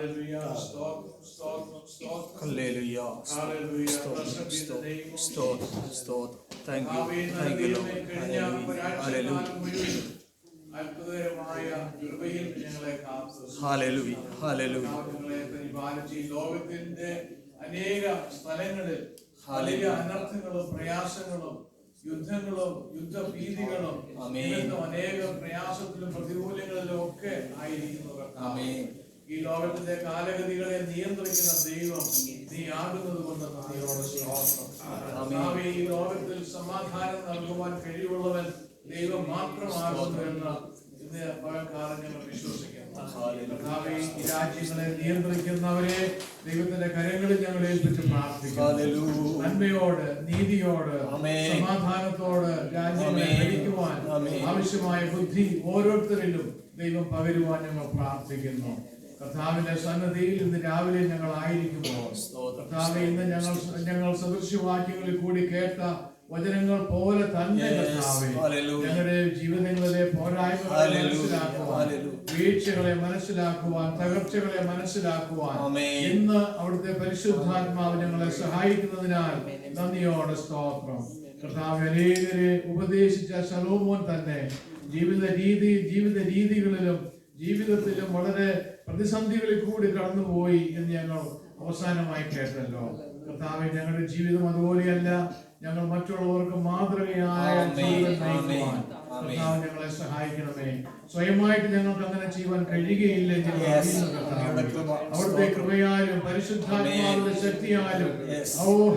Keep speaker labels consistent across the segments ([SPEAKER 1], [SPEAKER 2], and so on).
[SPEAKER 1] Hallelujah. Stotram. Thank you, Lord. Hallelujah. അത്ഭുതകരമായ കൃപയിൽ ഞങ്ങളെ കാത്തു. Hallelujah, hallelujah. ഞങ്ങളെ പരിപാലിച്ച് ലോകത്തിന്റെ അനേക സ്ഥലങ്ങളിൽ വലിയ അനർത്ഥങ്ങളും പ്രയാസങ്ങളും യുദ്ധങ്ങളും യുദ്ധഭീതികളും അനേക പ്രയാസത്തിലും പ്രതികൂലങ്ങളിലും ഒക്കെ ആയിരിക്കുന്നവർ. ഈ ലോകത്തിന്റെ കാലഗതികളെ നിയന്ത്രിക്കുന്ന ദൈവം നീ ആകുന്നത് കൊണ്ട് ഈ ലോകത്തിൽ സമാധാനം നൽകുവാൻ കഴിവുള്ളവൻ ദൈവം മാത്രമാകുന്നു എന്ന് ഇന്ന് പകൽക്കാലം ഞങ്ങൾ വിശ്വസിക്കുന്നു. ഈ രാജ്യങ്ങളെ നിയന്ത്രിക്കുന്നവരെ ദൈവത്തിന്റെ കരങ്ങളിൽ ഞങ്ങൾ ഏൽപ്പിച്ച് പ്രാർത്ഥിക്കുന്നു. നന്മയോട്, നീതിയോട്, സമാധാനത്തോട് രാജ്യങ്ങളെ ഭരിക്കുവാൻ ആവശ്യമായ ബുദ്ധി ഓരോരുത്തരിലും ദൈവം പകരുവാൻ ഞങ്ങൾ പ്രാർത്ഥിക്കുന്നു. കർത്താവിന്റെ സന്നദ്ധിയിൽ ഇന്ന് രാവിലെ ഞങ്ങൾ ആയിരിക്കുമ്പോൾ കർത്താവെ ഇന്ന് ഞങ്ങൾ സദൃശ്യവാക്യങ്ങളിൽ കൂടി കേട്ട വചനങ്ങൾ പോലെ തന്നെ കർത്താവേ ഞങ്ങളുടെ ജീവിതങ്ങളിലെ പോരായ്മകളെ മനസ്സിലാക്കുവാൻ, വീഴ്ചകളെ മനസ്സിലാക്കുവാൻ, തകർച്ചകളെ മനസ്സിലാക്കുവാൻ ഇന്ന് അവിടുത്തെ പരിശുദ്ധാത്മാവ് ഞങ്ങളെ സഹായിക്കുന്നതിനാൽ നന്ദിയോടെ സ്തോത്രം. കർത്താവ് അനേകരെ ഉപദേശിച്ച ശലോമോൻ തന്നെ ജീവിത രീതികളിലും ജീവിതത്തിലും വളരെ പ്രതിസന്ധികളിൽ കൂടി കടന്നുപോയി എന്ന് ഞങ്ങൾ അവസാനമായി കേട്ടല്ലോ. കർത്താവേ ഞങ്ങളുടെ ജീവിതം അതുപോലെയല്ല, ഞങ്ങൾ മറ്റുള്ളവർക്ക് മാതൃകയായ ജീവിതം നയിക്കുവാൻ കർത്താവ് ഞങ്ങളെ സഹായിക്കണമേ. സ്വയമായിട്ട് ഞങ്ങൾക്ക് അങ്ങനെ ചെയ്യുവാൻ കഴിയുകയില്ലെങ്കിൽ അവിടുത്തെ കൃപയാലും പരിശുദ്ധാത്മാവിന്റെ ശക്തിയാലും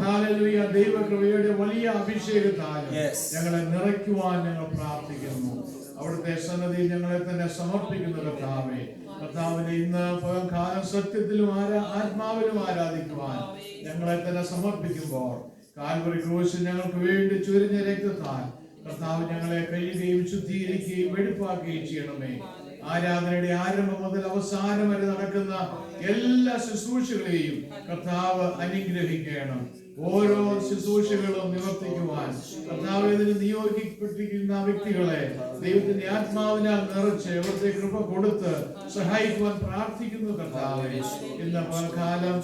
[SPEAKER 1] ഹല്ലേലൂയ ദൈവകൃപയുടെ വലിയ അഭിഷേകത്താലും ഞങ്ങളെ നിറയ്ക്കുവാൻ ഞങ്ങൾ പ്രാർത്ഥിക്കുന്നു. അവിടുത്തെ സന്നദ്ധിയിൽ ഞങ്ങളെ തന്നെ സമർപ്പിക്കുന്നു കർത്താവേ. കർത്താവിനെ ഇന്ന് പകൽക്കാലം സത്യത്തിലും ആത്മാവിലും ആരാധിക്കുവാൻ ഞങ്ങളെ തന്നെ സമർപ്പിക്കുമ്പോൾ കാൽവറി ക്രൂശിൽ ഞങ്ങൾക്ക് വേണ്ടി ചൊരിഞ്ഞ രക്തത്താൽ കർത്താവ് ഞങ്ങളെ കഴുകുകയും ശുദ്ധീകരിക്കുകയും വെടിപ്പാക്കുകയും ചെയ്യണമേ. ആരാധനയുടെ ആരംഭം മുതൽ അവസാനം വരെ നടക്കുന്ന എല്ലാ ശുശ്രൂഷകളെയും കർത്താവ് അനുഗ്രഹിക്കണം. ഓരോ ശുശ്രൂഷകളും നിവർത്തിക്കുവാൻ കർത്താവ് ഇതിന് നിയോഗിക്കപ്പെട്ടിരിക്കുന്ന വ്യക്തികളെ ദൈവത്തിന്റെ ആത്മാവിനാൽ നിറച്ച് അവിടുത്തെ കൃപ കൊടുത്ത് സഹായിക്കുവാൻ പ്രാർത്ഥിക്കുന്നു. കർത്താവേ ഇന്ന് പകൽക്കാലം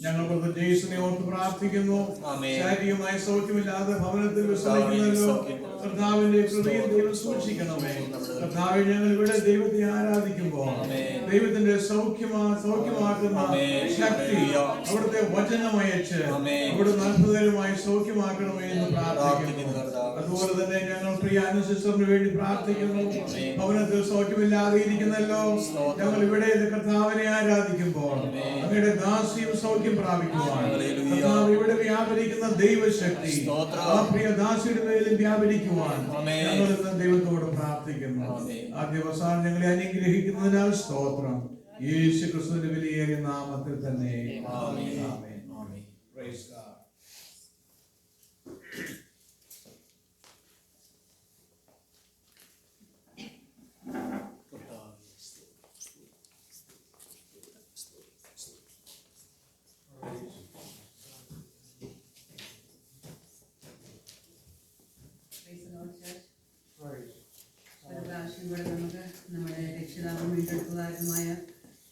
[SPEAKER 1] ഞങ്ങൾ ജെയ്സനെ ഓർത്ത് പ്രാർത്ഥിക്കുന്നു. ശാരീരികമായ സൗഖ്യമില്ലാതെ ഭവനത്തിൽ വിശ്രമിക്കുന്നല്ലോ. കർത്താവിന്റെ കൃപയിൽ ദൈവം സൂക്ഷിക്കണമേ. കർത്താവെ ഞങ്ങൾ ഇവിടെ ദൈവത്തെ ആരാധിക്കുമ്പോൾ ദൈവത്തിന്റെ സൗഖ്യമാക്കുന്ന ശക്തി അവിടുത്തെ വചനമയച്ച് അവിടെ അത്ഭുതകരമായി സൗഖ്യമാക്കണമേ എന്ന് പ്രാർത്ഥിക്കുന്നു. അതുപോലെ തന്നെ ഞങ്ങൾ പ്രിയ സിസ്റ്ററിന് വേണ്ടി പ്രാർത്ഥിക്കുന്നു. ഭവനത്തിൽ സൗഖ്യമില്ലാതെ ഇരിക്കുന്നല്ലോ. ഞങ്ങൾ ഇവിടെ കർത്താവിനെ ആരാധിക്കുമ്പോൾ അങ്ങയുടെ ദാസ്യം സൗഖ്യം പ്രാപിക്കുവാൻ ഇവിടെ വ്യാപരിക്കുന്ന ദൈവശക്തി ആ പ്രിയ ദാസിയുടെ മേലിൽ വ്യാപരിക്കുവാൻ ഞങ്ങൾ ഇന്ന് ദൈവത്തോട് പ്രാർത്ഥിക്കുന്നു. ആ ദിവസം ഞങ്ങളെ അനുഗ്രഹിക്കുന്നതിനാൽ സ്തോത്രം. യേശു ക്രിസ്തുവിന്റെ വിലയേറിയ നാമത്തിൽ തന്നെ ആമേൻ. ആമേൻ. ആമേൻ. Praise God.
[SPEAKER 2] നമ്മുടെ രക്ഷിതാവും വീണ്ടെടുപ്പുകാരനുമായ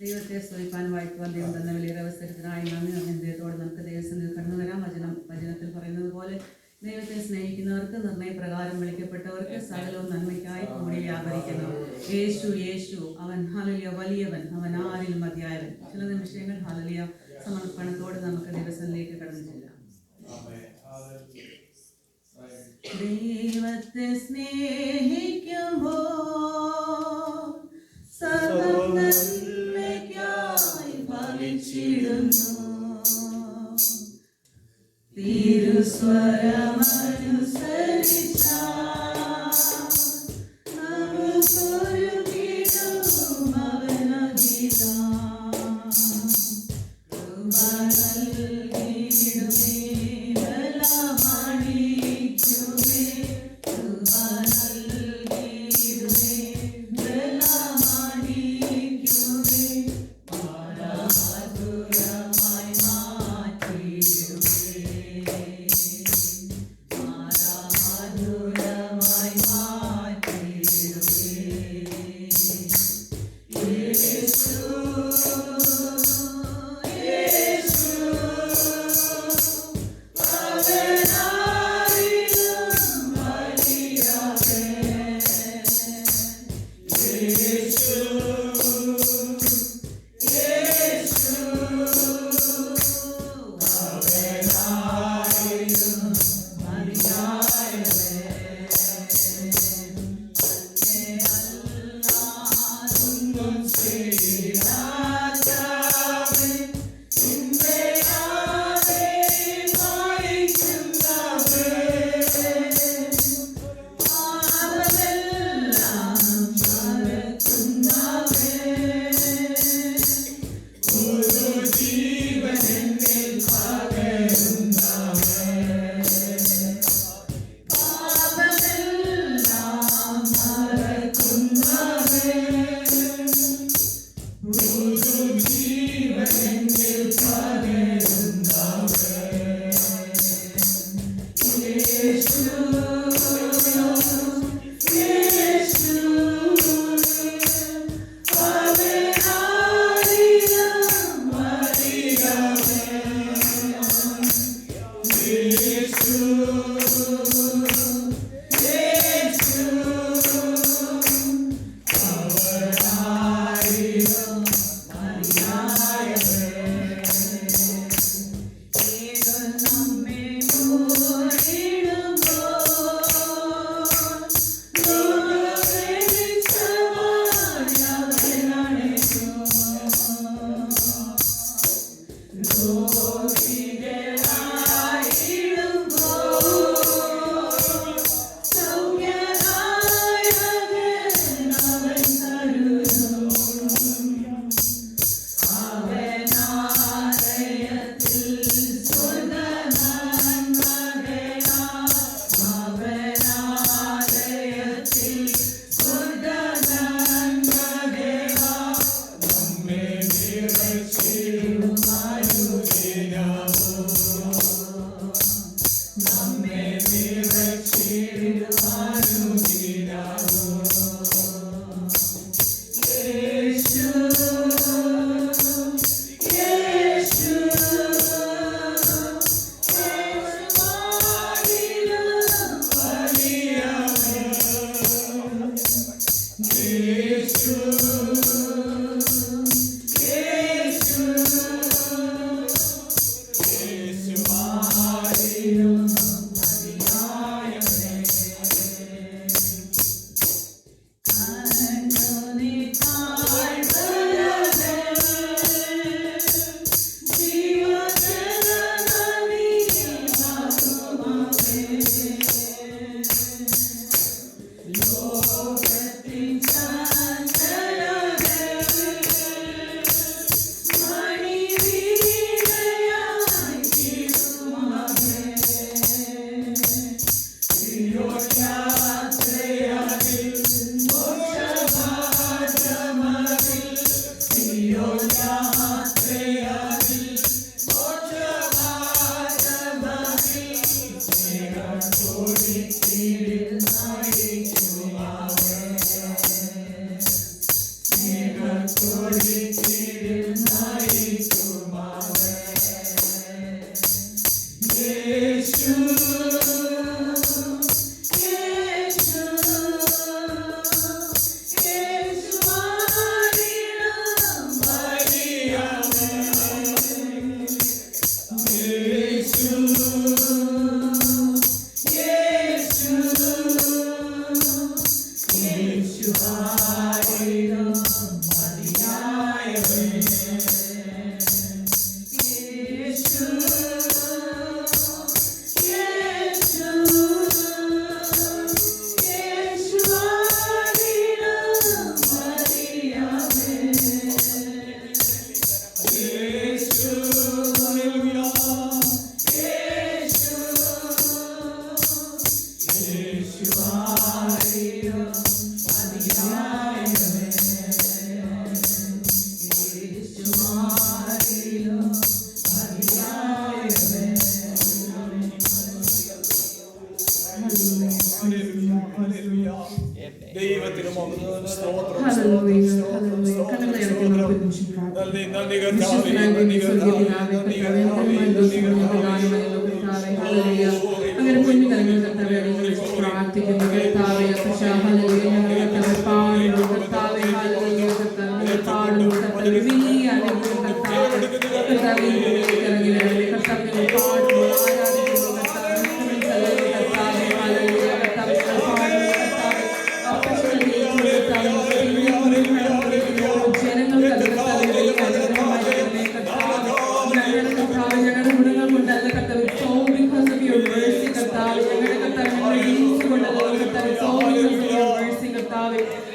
[SPEAKER 2] ദൈവത്തെ സ്തുതിപ്പാൻ വായിക്കുവാൻ ദൈവം തന്ന വലിയൊരു അവസരത്തിനായി നന്ദി ഹൃദയത്തോടെ നമുക്ക് ദൈവസന്നിധിയിൽ കടന്നു വരാം. വചനത്തിൽ പറയുന്നത് പോലെ ദൈവത്തെ സ്നേഹിക്കുന്നവർക്ക് നിർണയപ്രകാരം വിളിക്കപ്പെട്ടവർക്ക് സകലവും നന്മയ്ക്കായി കൂടി വ്യാപരിക്കുന്നു. യേശു യേശു അവൻ ഹല്ലേലൂയ വലിയവൻ, അവൻ ആരിലും മതിയായവൻ. ചില നിമിഷങ്ങൾ ഹല്ലേലൂയ സമർപ്പണത്തോടെ നമുക്ക് ദൈവസന്നിധിയിലേക്ക് കടന്നു ചെല്ലാം. ദൈവത്തെ സ്നേഹിക്കുമ്പോൾ സർവ്വം നന്മയ്ക്കായി ഫലിച്ചിടുന്നു. തിരുസ്വരമനുസരിച്ചാൽ നമുക്കൊരു കിടും അവനതിതാ. കൃപ നൽകിയിടുമേ ബലമണിയിക്കുമേ. കൃപ നൽകിയിടുമേ ബലമണിയിക്കുമേ. മാറാമധുരമായി മാറ്റിയിടുമേ. മാറാമധുര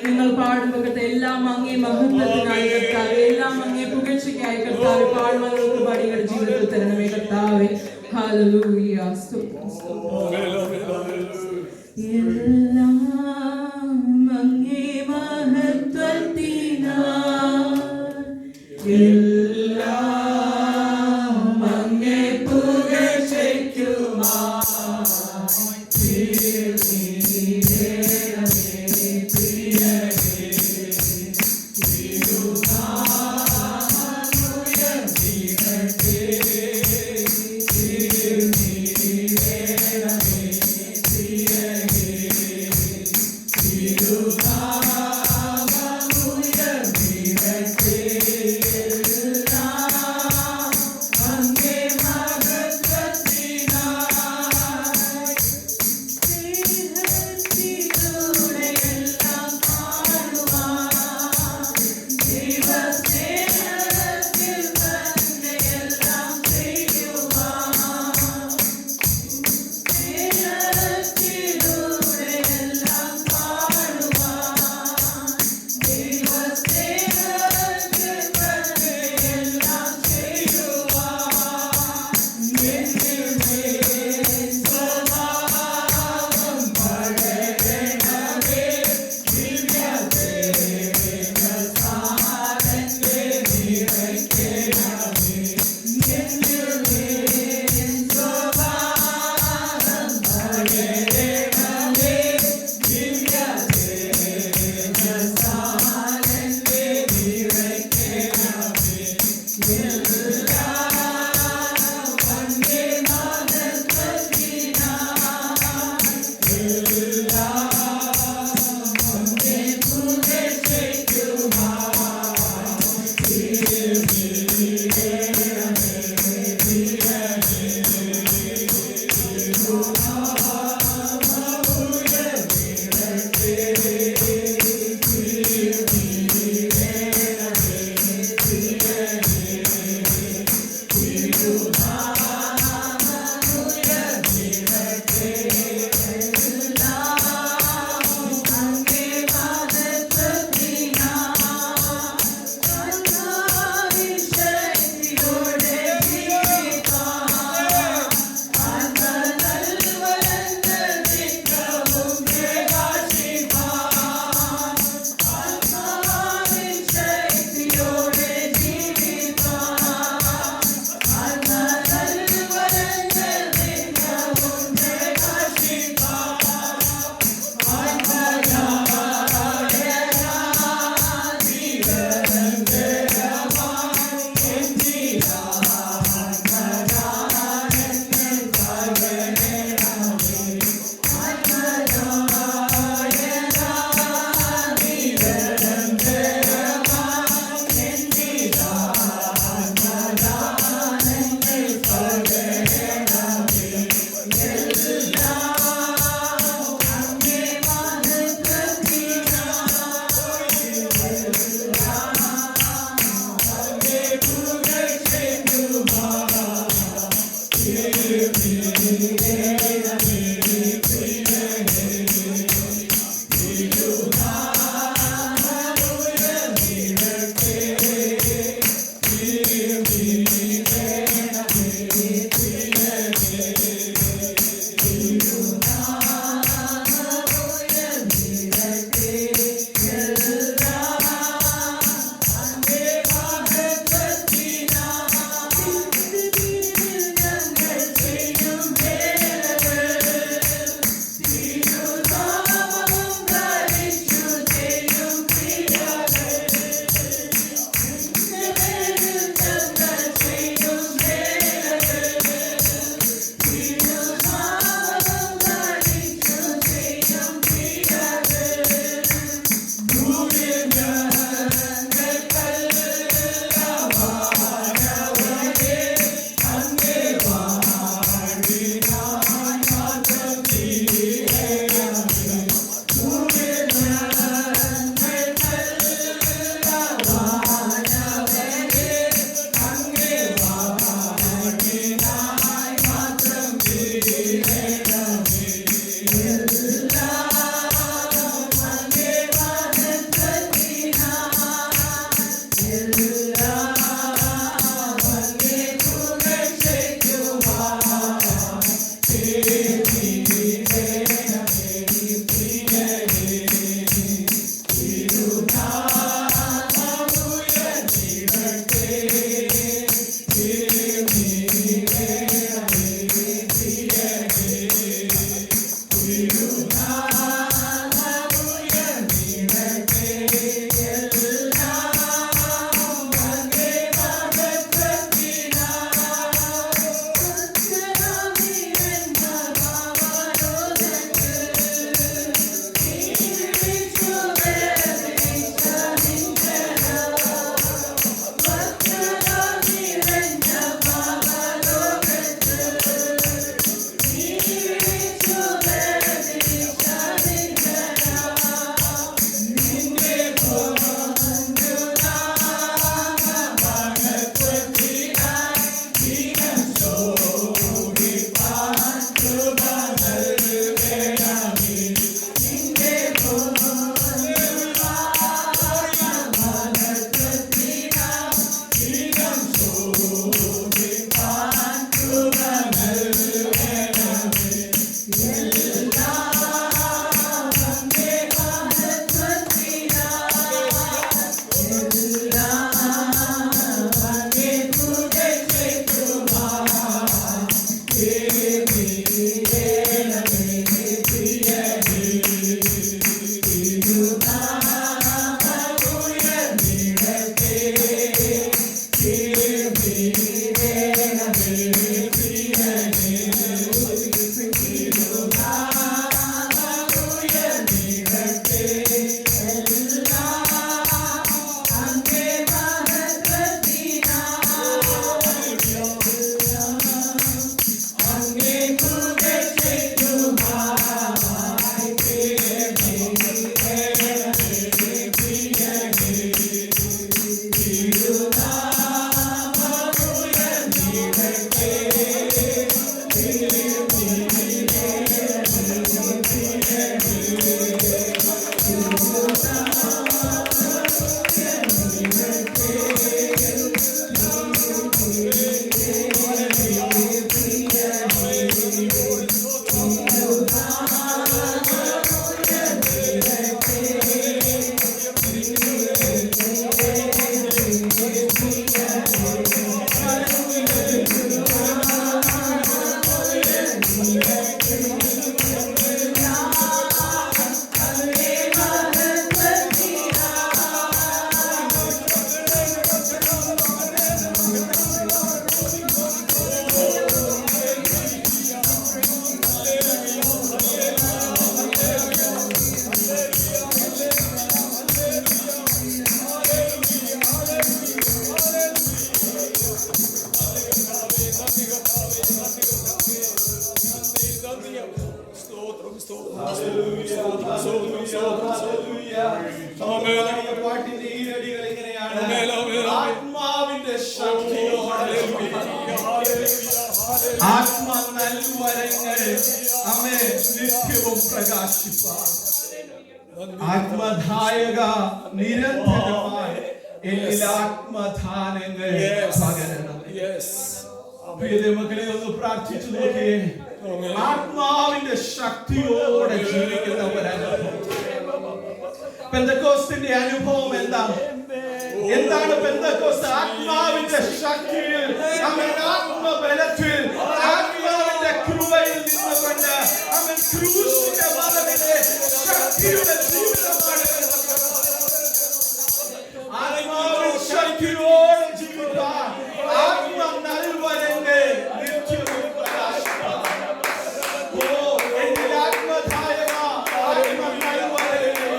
[SPEAKER 2] നിങ്ങൾ പാടുമ്പോൾ എല്ലാം അങ്ങേ മഹത്വത്തിനായി കർത്താവേ, എല്ലാം അങ്ങേ പുകഴ്ചയ്ക്കായി കർത്താവേ, പാടുമ്പോൾ ഒരുപാട് ജീവിതത്തിൽ തരണമേ കർത്താവേ. ഹല്ലേലൂയ. എല്ലാം അങ്ങേ മഹത്വത്തിനായി, എല്ലാം അങ്ങേ പുകഴ്ചയ്ക്കുമായി
[SPEAKER 3] പാട്ടിന്റെ ഈരടികൾ ഇങ്ങനെയാണ്. ആത്മാവിന്റെ ശക്തിയോടെ ആത്മ നൽവരങ്ങൾ നമ്മെ നിത്യവും പ്രകാശിപ്പാൻ ആത്മദായക നിരന്തരമായി എന്നിൽ ആത്മദാനങ്ങൾ പകരണമേ. പ്രിയ മക്കളെ, ഒന്ന് പ്രാർത്ഥിച്ചു നോക്കിയേ. ആത്മാവിന്റെ ശക്തിയോടെ ജീവിക്കുന്നവരാണ്. പെന്തക്കോസ്തിന്റെ അനുഭവം എന്താണ്? പെന്തക്കോസ്ത്? ആത്മാവിന്റെ ശക്തിയിൽ, ആത്മബലത്തിൽ, ആത്മാവിന്റെ കൃപയിൽ നിന്നുകൊണ്ട് ക്രൂശിന്റെ മരണത്തിലെ ശക്തിയുടെ ജീവിതമാണ്. ആത്മാവിൻ ശക്തിയോടെ ജീവിക്കാൻ ആത്മ നൽവരങ്ങൾ നിത്യവും പ്രകാശിക്കാം. എന്നിൽ ആത്മദായക ആത്മ നൽവരങ്ങൾ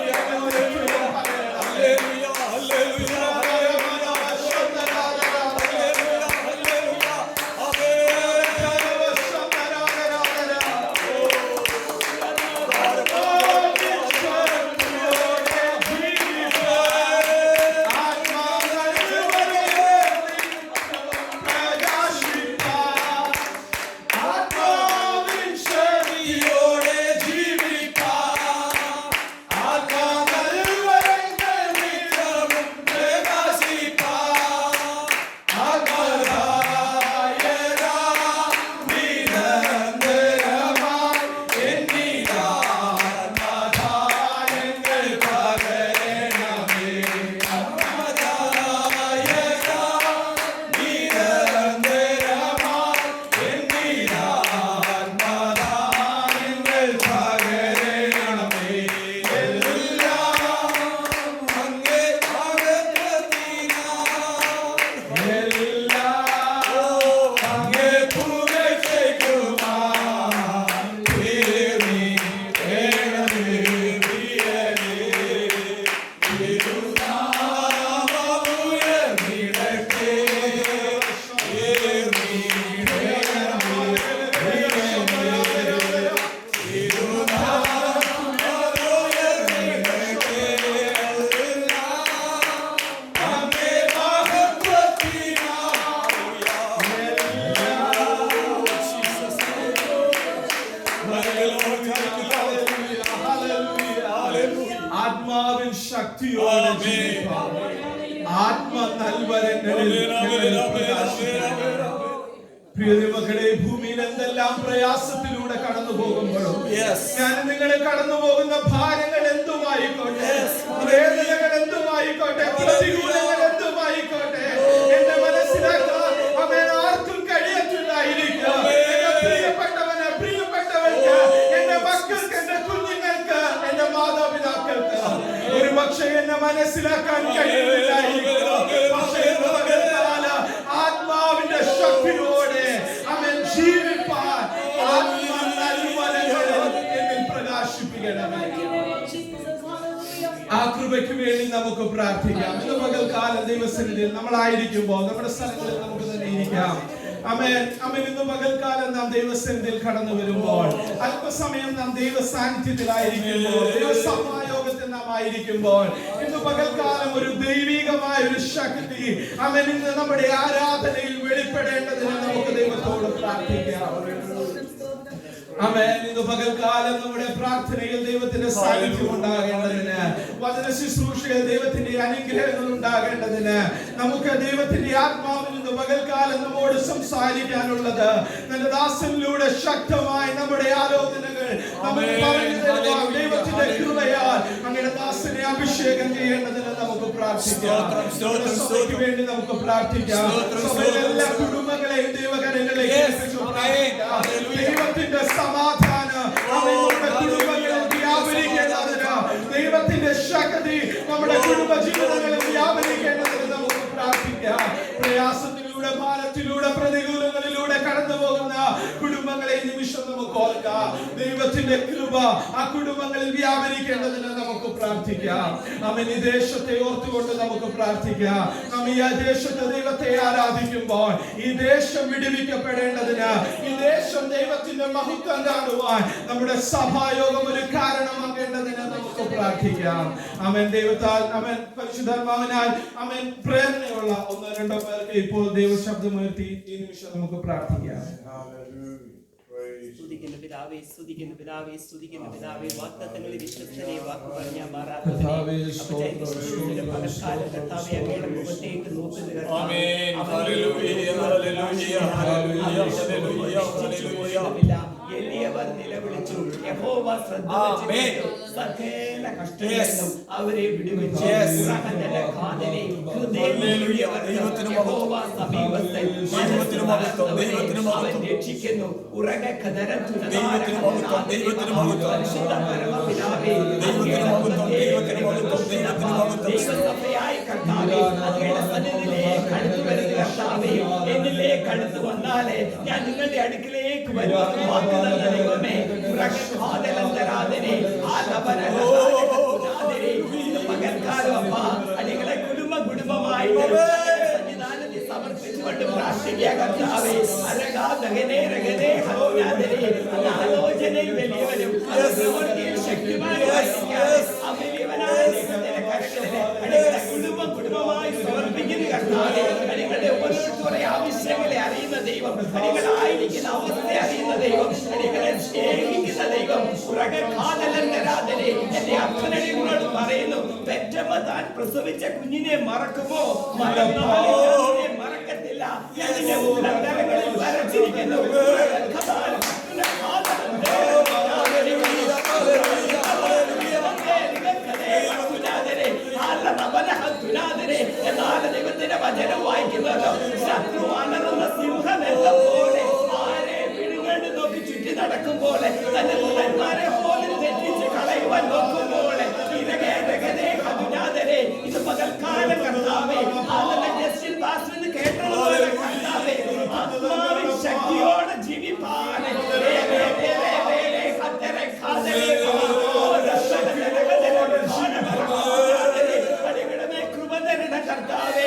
[SPEAKER 3] ആത്മാവിൻ ശക്തിയോടെ ജീവിക്കാം. ആത്മ നൽവരങ്ങളിൽ പ്രിയ മക്കളെ, ഭൂമിയിൽ എന്തെല്ലാം പ്രയാസത്തിലൂടെ കടന്നു പോകുമ്പോഴും ഞാൻ നിങ്ങളെ കടന്നു പോകുന്ന ഭാരങ്ങൾ എന്തുമായിക്കോട്ടെ, വേദനകൾ എന്തുമായിക്കോട്ടെ, പ്രതികൂലങ്ങൾ എന്തുമായിക്കോട്ടെ, എന്നെ മനസ്സിലാക്കാൻ അവൻ ആർക്കും കഴിയത്തില്ലായിരിക്കും. പ്രിയപ്പെട്ടവന്, പ്രിയപ്പെട്ടവർക്ക്, എന്റെ മക്കൾക്ക്, എന്റെ കുഞ്ഞുങ്ങൾക്ക്, എന്റെ മാതാപിതാക്കൾക്ക് ഒരു പക്ഷേ എന്നെ മനസ്സിലാക്കാൻ കഴിയില്ലായിരിക്കും. പക്ഷേ ആത്മാവിന്റെ ശക്തിയോടെ അവൻ ജീവിപ്പാൻ എന്നിൽ പ്രകാശിപ്പിക്കണമേ. ആ കൃപയ്ക്ക് വേണ്ടി നമുക്ക് പ്രാർത്ഥിക്കാം. ഇന്ന് പകൽക്കാലം ദൈവസന്നിധിയിൽ നമ്മളായിരിക്കുമ്പോൾ നമ്മുടെ സ്ഥലങ്ങളിൽ നമുക്ക് തന്നെ ഇരിക്കാം. ആമേൻ. ഇന്ന് പകൽക്കാലം നാം ദൈവസന്നിധിയിൽ കടന്നു വരുമ്പോൾ, അല്പസമയം നാം ദൈവ സാന്നിധ്യത്തിലായിരിക്കുമ്പോൾ, ദൈവസഭായോഗത്തിൽ നാം ആയിരിക്കുമ്പോൾ, ഇന്ന് പകൽക്കാലം ഒരു ദൈവികമായ ഒരു ശക്തി അവൻ ഇന്ന് നമ്മുടെ ആരാധനയിൽ വെളിപ്പെടേണ്ടതിന് നമുക്ക് ദൈവത്തോട് പ്രാർത്ഥിക്കാം. ആമേൻ. ഇന്ന് പകൽക്കാലം നമ്മുടെ പ്രാർത്ഥനയിൽ ദൈവത്തിന്റെ സാന്നിധ്യം ഉണ്ടാകേണ്ടതിന്, വചന ശുശ്രൂഷയിൽ ദൈവത്തിന്റെ അനുഗ്രഹങ്ങൾ ഉണ്ടാകേണ്ടതിന്, നമുക്ക് ദൈവത്തിന്റെ ആത്മാവിൽ ഇന്ന് പകൽക്കാലം നമ്മോട് സംസാരിക്കാനുള്ളത് നമ്മുടെ ദാസനിലൂടെ ശക്തമായി നമ്മുടെ ആലോചനകൾ നമുക്ക് പറഞ്ഞു തരുവാൻ ദൈവത്തിന്റെ കൃപയാൽ അങ്ങനെ ദാസനെ അഭിഷേകം ചെയ്യേണ്ടതിന് നമുക്ക് പ്രാർത്ഥിക്കാം. സഭയ്ക്ക് വേണ്ടി നമുക്ക് പ്രാർത്ഥിക്കാം. സഭയിലെ എല്ലാ കുടുംബങ്ങളെയും ദൈവകരങ്ങളിലേക്ക് ഏൽപ്പിച്ചു പ്രാർത്ഥിക്കാം. ദൈവത്തിന്റെ സമാധാനം നമ്മുടെ കുടുംബങ്ങളിൽ വ്യാപരിക്കേണ്ടതിന്, ദൈവത്തിന്റെ ശക്തി നമ്മുടെ കുടുംബ ജീവിതങ്ങളിൽ വ്യാപരിക്കേണ്ടതിന് നമുക്ക് പ്രാർത്ഥിക്കാം. പ്രയാസത്തിലൂടെ, ഭാരത്തിലൂടെ, പ്രതികൂലങ്ങളിലൂടെ കടന്നു പോകുന്ന കുടുംബങ്ങളെ നിമിഷം നമുക്ക് ഓർക്കാം. ദൈവത്തിന്റെ കൃപ ആ കുടുംബങ്ങളിൽ വ്യാപരിക്കേണ്ടതിന് നമുക്ക് പ്രാർത്ഥിക്കാം. അവൻ ഈ ദേശത്തെ ഓർത്തുകൊണ്ട് നമുക്ക് പ്രാർത്ഥിക്കാം. നാം ഈ ദേശത്തെ ദൈവത്തെ ആരാധിക്കുമ്പോൾ ഈ ദേശം വിടുവിക്കപ്പെടേണ്ടതിന്, ഈ ദേശം ദൈവത്തിന്റെ മഹത്വം കാണുവാൻ നമ്മുടെ സഭായോഗം ഒരു കാരണമാകേണ്ടതിന് നമുക്ക് പ്രാർത്ഥിക്കാം. അവൻ ദൈവത്താൽ, അവൻ പരിശുദ്ധാത്മാവിനാൽ, അവൻ പ്രേരണയുള്ള ഒന്നോ രണ്ടോ പേർക്ക് ഇപ്പോൾ ദൈവശബ്ദമുയർത്തി ഈ നിമിഷം നമുക്ക് പ്രാർത്ഥിക്കാം.
[SPEAKER 4] സ്തുതിക്കുന്ന പിതാവേ, സ്തുതിക്കുന്ന പിതാവേ, സ്തുതിക്കുന്ന പിതാവേ, വാഗ്ദത്തങ്ങളിൽ വിശ്വസ്തനെ വാക്ക് പറഞ്ഞ മാറാത്തവനെ ശുശ്രൂഷയുടെ പകൽക്കാലം കർത്താവേ അങ്ങയുടെ മുഖത്തേക്ക് നോക്കുന്ന കർത്താവേ, എളിയവർ നിലവിളിച്ചു, യഹോവ ശ്രദ്ധ വെച്ചു, സകല കഷ്ടങ്ങളിലും അവരെ വിടുവിച്ചു. യഹോവ സമീപസ്ഥൻ, അവൻ രക്ഷിക്കുന്നു. പരിശുദ്ധ പരമപിതാവേ, ദൈവസഭയായി കർത്താവേ അങ്ങയുടെ സന്നിധിയിലേക്ക് അടുത്തു വരുന്ന കർത്താവേ, എന്നിലേക്ക് അടുത്തു വന്നാലേ ഞാൻ നിങ്ങളുടെ അടുക്കിലേക്ക് വരുവാൻ വാക്ക് തന്ന ദൈവമേ, പകൽക്കാലം അപ്പ അടികളെ കുടുംബമായി സന്നിധാനത്തിൽ സമർപ്പിച്ചുകൊണ്ട് പ്രാർത്ഥിക്കുക കർത്താവേ. ആലോചനയിൽ വലിയവരും ശക്തിമാനുമായ കുടുംബമായി സമർപ്പിക്കുന്ന കർത്താവേ, അടികളുടെ ഓരോരുത്തരുടെ ആവശ്യങ്ങളെ അറിയുന്ന ദൈവം, അടികളായിരിക്കുന്ന അവസ്ഥ അറിയുന്ന ദൈവം, അടികളെ സ്നേഹിക്കുന്ന ദൈവം. എന്റെ അപ്പനടികളോട് പറയുന്നു, പെറ്റമ്മ താൻ പ്രസവിച്ച കുഞ്ഞിനെ മറക്കുമോ? മറക്കത്തില്ല. എന്റെ ഉള്ളതരങ്ങളിൽ വരച്ചിരിക്കുന്നു. എന്നാൽ ദൈവത്തിന്റെ വചനം വായിക്കുന്നത്, ശത്രു അലറുന്ന സിംഹമെന്ന പോലെ ആരെ വിഴുങ്ങേണ്ടി നോക്കി ചുറ്റി നടക്കുമ്പോൾ, തന്റെ പുത്രന്മാരെ പോലും തെറ്റിച്ച് കളയുവാൻ നോക്കുമ്പോൾ, ഇത് പകൽക്കാലം കർത്താവേ, ജസ്റ്റിൻ പാസ്റ്റർ കേട്ടതുപോലെ കർത്താവേ, ആത്മാവിൻ ശക്തിയോടെ ജീവിപ്പാൻ കർത്താവേ,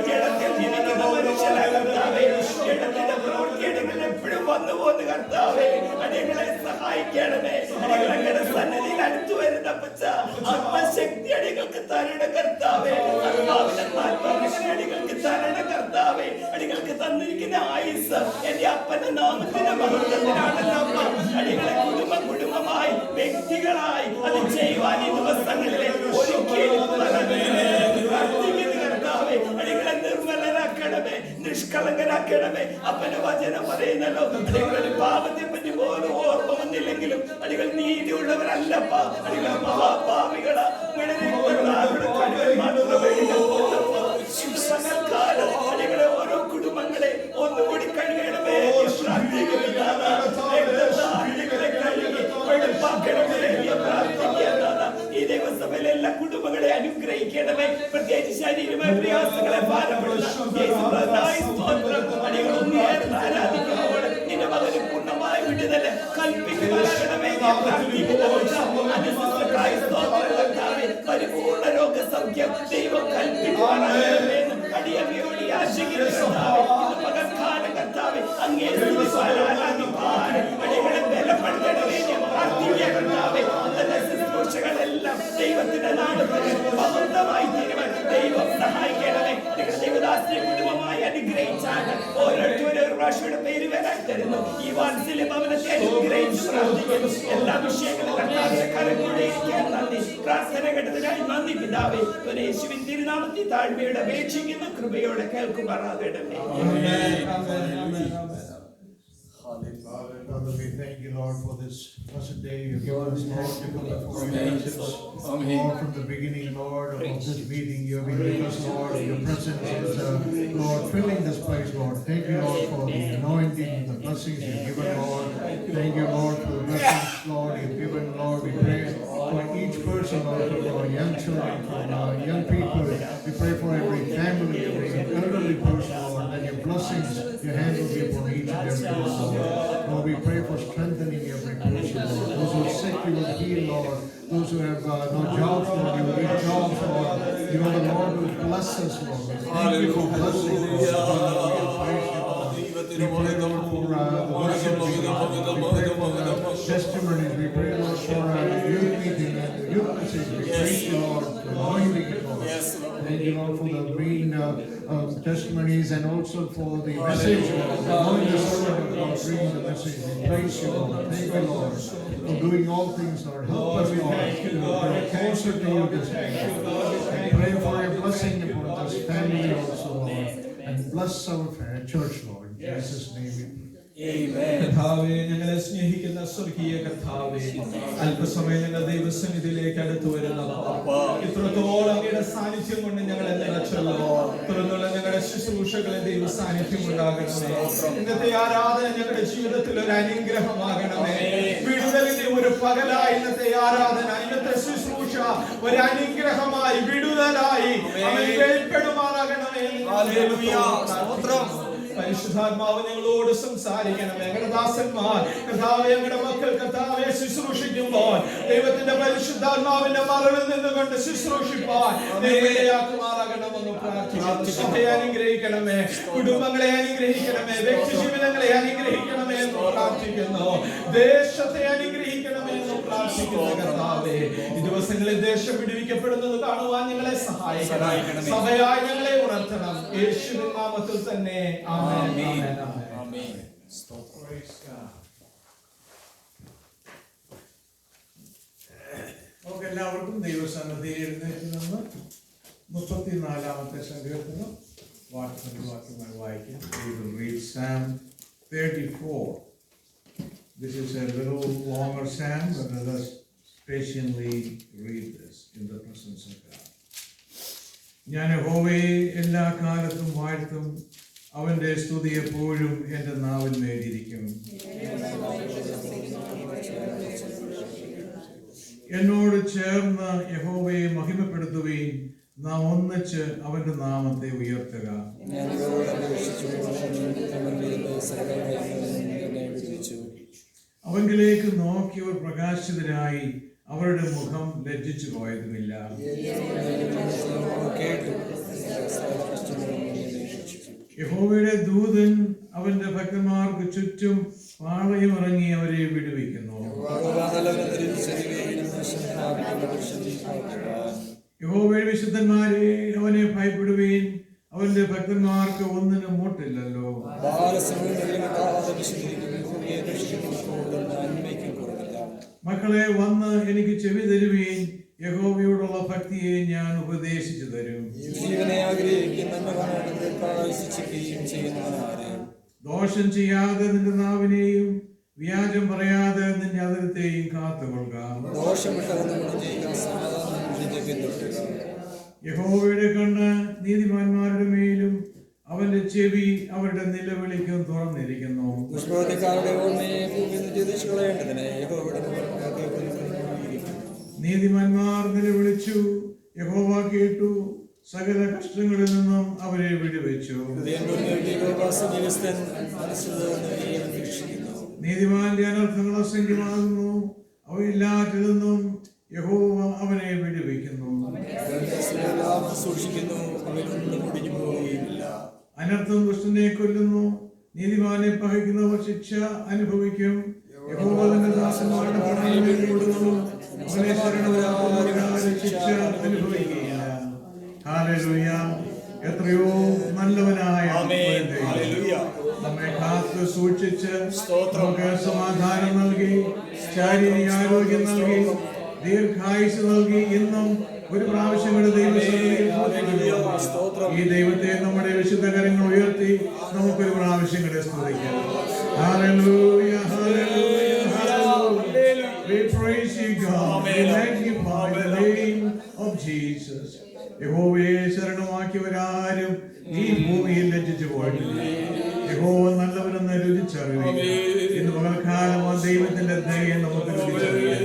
[SPEAKER 4] ജഡത്തിൽ ജീവിക്കുന്ന മനുഷ്യനെ കർത്താവേ, ജഡത്തിന്റെ പ്രവൃത്തികൾ എപ്പോഴും വന്നു പോന്ന് കർത്താവേ, അടികളെ സഹായിക്കണമേ. അടികളെ സന്നിധിയിൽ അടുത്തു വരുന്ന പച്ച ആത്മശക്തി അടികൾക്ക് തരണം കർത്താവേ, അടികൾക്ക് തരണം കർത്താവേ. അടികൾക്ക് തന്നിരിക്കുന്ന ആയുസ് എന്റെ അപ്പന്റെ നാമത്തിന്റെ മഹത്വത്തിനാണല്ലോ. അടികളെ കുടുംബമായി വ്യക്തികളായി അത് ചെയ്യുവാൻ ഈ ദിവസങ്ങളിലെ ഒരിക്കലും അടികളെ നിർമ്മലരാക്കണമേ, നിഷ്കളങ്കരാക്കണമേ. അപ്പന്റെ വചനം പറയുന്നല്ലോ, അടികളുടെ പാപത്തെ പറ്റി പോലും ഓർമ്മ വന്നില്ലെങ്കിലും അടികൾ നീതിയുള്ളവരല്ലപ്പ, അടികൾ മഹാപാവികളാ. അടികളെ ഓരോ കുടുംബങ്ങളെ ഒന്നുകൂടി കഴിയണമേ. ഈ ദൈവസഭയിലെ എല്ലാ കുടുംബങ്ങളെ അനുഗ്രഹിക്കണമേ. പ്രത്യേകിച്ച് ശരീരമായ പ്രയാസങ്ങളെ ഭാരപ്പെടുന്ന ആരാധിക്കുമ്പോൾ നിന്റെ മകന് പൂർണ്ണമായി വിടുതൽ കൽപ്പിക്കണമേ. പരിപൂർണ്ണ രോഗസൗഖ്യം ദൈവം കൽപ്പിക്കുവാനാകണമേ. അടിയമ്മയോട് പകൽക്കാലം കർത്താവേ അങ്ങേ അടികളെ ബലപ്പെടുത്തണമേ. കർത്താവേ ശുശ്രൂഷകളെല്ലാം ദൈവത്തിന്റെ നാടുകളിൽ മഹത്വമായി തീരുവാൻ ദൈവം സഹായിക്കണമേ. ദൈവദാസിനെ കുടുംബമായി അനുഗ്രഹിച്ചാണ് ഓരോരുത്തരും ഒരു ഭാഷയുടെ പേര് വരാൻ തരുന്നു. ഈ വാത്സല്യ ഭവനത്തെ അനുഗ്രഹിച്ച് പ്രാർത്ഥിക്കുന്നു. എല്ലാ വിഷയങ്ങളും കർത്താവിന്റെ കരങ്ങളുടെ ഇരിക്കാൻ നന്ദി. പ്രാർത്ഥന കേട്ടതിനായി നന്ദി പിതാവേ. യേശുവിൻ തിരുനാമത്തിൽ താഴ്മയോടെ അപേക്ഷിക്കുന്ന കൃപയോടെ കേൾക്കുമാറാകണമേ.
[SPEAKER 5] Father, we thank you, Lord, for this blessed day you've given us, Lord, to come before your presence. Lord, from the beginning, Lord, of this meeting, you have been with us, Lord. Your presence is, Lord, filling this place, Lord. Thank you, Lord, for the anointing, the blessings you've given, Lord. Thank you, Lord, for the blessings, Lord, you've given, Lord. We pray for each person, Lord, for our young children, for our young people. We pray for every family, every elderly person, Lord, that your blessings, your hand will be upon each and every person, Lord. Lord, we pray for strengthening every person, Lord. Those who are sick, you will heal, Lord. Those who have no jobs, Lord, you will give jobs, Lord. You are the Lord who bless us, Lord. Thank you for blessing us, Lord. We pray, Lord, for the worship. We pray for the testimonies. We pray, Lord, for youth meeting and the youth message. We praise you, Lord, for anointing it, Lord. Thank you, Lord, for the main some testimonies and also for the message. Knowing the servant of God, bringing the message. We praise you, Lord. Thank you, Lord, for doing all things, Lord. Help us, Lord, to draw closer to you this day. And pray for your blessing upon this family also, Lord. And bless our church, Lord. In Jesus' name we pray.
[SPEAKER 3] കർത്താവേ, ഞങ്ങളെ സ്നേഹിക്കുന്ന സ്വർഗീയ കർത്താവേ, അല്പസമയം ഞങ്ങൾ ദൈവസന്നിധിയിലേക്ക് അടുത്തു വരുന്നപ്പോ ഇത്രത്തോളം അങ്ങയുടെ സാന്നിധ്യം കൊണ്ട് ഞങ്ങളെ നിറച്ചല്ലോ. തുടർന്നുള്ള ഞങ്ങളുടെ ശുശ്രൂഷകളെ ദൈവ സാന്നിധ്യം ഉണ്ടാകണമേ. ഇന്നത്തെ ആരാധന ഞങ്ങളുടെ ജീവിതത്തിൽ ഒരു അനുഗ്രഹമാകണമേ. വിടുതലിന്റെ ഒരു പകലായി ഇന്നത്തെ ആരാധന, ഇന്നത്തെ ശുശ്രൂഷ ഒരു അനുഗ്രഹമായി വിടുതലായി വെളിപ്പെടുമാറാകണമേ. പരിശുദ്ധാത്മാവ് ഞങ്ങളോട് സംസാരിക്കണമേ. ഞങ്ങളുടെ ദാസന്മാർ കർത്താവേ, ഞങ്ങളുടെ മക്കൾ കർത്താവെ ശുശ്രൂഷിക്കുമ്പോൾ ദൈവത്തിന്റെ പരിശുദ്ധാത്മാവിന്റെ മറവിൽ നിന്നുകൊണ്ട് ശുശ്രൂഷിപ്പാൻ ദൈവയാക്കുമാറാകണമെന്ന് പ്രാർത്ഥിക്കുന്നു. സഭയെ അനുഗ്രഹിക്കണമേ, കുടുംബങ്ങളെ അനുഗ്രഹിക്കണമേ, വ്യക്തി ജീവിതങ്ങളെ അനുഗ്രഹിക്കണമേ എന്ന് പ്രാർത്ഥിക്കുന്നു. ദേശത്തെ അനുഗ്രഹിക്കണമേ എന്ന് പ്രാർത്ഥിക്കുന്നു. കർത്താവേ, ഈ ദിവസങ്ങളിൽ ദേശം വിടുവിക്കപ്പെടുന്നത് കാണുവാൻ ഞങ്ങളെ സഹായിക്കണം. സഭയായി ഞങ്ങളെ ഉണർത്തണം. യേശുവിൻ നാമത്തിൽ തന്നെ ആമേൻ.
[SPEAKER 1] Praise God. നമുക്ക് എല്ലാവർക്കും ദൈവസന്നിധിയിൽ എഴുന്നേറ്റ് നിന്ന് 34-ാമത്തെ സങ്കീർത്തനം വാക്യമായി വായിക്കാം. We will read Psalm 34. This is a little longer psalm, but let us patiently read this in the presence of God. ഞാൻ യഹോവയെ എല്ലാ കാലത്തും വാഴ്ത്തും, അവന്റെ സ്തുതി എപ്പോഴും എന്റെ നാവിൽ മേലിരിക്കും. എന്നോട് ചേർന്ന് യഹോവയെ മഹിമപ്പെടുത്തുകയും നാം ഒന്നിച്ച് അവന്റെ നാമത്തെ ഉയർത്തുക. അവങ്കിലേക്ക് നോക്കിയവർ പ്രകാശിതരായി, അവരുടെ മുഖം ലജ്ജിച്ചു പോയതുമില്ല. യഹോവയുടെ ദൂതൻ അവന്റെ ഭക്തന്മാർക്ക് ചുറ്റും പാളയമിറങ്ങി അവരെ വിടുവിക്കുന്നു. യഹോവയുടെ വിശുദ്ധന്മാരെ, അവനെ ഭയപ്പെടുവീൻ, അവന്റെ ഭക്തന്മാർക്ക് ഒന്നിനും മുട്ടില്ലല്ലോ. മക്കളെ, വന്ന് എനിക്ക് ചെവി തരുവീൻ, യഹോവയോടുള്ള ഭക്തിയെ ഞാൻ ഉപദേശിച്ചു തരും. ദോഷം ചെയ്യാതെ നിന്റെ നാവിനെയും വ്യാജം പറയാതെ നിന്റെ അതിരത്തെയും കാത്തുകൊള്ളുക. യഹോവയുടെ കണ്ണ് നീതിമാന്മാരുടെ മേലും അവന്റെ ചെവി അവരുടെ നിലവിളിക്കും തുറന്നിരിക്കുന്നു. നീതിമാന്മാർ നിലവിളിച്ചു, യഹോവ കേട്ടു, സകല കഷ്ടങ്ങളിൽ നിന്നും അവരെ വിടുവിച്ചു. നീതിമാന്റെ അനർത്ഥങ്ങൾ അസംഖ്യമാകുന്നു, അവയെല്ലാറ്റിൽ നിന്നും യഹോവ അവനെ വിടുവിക്കുന്നു. അനർത്ഥം ദുഷ്ടനെ കൊല്ലുന്നു, നീതിമാനെ പകയ്ക്കുന്നവർ ശിക്ഷ അനുഭവിക്കും. യഹോവ തന്റെ ദാസന്മാരുടെ പ്രാണനെ കൊടുക്കുന്നു, അവനെ ശരണമാക്കുന്നവരാരും ശിക്ഷ അനുഭവിക്കുകയില്ല. ഹല്ലേലൂയ. എത്രയോ നല്ലവനായ നമ്മെ കാത്തു സൂക്ഷിച്ച് നമുക്ക് സമാധാനം നൽകി, ശാരീരിക ആരോഗ്യം നൽകി, ദീർഘായുസ് നൽകി, ഇന്നും ഒരു പ്രാവശ്യം കൂടെ ഈ ദൈവത്തെ നമ്മുടെ വിശുദ്ധ കരങ്ങൾ ഉയർത്തി നമുക്കൊരു പ്രാവശ്യം കൂടെ സ്തുതിക്കാം. Hallelujah, hallelujah, hallelujah. We praise you, God. We magnify the name of Jesus. യഹോവയെ ശരണമാക്കിയവരാരും ഈ ഭൂമിയിൽ ലജ്ജിച്ചു പോയിട്ടില്ല. യഹോവ നല്ലവനെന്ന് രുചിച്ചറിയുക. ഇന്ന് പകൽക്കാലം ആ ദൈവത്തിന്റെ ദയ നമുക്ക് രുചിച്ചറിയാം.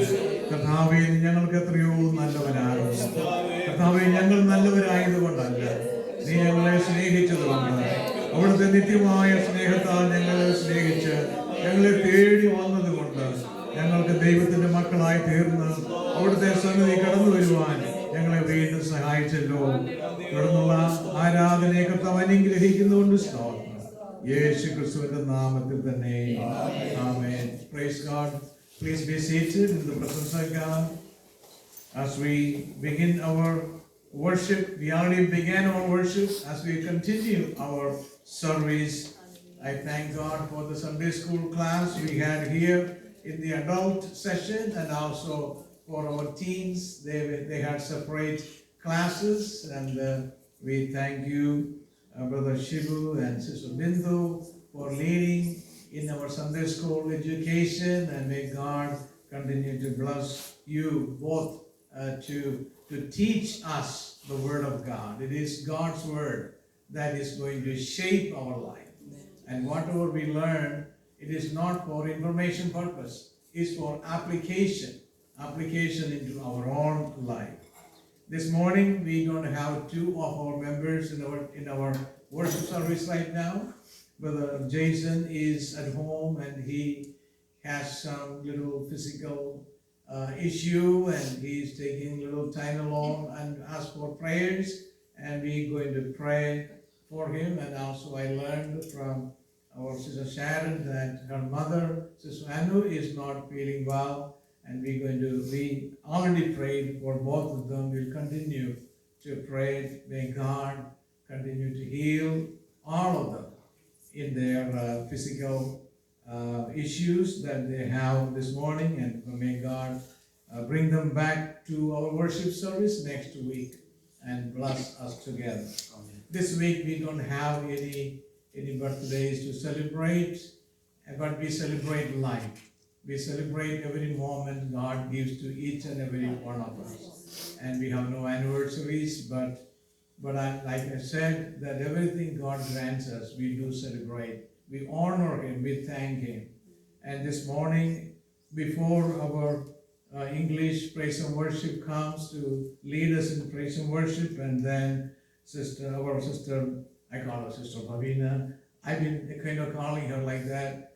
[SPEAKER 1] കർത്താവേ, ഞങ്ങൾക്ക് എത്രയോ നല്ലവനാകുന്നു. കർത്താവേ, ഞങ്ങൾ നല്ലവരായതുകൊണ്ടല്ല, നീ ഞങ്ങളെ സ്നേഹിച്ചതുകൊണ്ട്, അവിടുത്തെ നിത്യമായ സ്നേഹത്താൽ ഞങ്ങളെ സ്നേഹിച്ച് ഞങ്ങളെ തേടി വന്നതുകൊണ്ട്, ഞങ്ങൾക്ക് ദൈവത്തിന്റെ മക്കളായി തീർന്ന് അവിടുത്തെ സന്നിധി കടന്നു വരുവാൻ ഞങ്ങളെ വീണ്ടും സഹായിച്ചല്ലോ. തുടർന്നുള്ള ആരാധനയെ കർത്താവ് അനുഗ്രഹിക്കുന്നുകൊണ്ട് സ്തോത്രം. യേശു ക്രിസ്തുവിന്റെ നാമത്തിൽ തന്നെ ആമേൻ. Praise God. Please be seated in the presence of God as we begin our worship. We already began our worship. As we continue our service, I thank God for the Sunday school class we had here in the adult session, and also for our teens. They had separate classes, and we thank you, Brother Shibu and Sister Bindu, for leading in our Sunday school education, and may God continue to bless you both to teach us the Word of God. It is God's Word that is going to shape our life. And whatever we learn, it is not for information purpose, it's for application into our own life. This morning, we're going to have two of our members in our worship service right now. Brother Jason is at home and he has some little physical issue, and he's taking a little time alone and ask for prayers, and we're going to pray for him. And also I learned from our Sister Sharon that her mother, Sister Anu, is not feeling well, and we already prayed for both of them. We'll continue to pray. May God continue to heal all of them in their physical issues that they have this morning, and may God bring them back to our worship service next week and bless us together. This week we don't have any birthdays to celebrate, but we celebrate life. We celebrate every moment God gives to each and every one of us. And we have no anniversaries, but like I said, that everything God grants us, we do celebrate. We honor Him, we thank Him. And this morning, before our English praise and worship comes to lead us in praise and worship, and then our sister, I call her Sister Bhavina. I've been kind of calling her like that.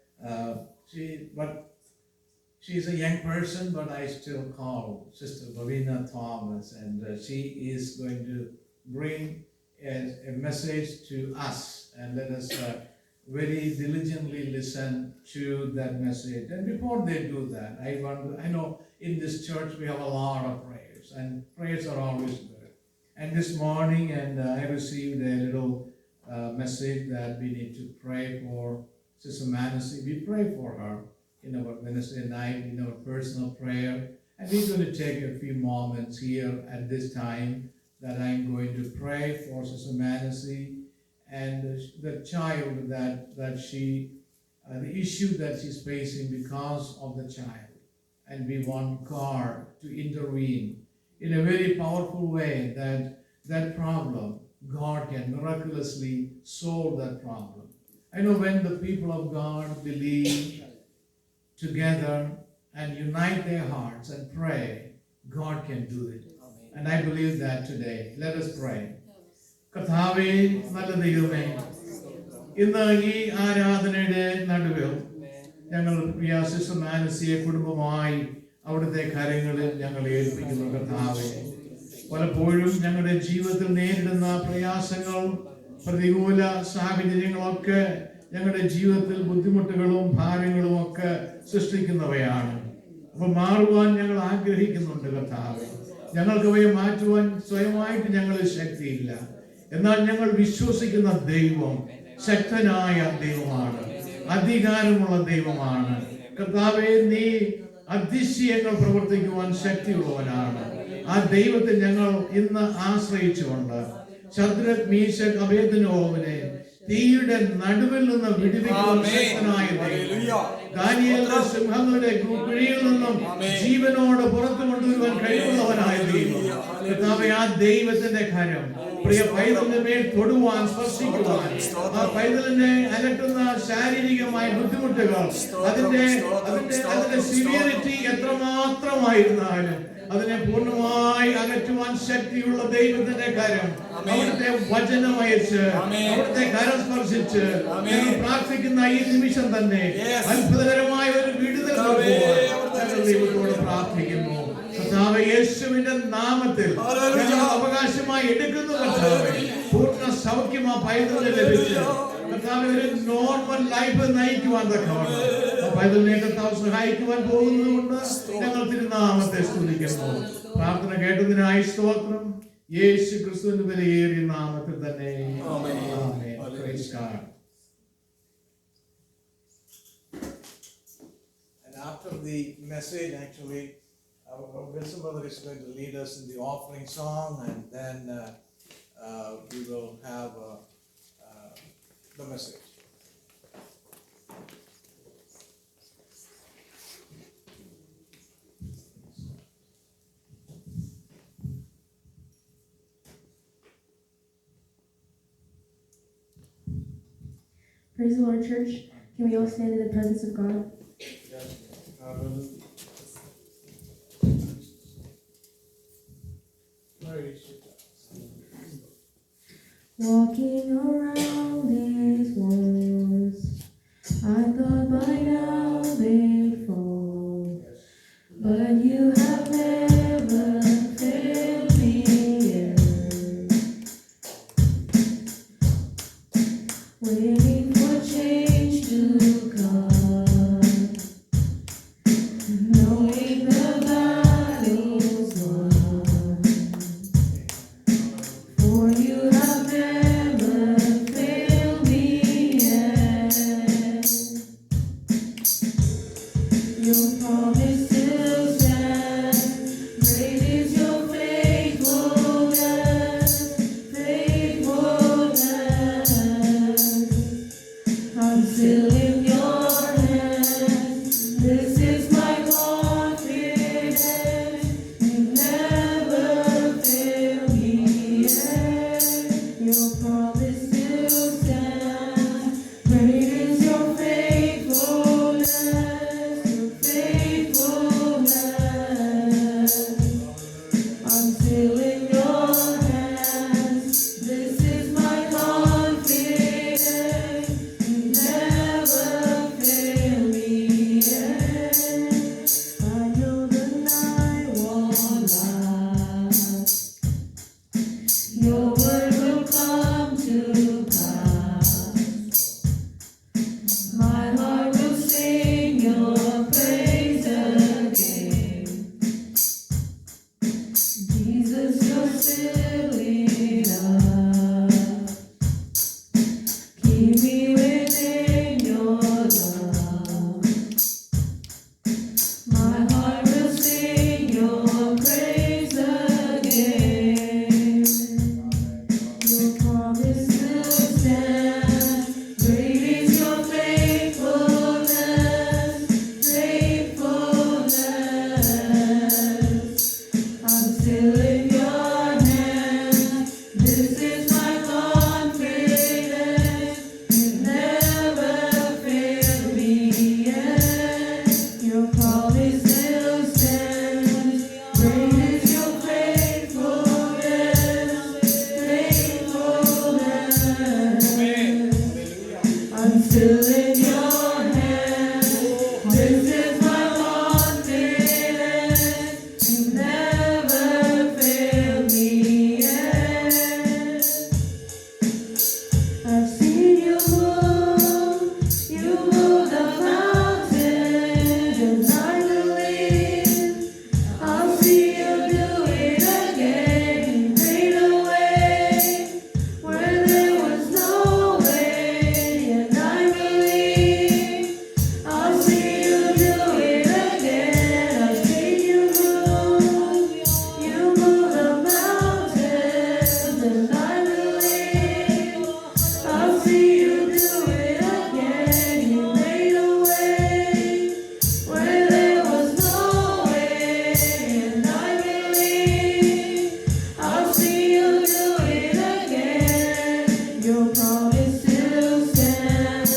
[SPEAKER 1] She's a young person, but I still call Sister Bhavina Thomas, and she is going to bring a message to us, and let us very diligently listen to that message. And before they do that, I know in this church we have a lot of prayers, and prayers are always good. And this morning, I received a little message that we need to pray for Sister Manasi. We pray for her in our Wednesday night, in our personal prayer. And we're going to take a few moments here at this time that I'm going to pray for Sister Manasi and the child that she, the issue that she's facing because of the child. And we want God to intervene in a very powerful way, that problem, God can miraculously solve that problem. I know when the people of God believe together and unite their hearts and pray, God can do it. And I believe that today. Let us pray. കർത്താവേ, നല്ല ദൈവമേ, ഇന്ന് ഈ ആരാധനയുടെ നടുവിൽ ഞങ്ങൾ sister മാനസിയെ കുടുംബമായി അവിടുത്തെ കരങ്ങളിൽ ഞങ്ങൾ ഏൽപ്പിക്കുന്നു. കർത്താവേ, പലപ്പോഴും ഞങ്ങളുടെ ജീവിതത്തിൽ നേരിടുന്ന പ്രയാസങ്ങൾ, പ്രതികൂല സാഹചര്യങ്ങളൊക്കെ ഞങ്ങളുടെ ജീവിതത്തിൽ ബുദ്ധിമുട്ടുകളും ഭാരങ്ങളും ഒക്കെ സൃഷ്ടിക്കുന്നവയാണ്. അപ്പൊ മാറുവാൻ ഞങ്ങൾ ആഗ്രഹിക്കുന്നുണ്ട് കർത്താവേ. ഞങ്ങൾക്ക് അവയെ മാറ്റുവാൻ സ്വയമായിട്ട് ഞങ്ങളിൽ ശക്തിയില്ല. എന്നാൽ ഞങ്ങൾ വിശ്വസിക്കുന്ന ദൈവം ശക്തനായ ദൈവമാണ്, അധികാരമുള്ള ദൈവമാണ്. കർത്താവേ, നീ അതിശയങ്ങൾ പ്രവർത്തിക്കുവാൻ ശക്തിയുള്ളവനാണ്. ആ ദൈവത്തെ ഞങ്ങൾ ഇന്ന് ആശ്രയിച്ചുകൊണ്ട് ശദ്രക്, മീശക്, അബേദ്നെഗോവിനെ തീയുടെ നടുവിൽ നിന്ന് വിടുവിക്കുവാൻ ശക്തനായ ദൈവം, ദാനിയേലിനെ സിംഹങ്ങളുടെ കുഴിയിൽ നിന്നും ജീവനോട് പുറത്തു കൊണ്ടുവരുവാൻ കഴിവുള്ളവനായ ദൈവം. കർത്താവേ, ആ ദൈവത്തിന്റെ കരം പ്രിയ പൈതലിന്റെ മേൽ തൊടുവാൻ, സ്പർശിക്കുവാൻ, ആ പൈതലിനെ അലട്ടുന്ന ശാരീരികമായ ബുദ്ധിമുട്ടുകൾ, അതിന്റെ സിവിയറിറ്റി എത്രമാത്രമായിരുന്നാലും അതിനെ പൂർണ്ണമായി അകറ്റുവാൻ ശക്തിയുള്ള ദൈവത്തിന്റെ കരം, അവിടുത്തെ വചനം അയച്ച്, അവിടുത്തെ കരം സ്പർശിച്ച് പ്രാർത്ഥിക്കുന്ന ഈ നിമിഷം തന്നെ അത്ഭുതകരമായ ഒരു വിടുതൽ ഞങ്ങൾ ദൈവത്തോട് പ്രാർത്ഥിക്കുന്നു. കർത്താവേ, യേശുവിന്റെ നാമത്തിൽ ഞങ്ങൾ അവകാശമായി എടുക്കുന്നു. കർത്താവേ, പൂർണ്ണ സൗഖ്യം ആ പൈതലിന് ലഭിച്ചു. കർത്താവേ, ഒരു നോർമൽ ലൈഫ് നയിക്കുവാൻ തക്കവണ്ണം ആ പൈതലിനെ കർത്താവ് സഹായിക്കുവാൻ പോകുന്നതുകൊണ്ട് ഞങ്ങൾ തിരുനാമത്തെ സ്തുതിക്കുന്നു. പ്രാർത്ഥന കേട്ടതിനായി സ്തോത്രം. യേശു ക്രിസ്തുവിന്റെ വിലയേറിയ നാമത്തിൽ തന്നെ.
[SPEAKER 4] ആമേൻ.
[SPEAKER 1] ആമേൻ. Praise God.
[SPEAKER 5] And after the message, actually, our Wilson brother is going to lead us in the offering song, and then we will have the message.
[SPEAKER 6] Praise the Lord, church. Can we all stand in the presence of God? Walking around these walls, I thought by now they'd fall, but you have never failed me yet. Waiting for change to come, knowing the battle's won. For you have never failed me yet. Your promise still stands. Great is your faithfulness, faithfulness. I'm still in your hands. This is my confidence. You never fail me yet. Your promise still stands. Great is your faithfulness, your faithfulness. I'm still in your hands. This is my confidence. You never fail me yet. I know the night won't last. Your word will come to pass. My heart will sing your praise again. Jesus, you're still enough. Keep me within your love. My heart will sing your praise again. Your promise still stands. Great is your faithfulness, faithfulness. I'm still in your hands. This is my confidence. You never fail me yet. Your promise still stands. Great is your faithfulness, faithfulness. I'm still in your hands. This is my confidence. You never fail me yet. I've seen you move the mountains, and I believe I'll see you do it again. You made a way where there was no way, and I believe I'll see you do it again. I've seen you move the mountains, and I believe I'll see you do it again. You made a way where there was no way, and I believe I'll see you do it again. Your promise still stands.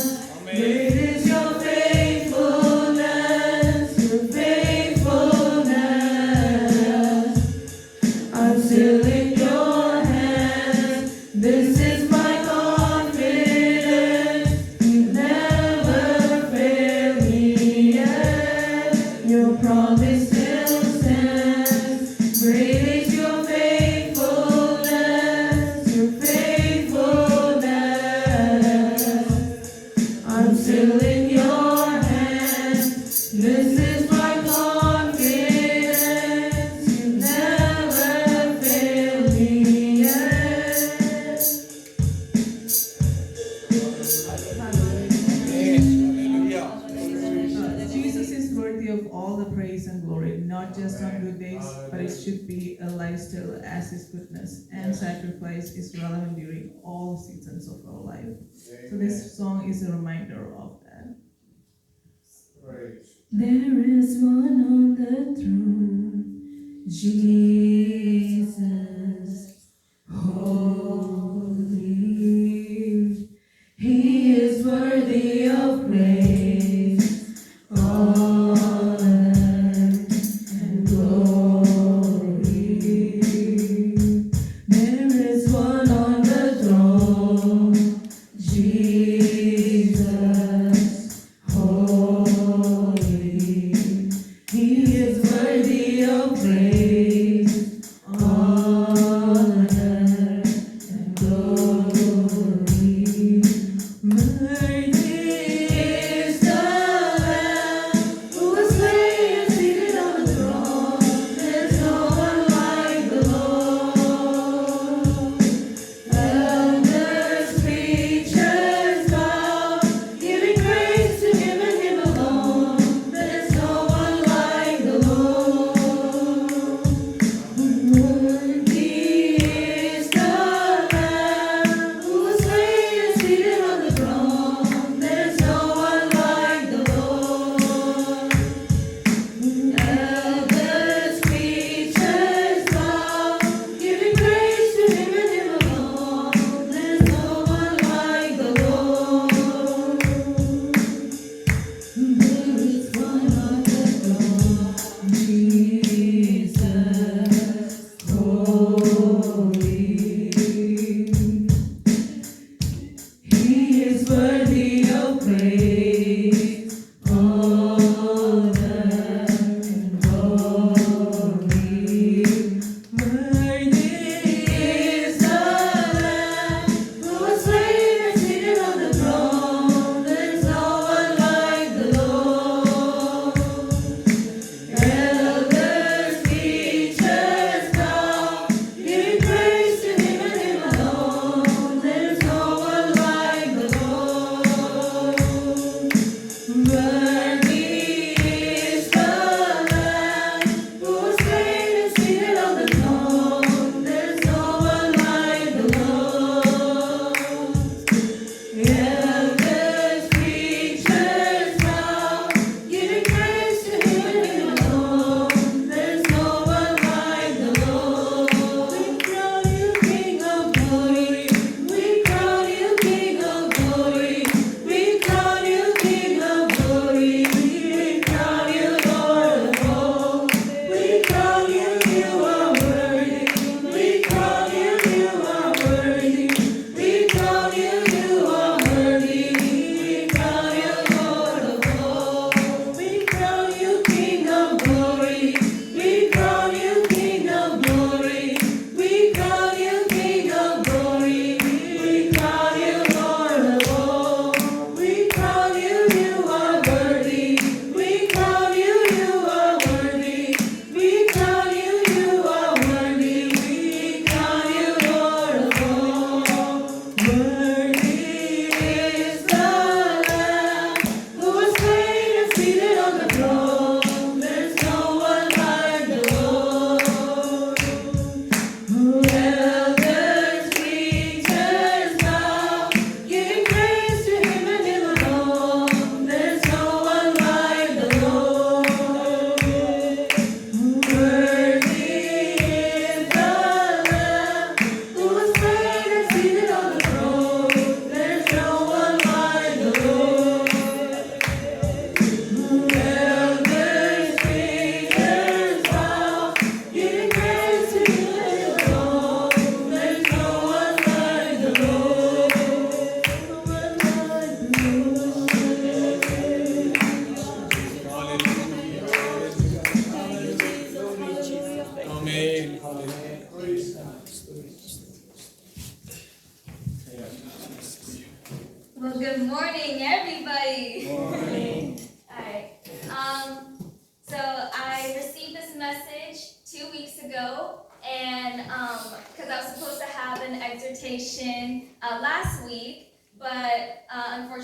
[SPEAKER 6] Great is your faithfulness, your faithfulness. I'm still in your hands. This is my confidence. You never fail me yet. Your promise still stands. Great is your faithfulness, your faithfulness. I'm still in your hands. This is my confidence. You never fail me
[SPEAKER 7] Jesus is worthy of all the praise and glory, not just on good days, but it should be a lifestyle as His goodness and sacrifice is relevant during all seasons of our life. So this song is a reminder of that.
[SPEAKER 6] There is one on the throne, Jesus, holy. He is worthy of praise, honor, and glory. There is one on the throne, Jesus, holy. He is worthy of praise, honor, and glory. Worthy is the Lamb who was slain and seated on the throne. There's no one like the Lord. Elders, preachers bow, giving praise to Him and Him alone. There's no one like the Lord. Worthy is the Lamb who was slain and seated on the throne.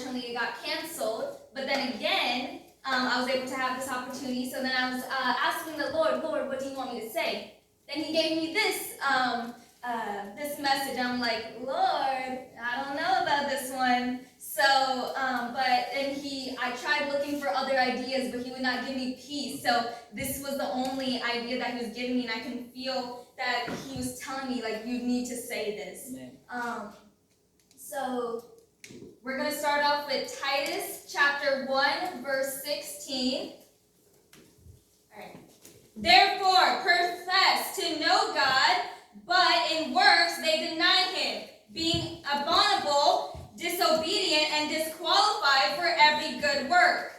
[SPEAKER 8] unfortunately, it got canceled. But then again, I was able to have this opportunity. So then I was asking the Lord, what do you want me to say? Then he gave me this this message. I'm like, Lord, I don't know about this one. So, I tried looking for other ideas, but he would not give me peace. So this was the only idea that he was giving me, and I can feel that he was telling me, like, you need to say this. So we're going to start off with Titus chapter 1, verse 16. All right. Therefore, profess to know God, but in works they deny him, being abominable, disobedient, and disqualified for every good work.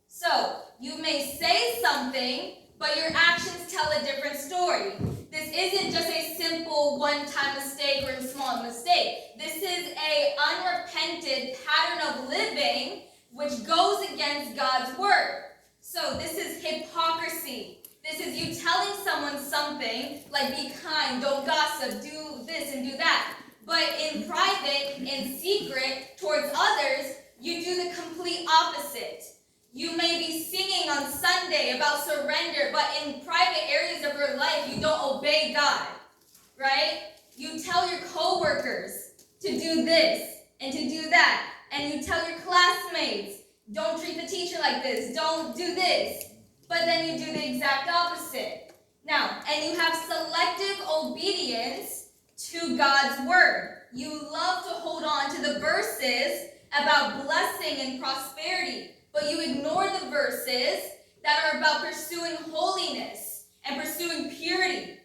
[SPEAKER 8] So, you may say something, but your actions tell a different story. This isn't just a simple one-time mistake or a small mistake. This is an unrepented pattern of living which goes against God's word. So this is hypocrisy. This is you telling someone something like be kind, don't gossip, do this and do that. But in private, in secret, towards others, you do the complete opposite. You may be singing on Sunday about surrender, but in private areas of your life, you don't obey God, right? You tell your coworkers to do this and to do that, and you tell your classmates, don't treat the teacher like this, don't do this, but then you do the exact opposite. Now, and you have selective obedience to God's word. You love to hold on to the verses about blessing and prosperity, but you ignore the verses that are about pursuing holiness and pursuing purity.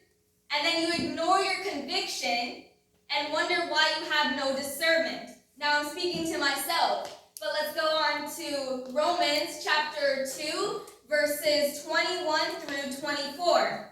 [SPEAKER 8] And then you ignore your conviction and wonder why you have no discernment. Now I'm speaking to myself, but let's go on to Romans chapter 2, verses 21 through 24.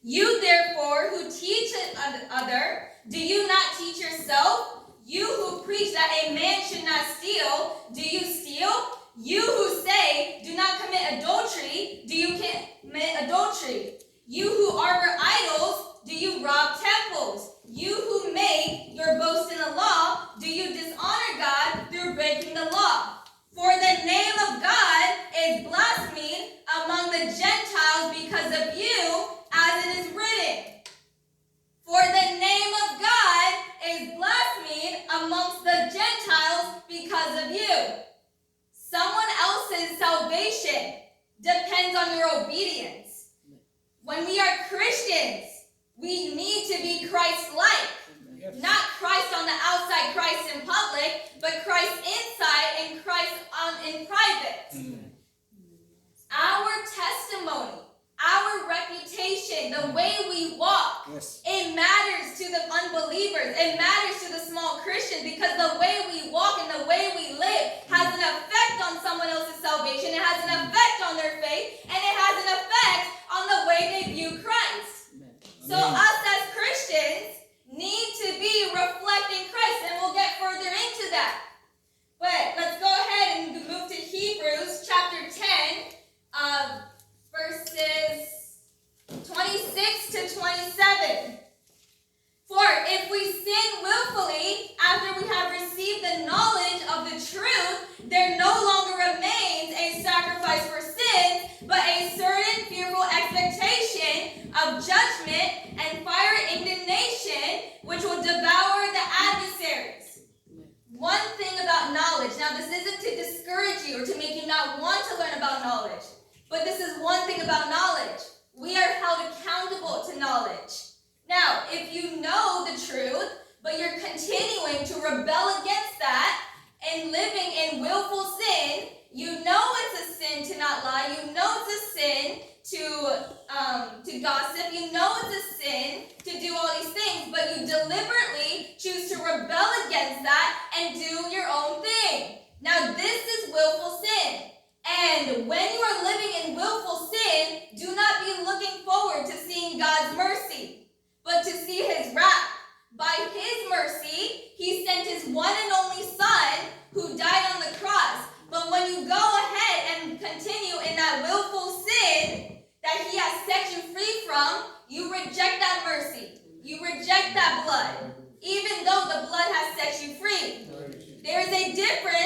[SPEAKER 8] You therefore who teach another, do you not teach yourself? You who preach that a man should not steal, do you steal? You who say, do not commit adultery, do you commit adultery? You who harbor idols, do you rob temples? You who make your boast in the law, do you dishonor God through breaking the law? For the name of God is blasphemed among the Gentiles because of you, as it is written. For the name of God is blasphemed amongst the Gentiles because of you. Someone else's salvation depends on your obedience. When we are Christians, we need to be Christ-like. Not Christ on the outside, Christ in public, but Christ inside and Christ in private. Our testimony, our reputation, the way we walk, it matters to the unbelievers. It matters to the small Christians because the way we walk and the way we live has an effect on someone else's salvation. It has an effect on their faith, and it has an effect on the way they view Christ. So us as Christians need to be reflecting Christ, and we'll get further into that. But let's go ahead and move to Hebrews chapter 10, verses 26 to 27. For if we sin willfully after we have received the knowledge of the truth, there no longer remains a sacrifice for sins, but a certain fearful expectation of judgment and fiery indignation, which will devour the adversaries. One thing about knowledge, now this isn't to discourage you or to make you not want to learn about knowledge, but this is one thing about knowledge. We are held accountable to knowledge. Now, if you know the truth, but you're continuing to rebel against that and living in willful sin, you know it's a sin to not lie. You know it's a sin to gossip. You know it's a sin to do all these things, but you deliberately choose to rebel against that and do your own thing. Now, this is willful sin. And when you are living in willful sin, do not be looking forward to seeing God's mercy, but to see his wrath. By his mercy, he sent his one and only Son who died on the cross. But when you go ahead and continue in that willful sin that he has set you free from, you reject that mercy. You reject that blood, even though the blood has set you free. There is a difference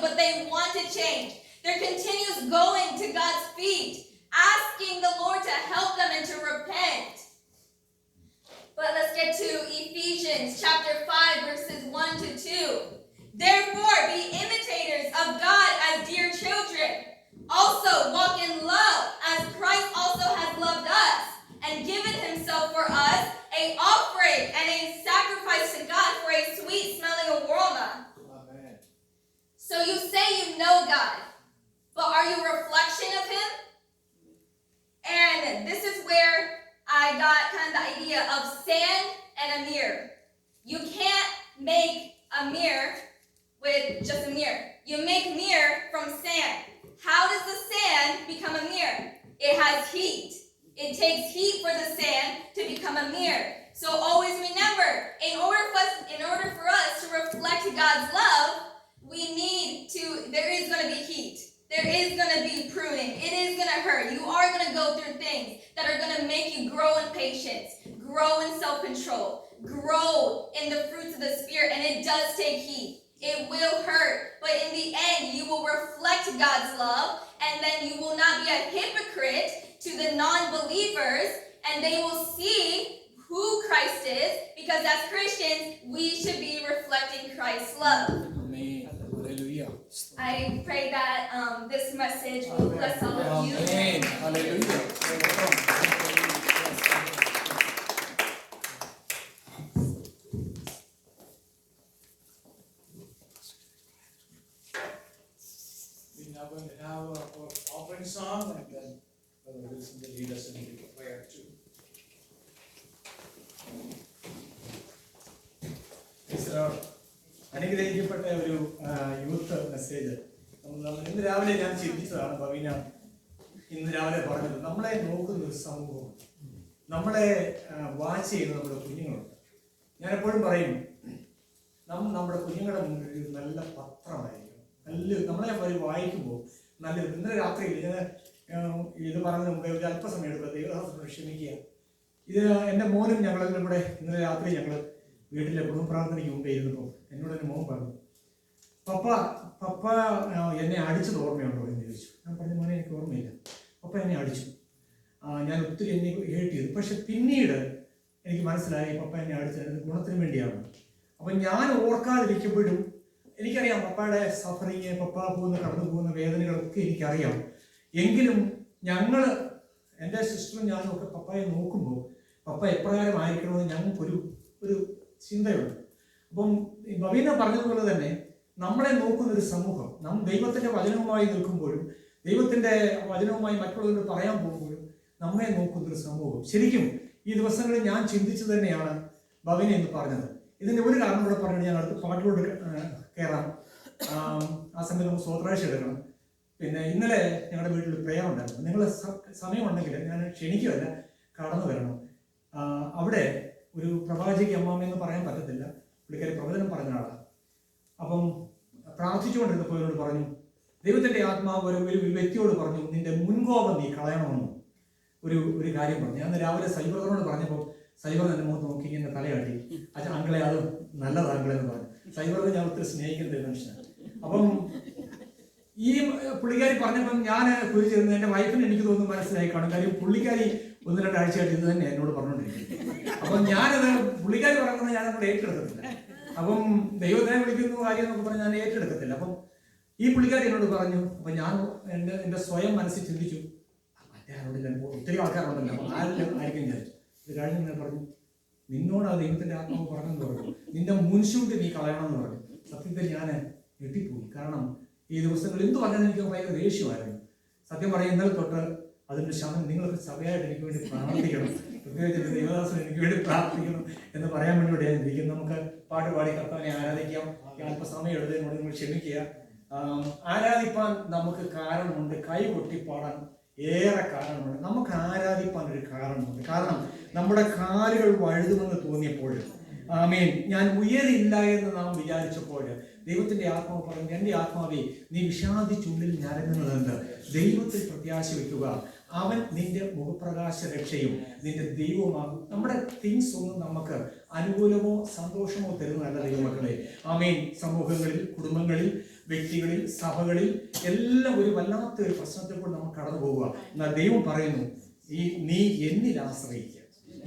[SPEAKER 8] but they want to change. They're continuous going to God's feet, asking the Lord to help them and to repent. But let's get to Ephesians chapter 5, verses 1 to 2. Therefore, be imitators of God as dear children. Also, walk in love, as Christ also has loved us, and given himself for us, an offering and a sacrifice to God for a sweet-smelling aroma.
[SPEAKER 5] Amen.
[SPEAKER 8] So you say you know God, but are you a reflection of him? And this is where I got kind of the idea of sand and a mirror. You can't make a mirror with just a mirror. You make mirror from sand. How does the sand become a mirror? It has heat. It takes heat for the sand to become a mirror. So always remember, in order for us to reflect God's love, there is going to be heat. There is going to be pruning. It is going to hurt. You are going to go through things that are going to make you grow in patience, grow in self-control, grow in the fruits of the Spirit, and it does take heat. It will hurt, but in the end, you will reflect God's love, and then you will not be a hypocrite to the non-believers, and they will see who Christ is, because as Christians, we should be reflecting Christ's love.
[SPEAKER 4] Amen. Hallelujah.
[SPEAKER 8] I pray that this message will bless all of you.
[SPEAKER 4] Amen. Hallelujah.
[SPEAKER 5] We're now going to have our offering song, and then Brother Wilson will lead us in prayer too.
[SPEAKER 9] അനുഗ്രഹിക്കപ്പെട്ട ഒരു youth message ഇന്ന് രാവിലെ ഞാൻ ചിന്തിച്ചതാണ്. ഭവീന ഇന്ന് രാവിലെ പറഞ്ഞത്, നമ്മളെ നോക്കുന്ന ഒരു സമൂഹം, നമ്മളെ വാച്ച് ചെയ്യുന്ന നമ്മുടെ കുഞ്ഞുങ്ങളുണ്ട്. ഞാൻ എപ്പോഴും പറയും, നമ്മുടെ കുഞ്ഞുങ്ങളുടെ മുന്നിൽ ഒരു നല്ല പത്രമായിരിക്കും. നമ്മളെ അവർ വായിക്കുമ്പോൾ നല്ലത്. ഇന്നലെ രാത്രിയിൽ ഇത് പറഞ്ഞ മുമ്പേ ഒരു അല്പസമയം എടുക്കുക, ദൈവദാസനോട് ക്ഷമിക്കുക. ഇത് എൻ്റെ മോനും ഞങ്ങളെല്ലാം കൂടെ ഇന്നലെ രാത്രി ഞങ്ങൾ വീട്ടിലെ കുടുംബ പ്രാർത്ഥനയ്ക്ക് മുമ്പേ ഇരുന്നപ്പോൾ എന്നോട് എൻ്റെ മോൻ പറഞ്ഞു, പപ്പ എന്നെ അടിച്ചത് ഓർമ്മയുണ്ടോ എന്ന് ചോദിച്ചു. ഞാൻ പറഞ്ഞു, മോനെ എനിക്ക് ഓർമ്മയില്ല, പപ്പ എന്നെ അടിച്ചു, ഞാൻ ഒത്തിരി എന്നെ ഹേർട്ട് ചെയ്തു. പക്ഷെ പിന്നീട് എനിക്ക് മനസ്സിലായി പപ്പ എന്നെ അടിച്ചത് ഗുണത്തിന് വേണ്ടിയാണ്. അപ്പം ഞാൻ ഓർക്കാതിരിക്കുമ്പോഴും എനിക്കറിയാം പപ്പയുടെ സഫറിങ്, പപ്പ കടന്നു പോകുന്ന വേദനകളൊക്കെ എനിക്കറിയാം. എങ്കിലും എൻ്റെ സിസ്റ്ററും ഞാനും ഒക്കെ പപ്പയെ നോക്കുമ്പോൾ പപ്പ എപ്രകാരമായിരിക്കണമെന്ന് ഞങ്ങൾക്കൊരു ചിന്തയുണ്ട്. അപ്പം ഭവീന പറഞ്ഞതുപോലെ തന്നെ നമ്മളെ നോക്കുന്നൊരു സമൂഹം, ദൈവത്തിൻ്റെ വചനവുമായി നിൽക്കുമ്പോഴും ദൈവത്തിൻ്റെ വചനവുമായി മറ്റുള്ളവരോട് പറയാൻ പോകുമ്പോഴും നമ്മെ നോക്കുന്നൊരു സമൂഹം. ശരിക്കും ഈ ദിവസങ്ങളിൽ ഞാൻ ചിന്തിച്ചു തന്നെയാണ് ഭവീന എന്ന് പറഞ്ഞത്. ഇതിൻ്റെ ഒരു കാരണം കൂടെ പറഞ്ഞിട്ട് ഞാൻ അടുത്ത പാട്ടിലോട്ട് കയറാം. ആ സമയത്ത് നമുക്ക് സ്വത്രാഴ്ച എടുക്കണം. പിന്നെ ഇന്നലെ ഞങ്ങളുടെ വീട്ടിൽ പ്രേയർ ഉണ്ടായിരുന്നു. നിങ്ങൾ സമയമുണ്ടെങ്കിൽ ഞാൻ ക്ഷണിക്കുകയല്ല, കടന്നു വരണം. അവിടെ ഒരു പ്രവാചക അമ്മാമെന്ന് പറയാൻ പറ്റത്തില്ല, പുള്ളിക്കാരി പ്രവചനം പറഞ്ഞ ആളാണ്. അപ്പം പ്രാർത്ഥിച്ചുകൊണ്ടിരുന്നപ്പോൾ എന്നോട് പറഞ്ഞു, ദൈവത്തിൻ്റെ ആത്മാവ് ഒരു വ്യക്തിയോട് പറഞ്ഞു, നിന്റെ മുൻകോപം നീ കളയണമെന്ന് ഒരു കാര്യം പറഞ്ഞു. ഞാൻ രാവിലെ സൈബറിനോട് പറഞ്ഞപ്പോൾ സൈബർ എൻ്റെ മുഖത്ത് നോക്കി എന്നെ തലയാട്ടി, അങ്കിളെ അത് നല്ലത് അങ്കിളെന്ന് പറഞ്ഞു. സൈബറിനെ ഞാൻ ഒത്തിരി സ്നേഹിക്കുന്ന ഒരു മനുഷ്യനാണ്. അപ്പം ഈ പുള്ളിക്കാരി പറഞ്ഞപ്പം ഞാൻ കുറിച്ചിരുന്നത് എൻ്റെ വൈഫിന് എനിക്ക് തോന്നുന്നു മനസ്സിലായി കാണും. കാര്യം പുള്ളിക്കാരി 1-2 ആഴ്ചയായിട്ട് ഇത് തന്നെ എന്നോട് പറഞ്ഞുകൊണ്ടിരിക്കും. അപ്പം ഞാനത് പുള്ളിക്കാരി പറയുന്നത് ഞാൻ അങ്ങോട്ട് ഏറ്റെടുക്കത്തില്ല. അപ്പം ദൈവത്തിനെ വിളിക്കുന്ന കാര്യം എന്നൊക്കെ പറഞ്ഞ് ഞാൻ ഏറ്റെടുക്കത്തില്ല. അപ്പം ഈ പുള്ളിക്കാരി എന്നോട് പറഞ്ഞു. അപ്പം ഞാൻ എൻ്റെ സ്വയം മനസ്സിൽ ചിന്തിച്ചു, മറ്റേ ആരോടില്ല, ഒത്തിരി ആൾക്കാരുണ്ടല്ലോ, അപ്പം ആയിരിക്കും ഞാൻ. ഇത് കഴിഞ്ഞ് ഞാൻ പറഞ്ഞു, നിന്നോട് ആ ദൈവത്തിൻ്റെ ആത്മാവ് പറഞ്ഞെന്ന് പറഞ്ഞു, നിന്റെ മുൻഷൂട്ട് നീ കളയണമെന്ന് പറഞ്ഞു. സത്യത്തിൽ ഞാൻ ഞെട്ടിപ്പോയി. കാരണം ഈ ദിവസങ്ങളിൽ എന്ത് പറഞ്ഞാൽ എനിക്ക് ഭയങ്കര ദേഷ്യമായിരുന്നു. സത്യം പറയാം, ഇന്നലെ തൊട്ട് അതിൻ്റെ ശമനം നിങ്ങളൊക്കെ സഭയായിട്ട് എനിക്ക് വേണ്ടി പ്രാർത്ഥിക്കണം, പ്രത്യേകിച്ച് ദൈവദാസൻ എനിക്ക് വേണ്ടി പ്രാർത്ഥിക്കണം എന്ന് പറയാൻ വേണ്ടിയാണ് ഇരിക്കുന്നത്. നമുക്ക് പാട്ട് പാടി കർത്താവിനെ ആരാധിക്കാം. അല്പസമയം എടുത്തതിനോട് നിങ്ങൾ ക്ഷമിക്കുക. ആരാധിപ്പാൻ നമുക്ക് കാരണമുണ്ട്, കൈകൊട്ടി പാടാൻ ഏറെ കാരണമുണ്ട്. നമുക്ക് ആരാധിപ്പാൻ ഒരു കാരണമുണ്ട്. കാരണം നമ്മുടെ കാലുകൾ വഴുതുമെന്ന് തോന്നിയപ്പോൾ, ആമേൻ, ഞാൻ ഉയരില്ല എന്ന് നാം വിചാരിച്ചപ്പോൾ ദൈവത്തിൻ്റെ ആത്മാവ് പറഞ്ഞു, എൻ്റെ ആത്മാവേ നീ വിഷാദിച്ചുള്ളിൽ ഞരങ്ങുന്നതെന്ത്? ദൈവത്തിൽ പ്രത്യാശ വയ്ക്കുക, അവൻ നിന്റെ മുഖപ്രകാശ രക്ഷയും നിന്റെ ദൈവവുമാകും. നമ്മുടെ തിങ്സ് ഒന്നും നമുക്ക് അനുകൂലമോ സന്തോഷമോ തരുന്നതല്ല ദൈവമക്കളെ. ആമേൻ. സമൂഹങ്ങളിൽ, കുടുംബങ്ങളിൽ വ്യക്തികളിൽ, സഭകളിൽ എല്ലാം ഒരു വല്ലാത്ത ഒരു പ്രശ്നത്തിൽ കൂടി നമ്മൾ കടന്നു പോവുക. എന്നാൽ ദൈവം പറയുന്നു, നീ എന്നിൽ ആശ്രയിക്കുക.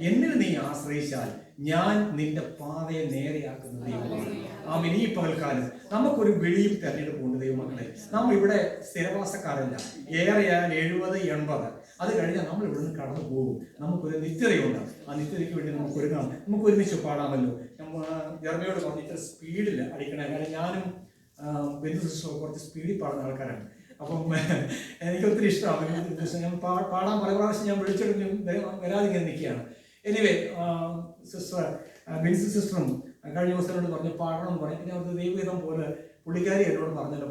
[SPEAKER 9] എന്നിൽ നീ ആശ്രയിച്ചാൽ ഞാൻ നിന്റെ പാതയെ നേരെയാക്കുന്ന ദൈവമാണ്. ആമേൻ. ഈ പകൽക്കാലം നമുക്കൊരു വെളിയിൽ തെരഞ്ഞെടുപ്പുണ്ട് ദൈവമക്കളെ. നമ്മൾ ഇവിടെ സ്ഥിരവാസക്കാരല്ല. ഏറെയാൽ 70-80 അത് കഴിഞ്ഞാൽ നമ്മൾ ഇവിടെ നിന്ന് കടന്നു പോകും. നമുക്കൊരു നിത്യതയുണ്ട്. ആ നിത്യതയ്ക്ക് വേണ്ടി നമുക്ക് ഒരുങ്ങാം. നമുക്ക് ഒരുമിച്ച് പാടാമല്ലോ. നമ്മൾ ജർമ്മയോട് പറഞ്ഞ് ഇത്ര സ്പീഡിൽ അടിക്കണേ. കാരണം ഞാനും കുറച്ച് സ്പീഡിൽ പാടുന്ന ആൾക്കാരാണ്. അപ്പം എനിക്ക് ഒത്തിരി ഇഷ്ടമാണ്. ഞാൻ പാടാൻ പല പ്രാവശ്യം ഞാൻ വിളിച്ചെടുക്കും വരാതിങ്ങനെ നിൽക്കുകയാണ്. എനിവേ, സിസ്റ്റർ ബിൻസി സിസ്റ്ററും കഴിഞ്ഞ ദിവസത്തോട് പറഞ്ഞു പാടണം എന്ന് പറഞ്ഞു. പിന്നെ അവർക്ക് ദൈവഗീതം പോലെ പുള്ളിക്കാരി എന്നോട് പറഞ്ഞല്ലോ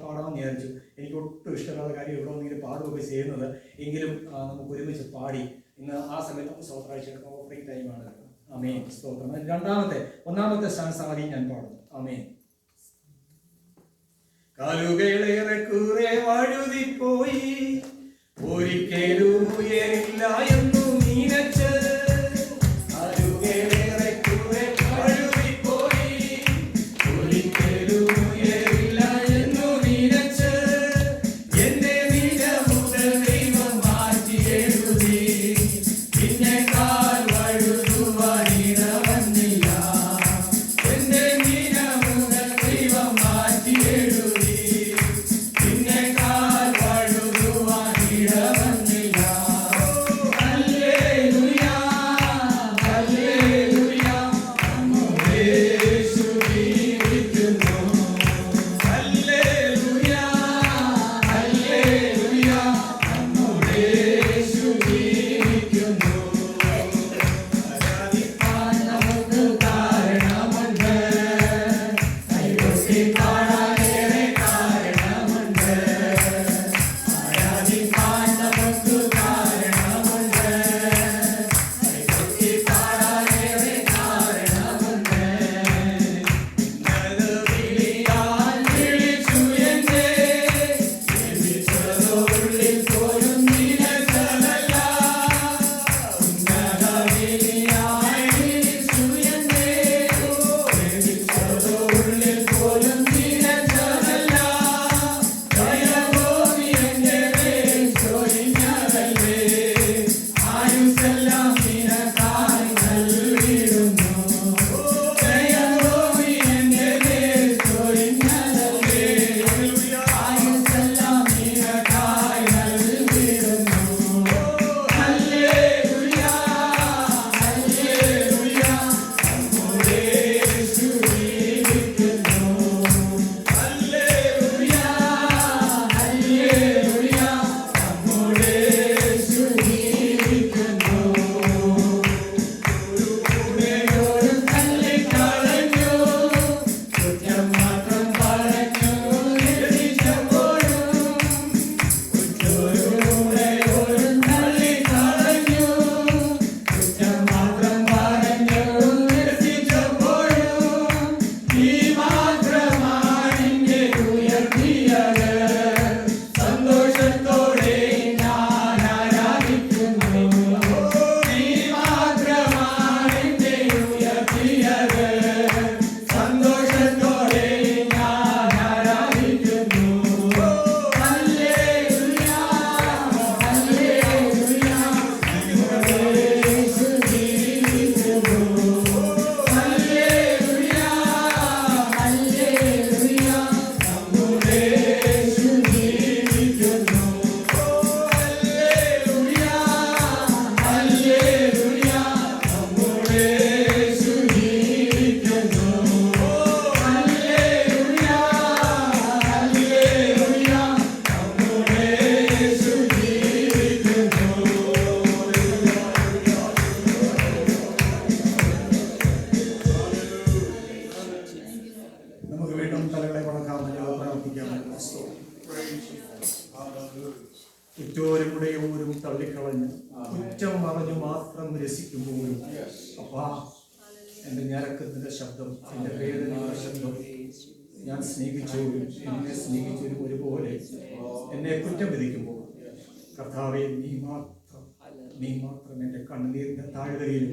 [SPEAKER 9] പാടാമെന്ന് വിചാരിച്ചു. എനിക്ക് ഒട്ടും ഇഷ്ടമില്ലാത്ത കാര്യം ഇവിടെ വന്നിങ്ങനെ പാടുകയൊക്കെ ചെയ്യുന്നത്. എങ്കിലും നമുക്ക് ഒരുമിച്ച് പാടി ഇന്ന് ആ സമയത്ത് നമുക്ക് സ്തോത്രാഴ്ച ഓഫറിംഗ് ടൈമാണ്. ആമേൻ. സ്തോത്രം. ഒന്നാമത്തെ സ്ഥാനസമാധി ഞാൻ പാടുന്നു. ആമേൻ. കാലുകളേറെ കൂറെ വഴുതിപ്പോയി, ഒരിക്കലും ഉയരില്ല എന്നു നീനച്ച്. കാലുകളേറെ കൂറെ വഴുതിപ്പോയി, ഒരിക്കലും ഉയരില്ല എന്നു നീനച്ച്. എന്റെ നില മുതൽ ദൈവം മാറ്റി എഴുതി, പിന്നെ കാൽ വഴുതുവാനിട വന്നില്ല. എന്റെ നില മുതൽ ദൈവം മാറ്റി എഴുതി, പിന്നെ കാൽ വഴുതുവാനിട വന്നില്ല. ഹല്ലേലൂയ, ഹല്ലേലൂയ, നമ്മുടെ യേശു ജീവിക്കുന്നു. ഹല്ലേലൂയ, ഹല്ലേലൂയ, നമ്മുടെ യേശു ജീവിക്കുന്നു. ആരാധിപ്പാൻ നമുക്ക് കാരണമുണ്ട്, കൈകൊട്ടി പാടാനേറെ കാരണമുണ്ട്. ആരാധിപ്പാൻ നമുക്ക് കാരണമുണ്ട്, കൈകൊട്ടി പാടാനേറെ കാരണമുണ്ട്. ഇന്നത് വിളിയാൽ വിളിച്ചു എന്നെ, ലഭിച്ചതോ ഉള്ളിൽ പോലും നിനച്ചതല്ല. ഉന്നത വിളിയാൽ വിളിച്ചു എന്നെ, ലഭിച്ചതോ ഉള്ളിൽ പോലും നിനച്ചതല്ല. ദയവോനി എന്റെ മേൽ ചൊരിഞ്ഞതല്ലേ, ആയുസ്സെല്ലാം നിനക്കായി നൽകിയിടുന്നു. ദയവോനി എന്റെ മേൽ ചൊരിഞ്ഞതല്ലേ, ആയുസ്സെല്ലാം നിനക്കായി നൽകിയിടുന്നു. ഹല്ലേലൂയ, ഹല്ലേലൂയ, നമ്മുടെ യേശു ജീവിക്കുന്നു. ഹല്ലേലൂയ, ഹല്ലേലൂയ, നമ്മുടെ യേശു ജീവിക്കുന്നു. ഒരു കൂടെയോടും തള്ളിക്കളഞ്ഞു, കുറ്റം മാത്രം പറഞ്ഞു രക്ഷിച്ചപ്പോഴും. ഒരു കൂടെയോടും തള്ളിക്കളഞ്ഞു, കുറ്റം മാത്രം പറഞ്ഞു രക്ഷിച്ചപ്പോഴും. നീ മാത്രമാണ് എന്നെ ഉയർത്തിയത്, സന്തോഷത്തോടെ ഞാൻ ആരാധിക്കുന്നു. നീ മാത്രമാണ് എന്നെ ഉയർത്തിയത്, സന്തോഷത്തോടെ ഞാൻ ആരാധിക്കുന്നു. ഹല്ലേലൂയ, ഹല്ലേലൂയ, നമ്മുടെ യേശു ജീവിക്കുന്നു. ഹല്ലേലൂയ, ഹല്ലേലൂയ, നമ്മുടെ യേശു ജീവിക്കുന്നു. ഹല്ലേലൂയ, ഹല്ലേലൂയ, നമ്മുടെ യേശു ജീവിക്കുന്നു. ഹല്ലേലൂയ, ഹല്ലേലൂയ, നമ്മുടെ യേശു ജീവിക്കുന്നു. നമുക്ക് വീണ്ടും തലകളെ വണക്കാമെന്ന് പ്രാർത്ഥിക്കാമല്ലോ. കുറ്റോരും കുടയോരും തള്ളിക്കളഞ്ഞ് കുറ്റം പറഞ്ഞു മാത്രം രസിക്കുമ്പോഴും അപ്പാ, എൻ്റെ ഞരക്കത്തിൻ്റെ ശബ്ദം, എൻ്റെ വേദനയുടെ ശബ്ദം, ഞാൻ സ്നേഹിച്ചവരും എന്നെ സ്നേഹിച്ചവരും ഒരുപോലെ എന്നെ കുറ്റം വിധിക്കുമ്പോൾ കർത്താവെ, നീ മാത്രം എൻ്റെ കണ്ണുനീരിൻ്റെ താഴ്വരയിൽ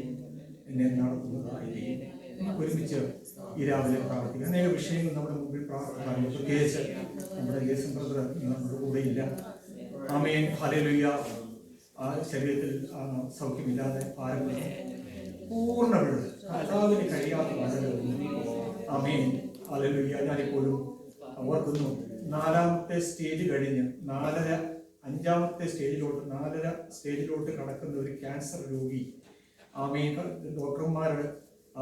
[SPEAKER 9] എന്നെ നടത്തുന്നതായി ഒരുമിച്ച് ഈ രാവിലെ പ്രാർത്ഥിക്കാം. അനേക വിഷയങ്ങൾ നമ്മുടെ മുമ്പിൽ പ്രാർത്ഥിക്കാറുണ്ട്. പ്രത്യേകിച്ച് നമ്മുടെ യേശു ബ്രദർ നമ്മുടെ കൂടെയില്ല. ആമേൻ. ഹല്ലേലൂയ. ആ ശരീരത്തിൽ സൗഖ്യമില്ലാതെ ഭാരമില്ല, പൂർണ്ണ വിടുതൽ കർത്താവിന് കഴിയാത്ത വളരെ. ആമേൻ. ഹല്ലേലൂയ. ഞാനിപ്പോഴും ഓർക്കുന്നു, 4ാമത്തെ സ്റ്റേജ് കഴിഞ്ഞ് 5ാമത്തെ സ്റ്റേജിലോട്ട് കടക്കുന്ന ഒരു ക്യാൻസർ രോഗി. ആമേൻ. ഡോക്ടർമാരുടെ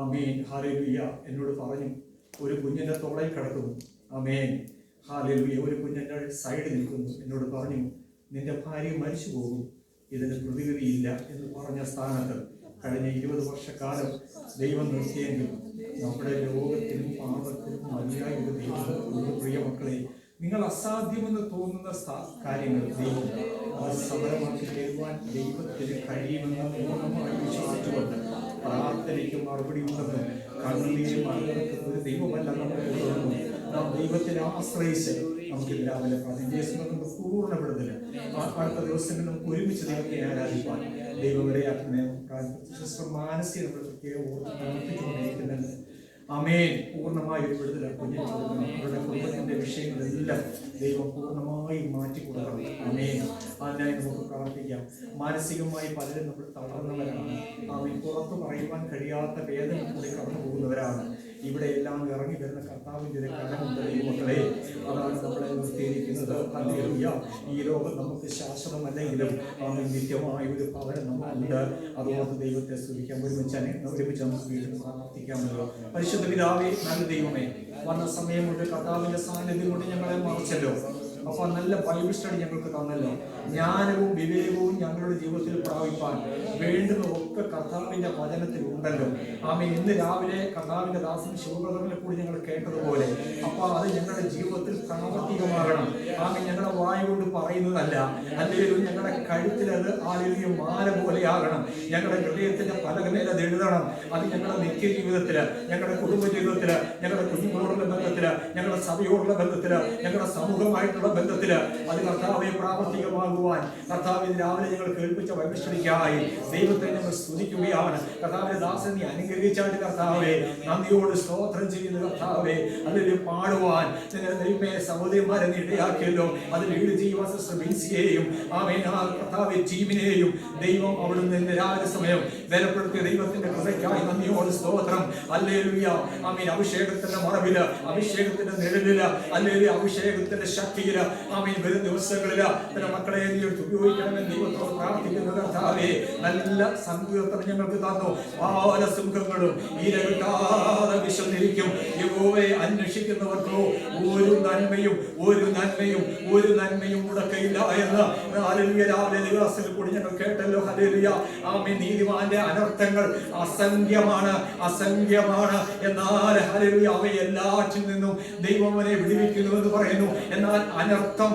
[SPEAKER 9] ആമേൻ ഹല്ലേലൂയ എന്നോട് പറഞ്ഞു, ഒരു കുഞ്ഞിന്റെ തോളയിൽ കിടക്കുന്നു. Amen hallelujah. ഒരു കുഞ്ഞിന്റെ സൈഡിൽ നിൽക്കുന്നു. എന്നോട് പറഞ്ഞു, നിന്റെ ഭാര്യ മരിച്ചു പോകും, ഇതിന് പ്രതിവിധിയില്ല എന്ന് പറഞ്ഞ സ്ഥാനത്ത് കഴിഞ്ഞ 20 വർഷക്കാലം ദൈവം നിർത്തിയെങ്കിൽ നമ്മുടെ രോഗത്തിനും പാപത്തിനും മതിയായ ഒരു ദൈവം. പ്രിയ മക്കളെ, നിങ്ങൾ അസാധ്യമെന്ന് തോന്നുന്ന കാര്യങ്ങൾ ദൈവം സമരമാക്കി തരുവാൻ ദൈവത്തിന് കഴിയുമെന്ന് പൂർണ്ണമായി വിശ്വസിച്ചുകൊണ്ട് പ്രാർത്ഥനയ്ക്ക് മറുപടി ഉണ്ടെന്ന് കണ്ണുനീര് മറികടക്കുന്ന ഒരു ദൈവമല്ല നമ്മുടെ തുടർന്നു. നാം ദൈവത്തിനെ ആശ്രയിച്ച് നമുക്ക് രാവിലെ പ്രാർത്ഥിക്കുന്ന പൂർണ്ണ വിടുതൽ അടുത്ത ദിവസങ്ങളിൽ നമുക്ക് ഒരുമിച്ച് ദൈവത്തെ ആരാധിപ്പാൻ ദൈവവരെയാക്കുന്ന സിസ്റ്റർ മാനസി നമ്മൾ പ്രത്യേകം പ്രവർത്തിച്ചുകൊണ്ടിരിക്കുന്നുണ്ട്. ആമേൻ. പൂർണ്ണമായി ഒരു വിടുതൽ കുഞ്ഞിന് കൊടുക്കണം. അവരുടെ കുടുംബത്തിന്റെ വിഷയങ്ങളെല്ലാം ദൈവം പൂർണ്ണമായി മാറ്റി കൊടുക്കണം. ആമേൻ. അതിനായി നമുക്ക് പ്രാർത്ഥിക്കാം. മാനസികമായി പലരും നമ്മൾ തളർന്നവരാണ്. ആമേൻ. പുറത്തു പറയുവാൻ കഴിയാത്ത വേദന കൂടി കടന്നു പോകുന്നവരാണ്. ഇവിടെ എല്ലാം ഇറങ്ങി വരുന്ന കർത്താവിൻ്റെ ഒരു കരമുണ്ട് ദൈവമക്കളെ. അതാണ് നമ്മളെ നിർത്തിയിരിക്കുന്നത്. ഹല്ലേലൂയ. ഈ ലോകം നമുക്ക് ശാശ്വതമല്ലെങ്കിലും ആമേൻ നിത്യമായ ഒരു ഭവനം നമുക്കുണ്ട്. അതുകൊണ്ട് ദൈവത്തെ സ്തുതിക്കാം. ഒരുമിച്ച് നമുക്ക് വീട്ടിൽ പ്രാർത്ഥിക്കാമല്ലോ. പരിശുദ്ധ പിതാവേ, നല്ല ദൈവമേ, വന്ന സമയം കൊണ്ട് കർത്താവിന്റെ സാന്നിധ്യം കൊണ്ട് ഞങ്ങളെ മറച്ചല്ലോ. അപ്പൊ നല്ല ബൈബിൾ സ്റ്റഡി ഞങ്ങൾക്ക് തന്നല്ലോ. ജ്ഞാനവും വിവേകവും ഞങ്ങളുടെ ജീവിതത്തിൽ പ്രാപിപ്പാൻ വേണ്ടുന്നതൊക്കെ കർത്താവിന്റെ വചനത്തിൽ ഉണ്ടല്ലോ. ആമേൻ. ഇന്ന് രാവിലെ കർത്താവിന്റെ ദാസൻ ശിവബ്രദറിനെ കൂടി ഞങ്ങൾ കേട്ടതുപോലെ അപ്പൊ അത് ഞങ്ങളുടെ ജീവിതത്തിൽ പ്രാവർത്തികമാകണം. ആമേൻ. ഞങ്ങളുടെ വായ കൊണ്ട് പറയുന്നതല്ല, അല്ലെങ്കിൽ ഞങ്ങളുടെ കഴുത്തിൽ അത് ആരോഗ്യ മാല പോലെയാകണം. ഞങ്ങളുടെ ഹൃദയത്തിന്റെ പലകമേൽ അത് എഴുതണം. അത് ഞങ്ങളുടെ നിത്യ ജീവിതത്തില്, ഞങ്ങളുടെ കുടുംബ ജീവിതത്തില്, ഞങ്ങളുടെ കുഞ്ഞുങ്ങളോടുള്ള ബന്ധത്തില്, ഞങ്ങളുടെ സഭയോടുള്ള ബന്ധത്തില്, ഞങ്ങളുടെ സമൂഹമായിട്ടുള്ള ബന്ധത്തില് അത് കർത്താവെ പ്രാവർത്തികമാകുവാൻ കർത്താവ് രാവിലെ ഞങ്ങൾ കേൾപ്പിച്ച വൈവിഷ്ടിക്കായി ദൈവത്തെ ഞങ്ങൾ സ്തുതിക്കുകയാണ്. കർത്താവിന്റെ ദാസൻ നീ അനുഗ്രഹിച്ചായിട്ട് കർത്താവെ നന്ദിയോട് സ്തോത്രം ചെയ്യുന്ന കർത്താവെ അതിൽ പാടുവാൻ ദൈവമേ സഹോദരിമാരെ നീ ഇടയാക്കിയല്ലോ. അതിൽ ഈട് ചെയ്യുവാൻ സിസ്റ്റർ ബിൻസിയെയും ആമേൻ കർത്താവെ ജീവനെയും ദൈവം അവിടുന്ന് ഇന്ന് രാവിലെ സമയം ബലപ്പെടുത്തിയ ദൈവത്തിന്റെ കൃപയ്ക്കായി നന്ദിയോട് സ്തോത്രം. ഹല്ലേലൂയ. ആമേൻ. അഭിഷേകത്തിന്റെ മറവില്, അഭിഷേകത്തിന്റെ നിഴലില്, അല്ലെങ്കിൽ അഭിഷേകത്തിന്റെ ശക്തിയില് ആമേൻ വരും ദിവസങ്ങളില് പിന്നെ മക്കളെ നീ ഉപയോഗിക്കണമെന്ന് ദൈവത്തോട് പ്രാർത്ഥിക്കുന്ന കർത്താവേ നല്ല സങ്കീർത്തനം ഞങ്ങൾക്ക് തന്നു. ബാലസിംഹങ്ങളും ഈരവിട്ടാതെ വിശന്നിരിക്കും. യഹോവയെ അന്വേഷിക്കുന്നവർക്കോ ഒരു നന്മയും മുടക്കയില്ല എന്ന് ഹല്ലേലൂയ രാവിലെ ദിവസത്തിൽ കൂടി ഞങ്ങൾ കേട്ടല്ലോ. ഹല്ലേലൂയ. ആമേൻ. നീതിമാന്റെ അനർത്ഥങ്ങൾ അസംഖ്യമാണ്. എന്നാൽ ഹല്ലേലൂയ അവയെല്ലാറ്റിൽ നിന്നും ദൈവം അവനെ വിടുവിക്കുന്നു എന്ന് പറയുന്നു. എന്നാൽ അനർത്ഥം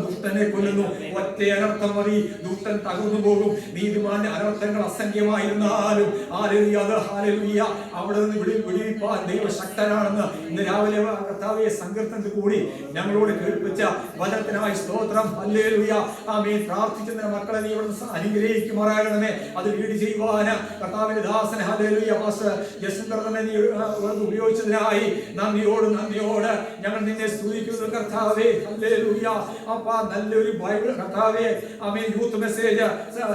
[SPEAKER 9] ദുഷ്ടനെ കൊല്ലുന്നു. ഒറ്റ അനർത്ഥം മതി, ദുഷ്ടൻ തകർന്നു പോകും. നീതിമാന്റെ അനർത്ഥങ്ങൾ അസംഖ്യമായിരുന്നാലും ഹല്ലേലൂയ അവിടെ നിന്ന് വിടുവിപ്പാൻ ദൈവശക്തനാണെന്ന് ഇന്ന് രാവിലെ കർത്താവേ സങ്കീർത്തനത്തിൽ കൂടി ഞങ്ങളോട് കേൾപ്പിച്ച വചനത്തിനായി സ്തോത്രം. ഹല്ലേലൂയ. ആമേൻ. പ്രാർത്ഥിക്കുന്ന മക്കളെ നീ ഇവിടെ അനുഗ്രഹിക്കുമാറാകണമേ. അത് ലീഡ് ചെയ്യുവാന് കർത്താവിന്റെ ദാസൻ ഹല്ലേലൂയ പാസ്റ്റർ ജസ്റ്റിനെ നീ ഉപയോഗിച്ചതിനായി നന്ദിയോട് ഞങ്ങൾ നിന്നെ സ്തുതിക്കുന്നു കർത്താവേ. ഹല്ലേലൂയ. അപ്പാ നല്ലൊരു ബൈബിൾ കർത്താവേ ആമേൻ യൂത്ത് മെസ്സേജ്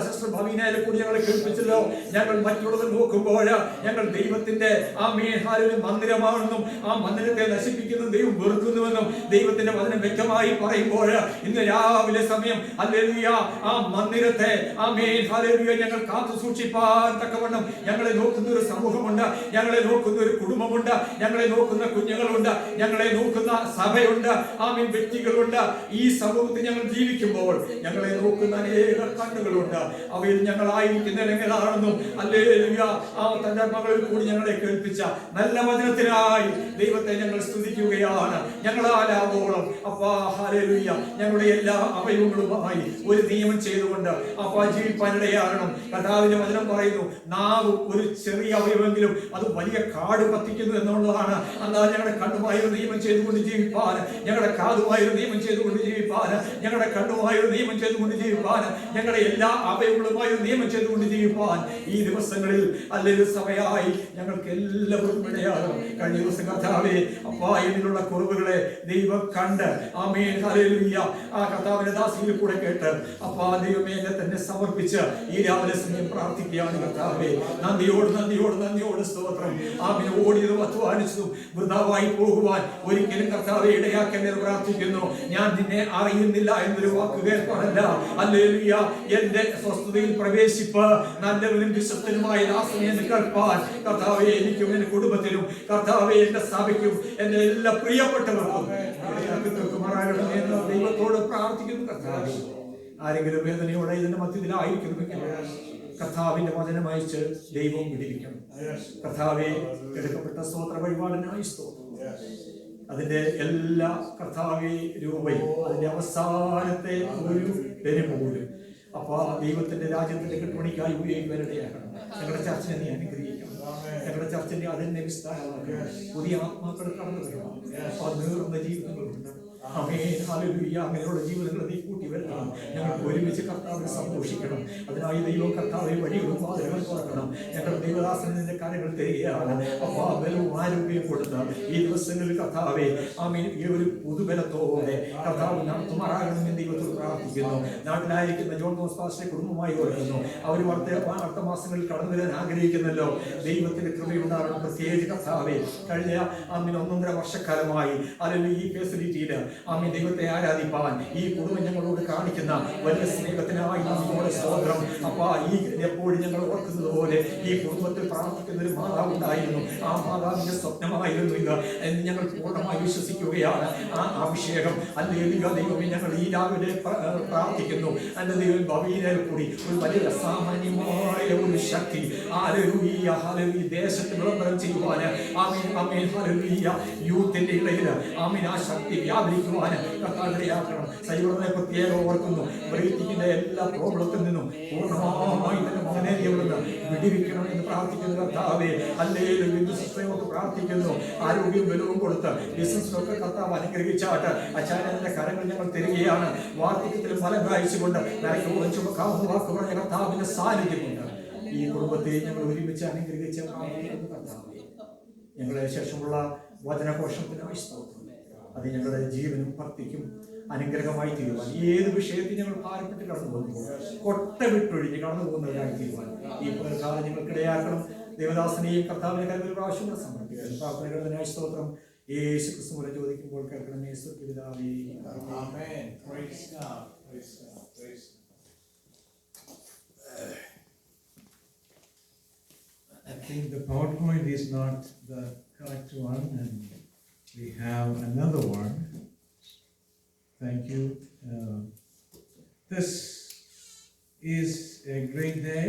[SPEAKER 9] സിസ്റ്റർ ഭവീനയെ കൂടി ഞങ്ങൾ കേൾപ്പിച്ചല്ലോ. ഞങ്ങൾ മറ്റുള്ളവർ നോക്കുമ്പോൾ ഞങ്ങൾ ദൈവത്തിന്റെ ആമേൻ ഹല്ലേലൂയ മന്ദിരമാണെന്നും ആ മന്ദിരത്തെ നശിപ്പിക്കുന്ന ദൈവം വെറുക്കുന്നുവെന്നും ദൈവത്തിന്റെ വചനം വ്യക്തമായി പറയുമ്പോൾ ഇന്ന് രാവിലെ സമയം ഹല്ലേലൂയ ആ മന്ദിരത്തെ ആമേൻ ഹല്ലേലൂയ ഞങ്ങൾ കാത്തു സൂക്ഷിപ്പാൻ തക്കവണ്ണം ഞങ്ങളെ നോക്കുന്ന ഒരു സമൂഹമുണ്ട്, ഞങ്ങളെ നോക്കുന്ന ഒരു കുടുംബമുണ്ട്, ഞങ്ങളെ നോക്കുന്ന കുഞ്ഞുങ്ങളുണ്ട്, ഞങ്ങളെ നോക്കുന്ന സഭയുണ്ട്, ആമേൻ വ്യക്തികളുണ്ട്. ഈ സമൂഹത്തിൽ ഞങ്ങൾ ജീവിക്കുമ്പോൾ ഞങ്ങളെ നോക്കുന്ന അനേക കണ്ണുകളുണ്ട്. അവയിൽ ഞങ്ങളായിരിക്കുന്നതാണെന്നും ഹല്ലേലൂയ ആ തന്റെ മകളിൽ കൂടി ഞങ്ങളെ കേൾപ്പിച്ച നല്ല വചനത്തിനായി ദൈവത്തെ ഞങ്ങൾ സ്തുതിക്കുകയാണ്. ഞങ്ങളാലാവോളം അപ്പാ ഹല്ലേലൂയ ഞങ്ങളുടെ എല്ലാ അവയവങ്ങളുമായി ഒരു നിയമം ചെയ്തുകൊണ്ട് അപ്പാ ജീവിപ്പാനിടയാകണം. കർത്താവിന്റെ വചനം പറയുന്നു, നാവ് ഒരു ചെറിയ അവയവെങ്കിലും അത് വലിയ കാട് കത്തിക്കുന്നു എന്നുള്ളതാണ്. എന്നാൽ ഞങ്ങളുടെ കണ്ണുമായി ഒരു നിയമം ചെയ്തുകൊണ്ട് ജീവിപ്പാൻ, ഞങ്ങളുടെ കാതുമായി ഒരു നിയമം ചെയ്തുകൊണ്ട് ജീവിപ്പാൻ, ഞങ്ങളുടെ കണ്ണുമായി ഒരു നിയമം ചെയ്തുകൊണ്ട് ജീവിപ്പാൻ, ഞങ്ങളുടെ എല്ലാ അവയവങ്ങളുമായി ഒരു നിയമം ചെയ്തുകൊണ്ട് ജീവിപ്പാൻ ഈ ദിവസങ്ങളിൽ അല്ലെങ്കിൽ സമയമായി ഞങ്ങൾക്ക് എല്ലാവർക്കും ഇടയാകും. കഴിഞ്ഞ ദിവസം കർത്താവേ അപ്പാ ഇതിലുള്ള കുറവുകളെ ദൈവം കണ്ട് ആമേൻ ഹല്ലേലൂയ ആ കർത്താവിന്റെ ദാസിയിൽ കൂടെ കേട്ട് അപ്പാ ദൈവമേ എന്നെ തന്നെ സമർപ്പിച്ച് ഈ രാവിലെ സമയം പ്രാർത്ഥിക്കുകയാണ്. കർത്താവേ നന്ദിയോട് സ്തോത്രം. ആമേൻ ഓടിയതും അധ്വാനിച്ചതും വൃഥാവായി പോകുവാൻ ഒരിക്കലും കർത്താവേ ഇടയാക്കരുത് പ്രാർത്ഥിക്കുന്നു. ഞാൻ നിന്നെ അറിയുന്നില്ല എന്നൊരു വാക്ക് കേൾപ്പാനല്ല, ഹല്ലേലൂയ എന്റെ സ്വസ്ഥതയിൽ പ്രവേശിപ്പ് നല്ലവനും വിശ്വസ്തനുമായ ദാസനെ എന്ന് കേൾപ്പാൻ കർത്താവേ എനിക്കും എന്റെ കുടുംബത്തിനും കർത്താവേ എന്റെ സഭയ്ക്കും എന്റെ എല്ലാ പ്രിയപ്പെട്ടവർക്കും എന്ന് ദൈവത്തോട് പ്രാർത്ഥിക്കുന്നു. കർത്താവേ ആരെങ്കിലും വേദനയോടെ ഇതിന്റെ മധ്യത്തിലായിരിക്കുന്നുവെങ്കിൽ കർത്താവിന്റെ വചനം അയച്ച് ദൈവം വിടിവിക്കണം. കർത്താവെ എടുക്കപ്പെട്ട സ്തോത്ര വഴിപാടിനായി സ്തോത്രം. അതിന്റെ എല്ലാ കർത്താവെ രൂപയും അതിന്റെ അവസാനത്തെ ഒരു പെരുപോലും അപ്പൊ ദൈവത്തിന്റെ രാജ്യത്തിന്റെ കെട്ടുപണിക്കായി ഉപയോഗിക്കാനിടയാക്കണം. ഞങ്ങളുടെ ചർച്ചിനെ നീ അനുഗ്രഹിക്കണം. ഞങ്ങളുടെ ചർച്ചിന്റെ അതിന്റെ വിസ്താരമാക്കണം. പുതിയ ആത്മാക്കൾ കടന്നു വരണം. നീറുന്ന ജീവിതങ്ങളുണ്ട്. അങ്ങനെയുള്ള ജീവിതങ്ങൾ നീ കൂട്ടി വരണം. ഞങ്ങൾക്ക് ഒരുമിച്ച് കർത്താവിനെ സന്തോഷിക്കണം. അതിനായി ദൈവം കർത്താവെ വഴികളും വാതിലുകൾ തുറക്കണം. ഞങ്ങളുടെ ദൈവദാസന്റെ കാര്യങ്ങൾ തരികയാണ്. അപ്പൊ ബലവും ആരോഗ്യം കൊടുത്ത് ഈ ദിവസങ്ങളിൽ കർത്താവെ ആമീൻ ഈ ഒരു പുതുബലത്തോടെ കർത്താവ് നടത്തുമാറാകണമെന്ന് ദൈവത്തോട് പ്രാർത്ഥിക്കുന്നു. നാട്ടിലായിരിക്കുന്ന ജോൺ തോമസ് പാസ്റ്ററെ കുടുംബമായി ഓർക്കുന്നു. അവർ അടുത്ത മാസങ്ങളിൽ കടന്നു വരാൻ ആഗ്രഹിക്കുന്നല്ലോ. ദൈവത്തിന്റെ കൃപയുണ്ടാകണം. പ്രത്യേകിച്ച് കർത്താവെ കഴിഞ്ഞ ആമീൻ 1.5 വർഷക്കാലമായി അല്ലെങ്കിൽ ഈ ഫെസിലിറ്റിയിൽ ആമീൻ ദൈവത്തെ ആരാധിപ്പാൻ ഈ കുടുംബം ഞങ്ങളോട് കാണിക്കുന്ന വലിയ സ്നേഹത്തിനായി നമ്മോട് സ്തോത്രം. അപ്പൊ ഈ എപ്പോഴും ഞങ്ങൾ ഓർക്കുന്നത് പോലെ ഈ കുടുംബത്തിൽ പ്രാർത്ഥിക്കുന്ന ഒരു മാതാവ് ഉണ്ടായിരുന്നു. ആ മാതാവിന്റെ സ്വപ്നമായിരുന്നു ഇത് എന്ന് ഞങ്ങൾ പൂർണ്ണമായി വിശ്വസിക്കുകയാണ്. ആ അഭിഷേകം അല്ലെങ്കിൽ ദൈവമേ ഞങ്ങൾ ഈ രാവിലെ പ്രാർത്ഥിക്കുന്നു. അല്ല ദൈവം ഭവീനയിൽ കൂടി ഒരു വലിയ അസാമാന്യമായ ഒരു ശക്തി ഈ ദേശത്ത് വിളംബരം ചെയ്യുവാൻ യൂത്തിന്റെ ഇടയിൽ ആമീൻ ആ ശക്തി വ്യാപരിക്കുവാൻ കർത്താവിനെയാക്കണം. സൈബറിനെ പ്രത്യേകം ഓർക്കുന്നു. ബ്രീത്തിങ്ങിന്റെ എല്ലാ പ്രോബ്ലത്തിൽ നിന്നും പൂർണ്ണമായി തന്നെ മകനെ ഇവിടുന്ന് വിടിവിക്കണം എന്ന് പ്രാർത്ഥിക്കുന്നു. കർത്താവെ അല്ലെങ്കിൽ ബിസിനസ്സിനോട് പ്രാർത്ഥിക്കുന്നു. ആരോഗ്യവും ബലവും കൊടുത്ത് ബിസിനസ്സിലൊക്കെ കർത്താവ് അനുഗ്രഹിച്ചാട്ട് അച്ചാരന്റെ കരങ്ങൾ ഞങ്ങൾ തരികയാണ്. വാർദ്ധക്യത്തിലും ഫലം കാഴ്ചകൊണ്ട് വാക്ക് പറഞ്ഞ കർത്താവിന്റെ സാന്നിധ്യമുണ്ട്. ഈ കുടുംബത്തെ ഞങ്ങൾ ഒരുമിച്ച് അനുഗ്രഹിച്ച കർത്താവെ ഞങ്ങളെ ശേഷമുള്ള വചനകോശത്തിനായി സ്തോത്രം. അത് ഞങ്ങളുടെ ജീവനും ഭക്തിക്കും അനുഗ്രഹമായി തീരുവാൻ ഏത് വിഷയത്തിൽ ഞങ്ങൾ ഭാരപ്പെട്ട് കടന്നു പോകുമ്പോൾ കൊട്ട വിട്ടൊഴിഞ്ഞ് കടന്നു പോകുന്നവരായി തീരുവാൻ ഈ കാലം ഞങ്ങൾക്കിടയാക്കണം. ദേവദാസനെയും കർത്താവിനെ കരുതൽ പ്രാവശ്യം സമർപ്പിക്കുന്നു. പ്രാർത്ഥനകളിനായി സ്തോത്രം. യേശു ക്രിസ്തു മൂലം ചോദിക്കുമ്പോൾ കേൾക്കണമേ പിതാവേ.
[SPEAKER 1] Amen. Praise God. Praise God. Praise God. I think the PowerPoint is not the correct one, and we have another one. Thank you. This is a great day,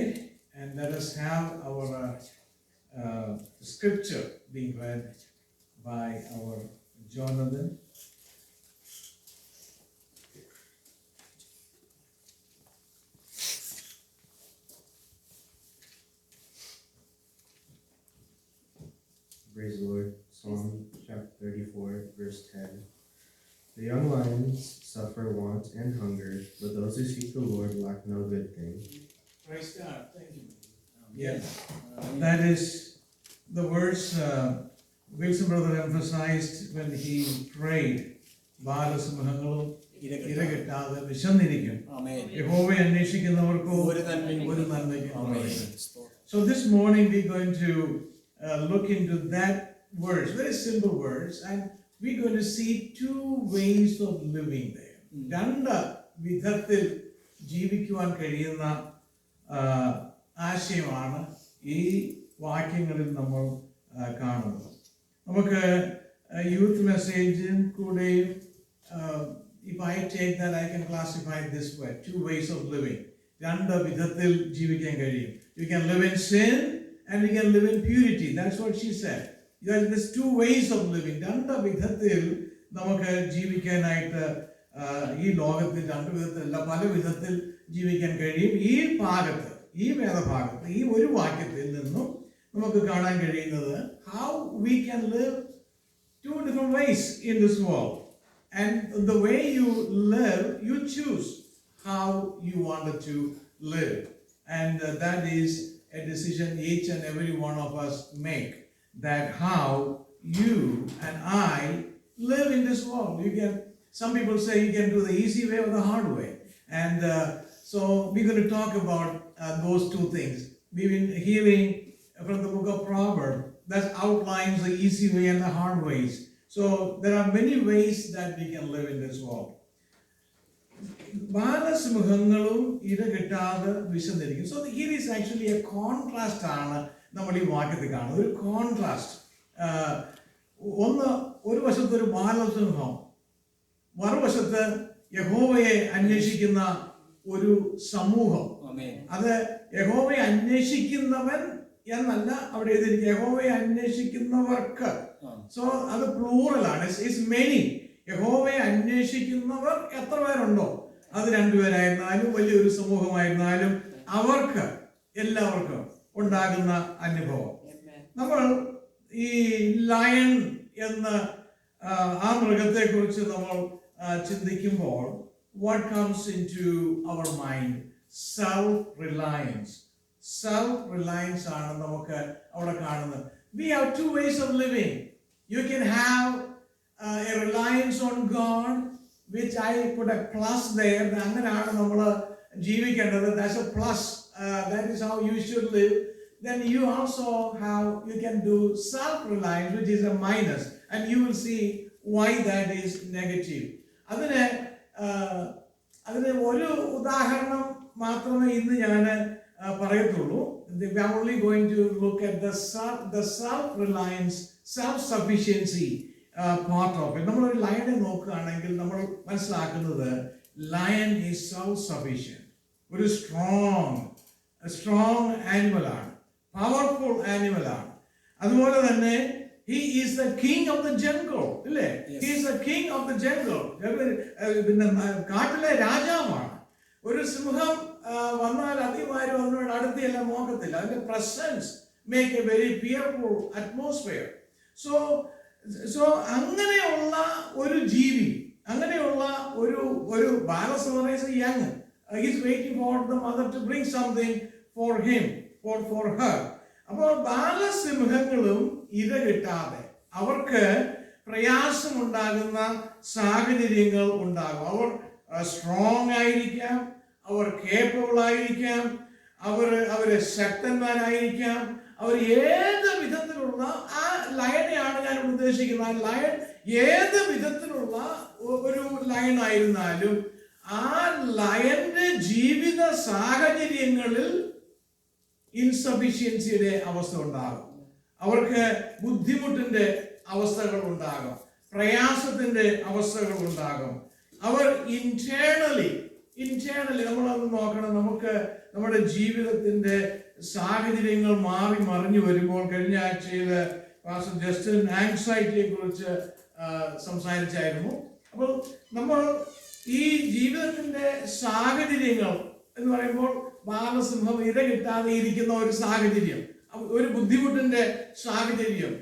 [SPEAKER 1] and let us have our scripture being read by our Jonathan.
[SPEAKER 10] Praise the Lord. Psalm chapter 34, verse 10. The young lions suffer want and hunger, but those who seek the Lord lack no good thing.
[SPEAKER 1] Praise God. Thank you. Yes, that is the words Wilson brother emphasized when he prayed. ബാലസിംഹങ്ങളും ഇരകിട്ടാതെ വിശന്നിരിക്കും. യഹോവയെ അന്വേഷിക്കുന്നവർക്ക് ഒരു നന്മയ്ക്കും. So this morning we're going to look into that words, very simple words, and we're going to see two ways of living there. രണ്ട് വിധത്തിൽ ജീവിക്കുവാൻ കഴിയുന്ന ആശയമാണ് ഈ വാക്യങ്ങളിൽ നമ്മൾ കാണുന്നത്. നമുക്ക് യൂത്ത് മെസ്സേജും കൂടെ if I take that, I can classify it this way, two ways of living. രണ്ട് വിധത്തിൽ ജീവിക്കാൻ കഴിയും. You can live in sin and we can live in purity. That's what she said. There's two ways of living. രണ്ട് വിധത്തിൽ നമുക്ക് ജീവിക്കാനായിട്ട് ഈ ലോകത്തിൽ രണ്ട് വിധത്തിലല്ല പല വിധത്തിൽ ജീവിക്കാൻ കഴിയും. ഈ ഭാഗത്ത്, ഈ വേദഭാഗത്ത്, ഈ ഒരു വാക്യത്തിൽ നിന്നും നമുക്ക് കാണാൻ കഴിയുന്നത് how we can live two different ways in this world. And the way you live, you choose how you wanted to live. And that is a decision each and every one of us make. That how you and I live in this world. Some people say you can do the easy way or the hard way. And so we're going to talk about those two things. We've been hearing from the book of Proverbs that outlines the easy way and the hard ways. So there are many ways that we can live in this world. ബാലസിംഹങ്ങളും ഇര കിട്ടാതെ വിശന്നിരിക്കും. So here is actually a contrast ആണ് നമ്മൾ ഈ വാക്യത്തിൽ കാണുന്നത്. ഒരു contrast. ഒരു വശത്ത് ഒരു ബാലസിംഹം, മറുവശത്ത് യഹോവയെ അന്വേഷിക്കുന്ന ഒരു സമൂഹം. അത് യഹോവയെ അന്വേഷിക്കുന്നവൻ എന്നല്ല അവിടെ എഴുതിയിരിക്കുക, യഹോവയെ അന്വേഷിക്കുന്നവർക്ക്. സോ അത് പ്ലൂറലാണ്, ഇറ്റ്സ് മെനി. യഹോവയെ അന്വേഷിക്കുന്നവർ എത്ര പേരുണ്ടോ, അത് രണ്ടുപേരായിരുന്നാലും വലിയൊരു സമൂഹമായിരുന്നാലും അവർക്ക് എല്ലാവർക്കും ഉണ്ടാകുന്ന അനുഭവം. നമ്മൾ ഈ ലയൺ എന്ന ആ മൃഗത്തെ കുറിച്ച് നമ്മൾ ചിന്തിക്കുമ്പോൾ what comes into our mind? Self-reliance. Self-reliance ആണ് നമുക്ക് അവിടെ കാണുന്നത്. We have two ways of living. You can have a reliance on God, which I put a plus there. അങ്ങനെയാണ് നമ്മൾ ജീവിക്കേണ്ടത്. That's a plus. That is how you should live. Then you also you can do self-reliance, which is a minus, and you will see why that is negative. അതിന് ഒരു ഉദാഹരണം മാത്രമേ ഇന്ന് ഞാൻ പറയത്തുള്ളൂ. We are only going to look at the self-reliance, self-sufficiency part of it. നമ്മൾ ഒരു ലയനെ നോക്കുകയാണെങ്കിൽ നമ്മൾ മനസ്സിലാക്കുന്നത് lion is self-sufficient. ഒരു strong animal ആണ്, പവർഫുൾ ആനിമൽ ആണ്. അതുപോലെ തന്നെ he is the king of the jungle, ഇല്ലേ? He is the king of the jungle. പിന്നെ കാട്ടിലെ രാജാവാണ്. ഒരു സിംഹം വന്നാൽ അധികമാരും അതിനോട് അടുത്തെല്ലാം നോക്കത്തില്ല. അതിന്റെ presence make a very fearful atmosphere. So അങ്ങനെയുള്ള ഒരു ജീവി, അങ്ങനെയുള്ള ഒരു ബാലസിംഹം young, he's waiting for the mother to bring something for him, for her. അപ്പോൾ ബാലസിംഹങ്ങളും ഇര കിട്ടാതെ അവർക്ക് പ്രയാസമുണ്ടാകുന്ന സാഹചര്യങ്ങൾ ഉണ്ടാകും. അവർ സ്ട്രോങ് ആയിരിക്കാം, അവർ കേപ്പബിൾ ആയിരിക്കാം, അവര് ശക്തന്മാരായിരിക്കാം, അവർ ഏത് വിധത്തിലുള്ള ആ ലയനെയാണ് ഞാൻ ഉദ്ദേശിക്കുന്നത്. ആ ലയൺ ഏത് വിധത്തിലുള്ള ഒരു ലയൺ ആയിരുന്നാലും ആ ലയന്റെ ജീവിത സാഹചര്യങ്ങളിൽ ഇൻസഫിഷ്യൻസിയുടെ അവസ്ഥ ഉണ്ടാകും. അവർക്ക് ബുദ്ധിമുട്ടിന്റെ അവസ്ഥകൾ ഉണ്ടാകും, പ്രയാസത്തിന്റെ അവസ്ഥകൾ ഉണ്ടാകും. അവർ ഇന്റേണലി നമ്മളത് നോക്കണം. നമുക്ക് നമ്മുടെ ജീവിതത്തിന്റെ സാഹചര്യങ്ങൾ മാറി മറിഞ്ഞു വരുമ്പോൾ, കഴിഞ്ഞ ആഴ്ചയിൽ പാസ്റ്റർ ജസ്റ്റിൻ ആങ്സൈറ്റിയെ കുറിച്ച് സംസാരിച്ചായിരുന്നു. അപ്പോൾ നമ്മൾ ഈ ജീവിതത്തിന്റെ സാഹചര്യങ്ങൾ എന്ന് പറയുമ്പോൾ ബാലസിംഹം ഇര കിട്ടാതെ ഇരിക്കുന്ന ഒരു സാഹചര്യം, ഒരു ബുദ്ധിമുട്ടിന്റെ സാഹചര്യം,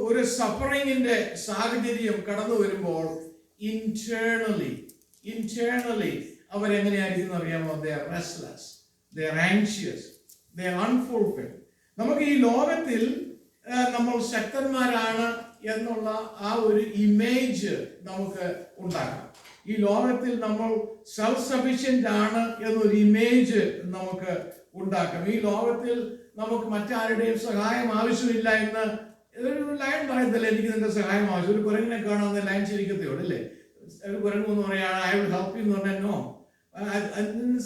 [SPEAKER 1] ഒരു സഫറിങ്ങിന്റെ സാഹചര്യം കടന്നു വരുമ്പോൾ ഇന്റേണലി അവരെങ്ങനെയായിരിക്കും അറിയാമോ? they are restless, they are anxious, they are unfulfilled. നമുക്ക് ഈ ലോകത്തിൽ നമ്മൾ ശക്തന്മാരാണ് എന്നുള്ള ആ ഒരു ഇമേജ് നമുക്ക് ഉണ്ടാക്കാം. ഈ ലോകത്തിൽ നമ്മൾ സെൽഫ് സഫിഷ്യന്റ് ആണ് എന്നൊരു ഇമേജ് നമുക്ക് ഉണ്ടാക്കാം. ഈ ലോകത്തിൽ നമുക്ക് മറ്റാരുടെയും സഹായം ആവശ്യമില്ല എന്ന് ഒരു ലയൺ പറയത്തില്ല, എനിക്ക് നിന്റെ സഹായം ആവശ്യം. ഒരു കുരങ്ങിനെ കാണാൻ ലയൺ ചിരിക്കത്തേയുള്ളൂ, അല്ലേ? ഒരു കുരങ്ങ് എന്ന് പറയാണ് ഐ വിൽ ഹെൽപ്പ് യു എന്ന് പറഞ്ഞാൽ നോ,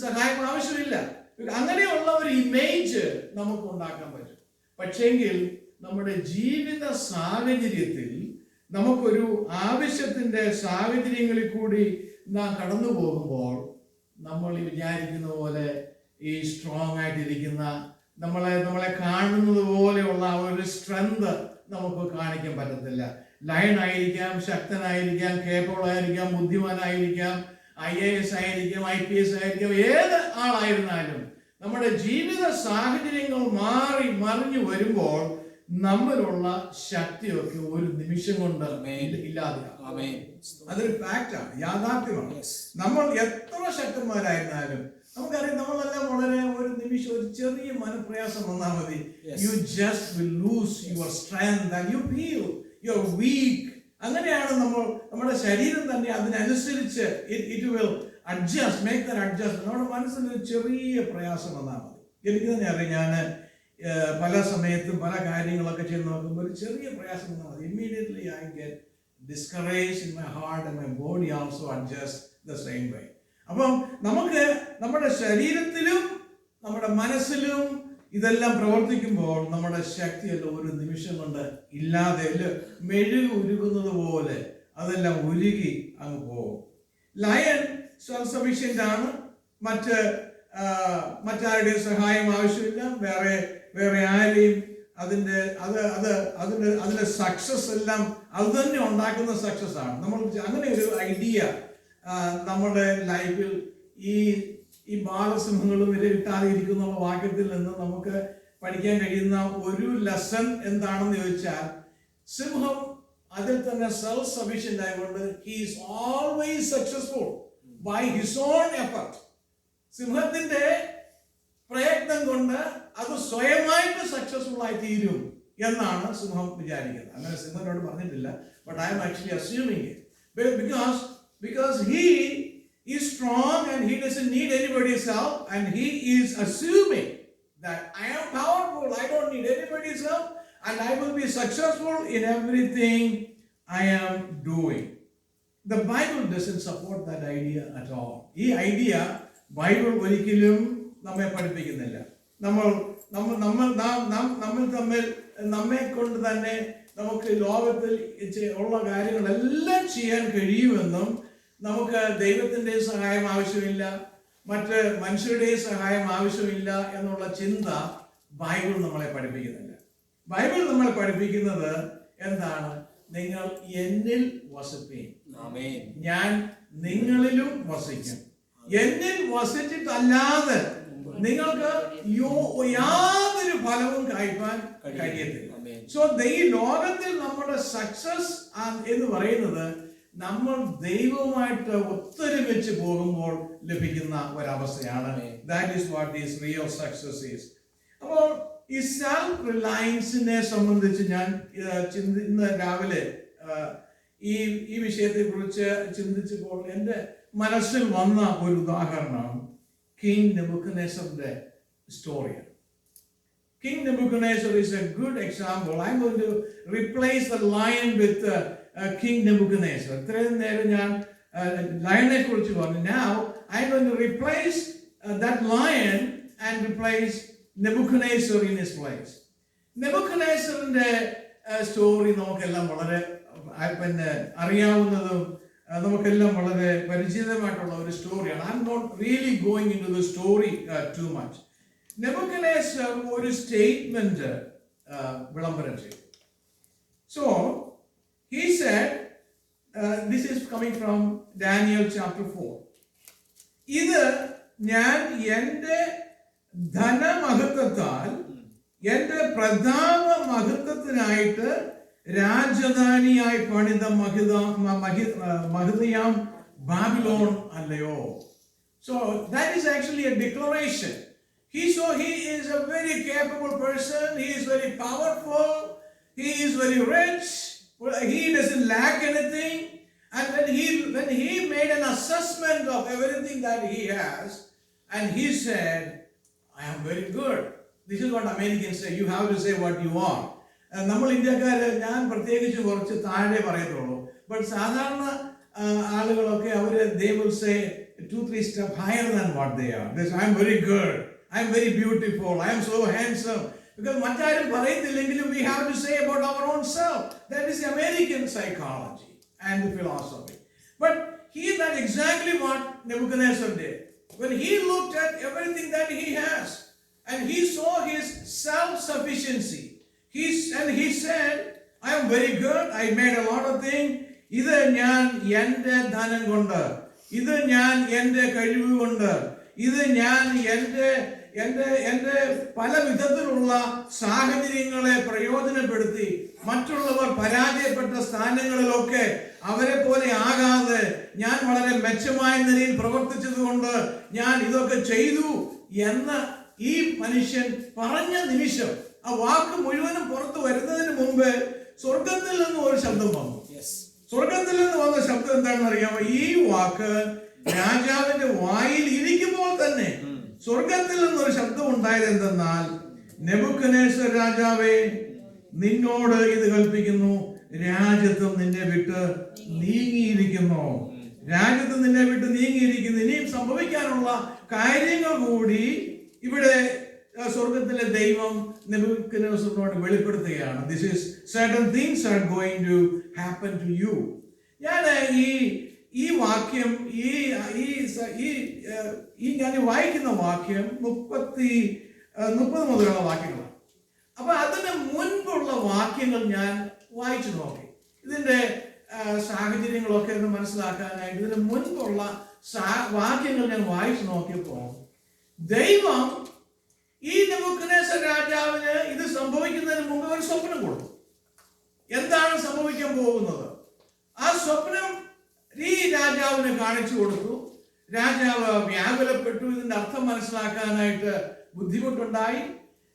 [SPEAKER 1] സഹായം ആവശ്യമില്ല. അങ്ങനെയുള്ള ഒരു ഇമേജ് നമുക്ക് ഉണ്ടാക്കാൻ പറ്റും. പക്ഷേങ്കിൽ നമ്മുടെ ജീവിത സാഹചര്യത്തിൽ നമുക്കൊരു ആവശ്യത്തിന്റെ സാഹചര്യങ്ങളിൽ കൂടി നാം കടന്നു പോകുമ്പോൾ നമ്മൾ വിചാരിക്കുന്ന പോലെ ഈ സ്ട്രോങ് ആയിട്ടിരിക്കുന്ന നമ്മളെ കാണുന്നത് പോലെയുള്ള ഒരു സ്ട്രെങ്ത് നമുക്ക് കാണിക്കാൻ പറ്റത്തില്ല. ലയൺ ആയിരിക്കാം, ശക്തനായിരിക്കാം, കേപ്പബിൾ ആയിരിക്കാം, ബുദ്ധിമാനായിരിക്കാം, IAS ആയിരിക്കാം, IPS ആയിരിക്കാം, ഏത് ആളായിരുന്നാലും നമ്മുടെ ജീവിത സാഹചര്യങ്ങൾ മാറി മറിഞ്ഞു വരുമ്പോൾ നമ്മളുള്ള ശക്തിയൊക്കെ ഒരു നിമിഷം കൊണ്ട് ഇല്ലാതെയാകും. അതൊരു ഫാക്റ്റാണ്, യാഥാർത്ഥ്യമാണ്. നമ്മൾ എത്ര ശക്തന്മാരായിരുന്നാലും നമുക്കറിയാം, നമ്മളെല്ലാം വളരെ ഒരു നിമിഷം ഒരു ചെറിയ മനപ്രയാസം വന്നാൽ മതി, you just will loose your strength and you feel you are week. അങ്ങനെയാണ് നമ്മുടെ ശരീരം തന്നെ അതിനനുസരിച്ച് it will adjust, make that adjust. നമ്മുടെ മനസ്സിന് ഒരു ചെറിയ പ്രയാസം വന്നാൽ മതി. എനിക്ക് തന്നെ അറിയാം, ഞാൻ പല സമയത്തും പല കാര്യങ്ങളൊക്കെ ചെയ്ത് നോക്കുമ്പോൾ ഒരു ചെറിയ പ്രയാസം വന്നാൽ മതി, immediately I get discourage in my heart and my body also adjust the same way. അപ്പം നമുക്ക് നമ്മുടെ ശരീരത്തിലും നമ്മുടെ മനസ്സിലും ഇതെല്ലാം പ്രവർത്തിക്കുമ്പോൾ നമ്മുടെ ശക്തിയെല്ലാം ഒരു നിമിഷം കൊണ്ട് ഇല്ലാതെ മെഴുകി ഉരുകുന്നത് പോലെ അതെല്ലാം ഉരുകി അങ്ങ് പോകും. ലയൺ സെൽഫ് സഫിഷ്യന്റ് ആണ്, മറ്റാരുടെയും സഹായം ആവശ്യമില്ല, വേറെ ആരെയും അതിന്റെ സക്സസ് എല്ലാം അത് തന്നെ ഉണ്ടാക്കുന്ന സക്സസ് ആണ്. നമ്മൾ അങ്ങനെ ഒരു ഐഡിയ നമ്മുടെ ലൈഫിൽ ഈ ബാലസിംഹങ്ങളും ഇരവിട്ടാതെ ഇരിക്കുന്ന വാക്യത്തിൽ നിന്ന് നമുക്ക് പഠിക്കാൻ കഴിയുന്ന ഒരു ലെസൺ എന്താണെന്ന് ചോദിച്ചാൽ, സിംഹം അതിൽ തന്നെ സെൽഫ് സഫിഷ്യന്റ് ആയതുകൊണ്ട് he is always successful by his own effort. സിംഹത്തിന്റെ പ്രയത്നം കൊണ്ട് അത് സ്വയമായിട്ട് സക്സസ്ഫുൾ ആയി തീരും എന്നാണ് സിംഹം വിചാരിക്കുന്നത്. അങ്ങനെ സിംഹത്തിനോട് പറഞ്ഞിട്ടില്ല, but I M actually assuming it because he is strong and he doesn't need anybody's help, and he is assuming that I am powerful, I don't need anybody's help, and I will be successful in everything I am doing. The Bible doesn't support that idea at all. Ee idea Bible ഒരിക്കലും നമ്മെ പഠിപ്പിക്കുന്നില്ല. നമ്മെ കൊണ്ട് തന്നെ നമുക്ക് ലോകത്തിൽ ഉള്ള കാര്യങ്ങളെല്ലാം ചെയ്യാൻ കഴിയുമെന്നും നമുക്ക് ദൈവത്തിന്റെ സഹായം ആവശ്യമില്ല, മറ്റ് മനുഷ്യരുടെയും സഹായം ആവശ്യമില്ല എന്നുള്ള ചിന്ത ബൈബിൾ നമ്മളെ പഠിപ്പിക്കുന്നില്ല. ബൈബിൾ നമ്മളെ പഠിപ്പിക്കുന്നത് എന്താണ്? നിങ്ങൾ എന്നിൽ വസിപ്പീൻ, ഞാൻ നിങ്ങളിലും വസിക്കും. എന്നിൽ വസിച്ചിട്ടല്ലാതെ നിങ്ങൾക്ക് യാതൊരു ഫലവും കായ്പാൻ കഴിയത്തില്ല. സോ ഈ ലോകത്തിൽ നമ്മുടെ സക്സസ് എന്ന് പറയുന്നത് നമ്മൾ ദൈവവുമായിട്ട് ഒത്തൊരുമിച്ച് പോകുമ്പോൾ ലഭിക്കുന്ന ഒരവസ്ഥയാണ്. That is what is real success is. അപ്പോൾ ഈ സെൽഫ് റിലയൻസിനെ സംബന്ധിച്ച് ഞാൻ ഇന്ന് രാവിലെ ഈ വിഷയത്തെ കുറിച്ച് ചിന്തിച്ചപ്പോൾ എൻ്റെ മനസ്സിൽ വന്ന ഒരു ഉദാഹരണം കിങ് നെബൂഖദ്നേസറിന്റെ സ്റ്റോറിയാണ്. King Nebuchadnezzar is a good example. I'm going to replace the lion with King Nebuchadnezzar. ഇത്രയും നേരം ഞാൻ ലയനെ കുറിച്ച് പറഞ്ഞു. Now I'm going to replace that lion and replace Nebuchadnezzar in his place. നെബൂഖദ്നേസറിന്റെ സ്റ്റോറി നമുക്കെല്ലാം വളരെ അറിയാവുന്നതും നമുക്കെല്ലാം വളരെ പരിചിതമായിട്ടുള്ള ഒരു സ്റ്റോറിയാണ്. I'm not really going into the story too much. Nebuchadnezzar ഒരു സ്റ്റേറ്റ്മെന്റ് വിളംബരം ചെയ്തു. So he said, this is coming from Daniel chapter 4. ഇത് ഞാൻ എൻ്റെ ധനമഹത്വത്താൽ എൻ്റെ പ്രതാപ മഹത്വത്തിനായിട്ട് രാജധാനിയായി പണിത മഹിതയാം ബാബിലോൺ അല്ലയോ. So that is actually a declaration. He is a very capable person. He is very powerful. He is very rich. He doesn't lack anything. And when he made an assessment of everything that he has, and he said, I am very good. This is what Americans say. You have to say what you are. നമ്മൾ ഇന്ത്യക്കാർ, ഞാൻ പ്രത്യേകിച്ച് കുറച്ച് താഴെ പറയത്തുള്ളൂ. But സാധാരണ ആളുകളൊക്കെ they will say 2-3 steps higher than what they are. They say, I am very good. I am very beautiful. I am so handsome. Because മറ്റാരും പറയത്തില്ലെങ്കിലും we have to say about our own self. That is American psychology and the philosophy. But that's exactly what Nebuchadnezzar did. When he looked at everything that he has and he saw his self-sufficiency, he said, I am very good. I made a lot of things. ഇത് ഞാൻ എൻ്റെ ധനം കൊണ്ട്, ഇത് ഞാൻ എൻ്റെ കഴിവ് കൊണ്ട്, ഇത് ഞാൻ എൻ്റെ പല വിധത്തിലുള്ള സാഹചര്യങ്ങളെ പ്രയോജനപ്പെടുത്തി മറ്റുള്ളവർ പരാജയപ്പെട്ട സ്ഥാനങ്ങളിലൊക്കെ അവരെ പോലെ ആകാതെ ഞാൻ വളരെ മെച്ചമായ നിലയിൽ പ്രവർത്തിച്ചതുകൊണ്ട് ഞാൻ ഇതൊക്കെ ചെയ്തു എന്ന് ഈ മനുഷ്യൻ പറഞ്ഞ നിമിഷം, ആ വാക്ക് മുഴുവനും പുറത്തു വരുന്നതിന് മുമ്പ് സ്വർഗത്തിൽ നിന്ന് ഒരു ശബ്ദം വന്നു. സ്വർഗത്തിൽ നിന്ന് വന്ന ശബ്ദം എന്താണെന്ന് അറിയാമോ? ഈ വാക്ക് രാജാവിന്റെ വായിൽ ഇരിക്കുമ്പോൾ തന്നെ സ്വർഗത്തിൽ നിന്നൊരു ശബ്ദം ഉണ്ടായത് എന്തെന്നാൽ, നെബൂഖദ്നേസർ രാജാവേ, നിന്നോട് ഇത് കൽപ്പിക്കുന്നു, രാജ്യത്വം നിന്നെ വിട്ട് നീങ്ങിയിരിക്കുന്നു. രാജ്യത്വം നിന്നെ വിട്ട് നീങ്ങിയിരിക്കുന്നു. ഇനിയും സംഭവിക്കാനുള്ള കാര്യങ്ങൾ കൂടി ഇവിടെ സ്വർഗത്തിലെ ദൈവം നെബൂഖദ്നേസറിനോട് വെളിപ്പെടുത്തുകയാണ്. This is certain things are going to happen to you. ഞാൻ ഈ വാക്യം ഞാൻ വായിക്കുന്ന വാക്യം 30 മുതലുള്ള വാക്യങ്ങളാണ്. അപ്പൊ അതിന് മുൻപുള്ള വാക്യങ്ങൾ ഞാൻ വായിച്ചു നോക്കി. ഇതിന്റെ സാഹചര്യങ്ങളൊക്കെ ഒന്ന് മനസ്സിലാക്കാനായിട്ട് ഇതിന് മുൻപുള്ള വാക്യങ്ങൾ ഞാൻ വായിച്ചു നോക്കിയപ്പോൾ ദൈവം ഈ നെബൂഖദ്നേസർ രാജാവിന് ഇത് സംഭവിക്കുന്നതിന് മുമ്പ് ഒരു സ്വപ്നം കൊടുത്തു. എന്താണ് സംഭവിക്കാൻ പോകുന്നത്? ആ സ്വപ്നം ഈ രാജാവിന് കാണിച്ചു കൊടുത്തു. രാജാവ് വ്യാകുലപ്പെട്ടു. ഇതിന്റെ അർത്ഥം മനസ്സിലാക്കാനായിട്ട് ബുദ്ധിമുട്ടുണ്ടായി.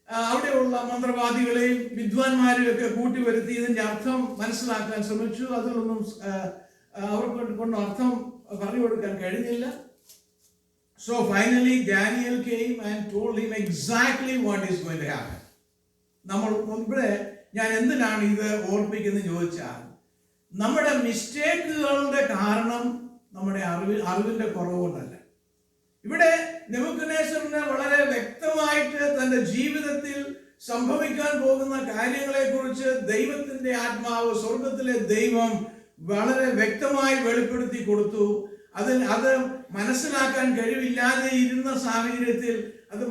[SPEAKER 1] അവിടെയുള്ള മന്ത്രവാദികളെയും വിദ്വാൻമാരെയും ഒക്കെ കൂട്ടിവരുത്തി ഇതിന്റെ അർത്ഥം മനസ്സിലാക്കാൻ ശ്രമിച്ചു. അതിലൊന്നും അവർക്ക് കൊണ്ട് അർത്ഥം പറഞ്ഞു കൊടുക്കാൻ കഴിഞ്ഞില്ല. So finally Daniel came and told him exactly what is going to happen. നമ്മൾ മുൻപേ ഞാൻ എന്തിനാണ് ഇത് ഓർമ്മിക്കുന്നത് ചോദിച്ചാൽ, നമ്മുടെ മിസ്റ്റേക്കുകളുടെ കാരണം നമ്മുടെ അറിവിന്റെ കുറവുകൊണ്ടല്ല. ഇവിടെ നെബൂഖദ്നേസറിന് വളരെ വ്യക്തമായിട്ട് തന്റെ ജീവിതത്തിൽ സംഭവിക്കാൻ പോകുന്ന കാര്യങ്ങളെ കുറിച്ച് ദൈവത്തിന്റെ ആത്മാവ്, സ്വർഗത്തിലെ ദൈവം വളരെ വ്യക്തമായി വെളിപ്പെടുത്തി കൊടുത്തു. അത് മനസ്സിലാക്കാൻ കഴിവില്ലാതെ ഇരുന്ന സാഹചര്യത്തിൽ അത്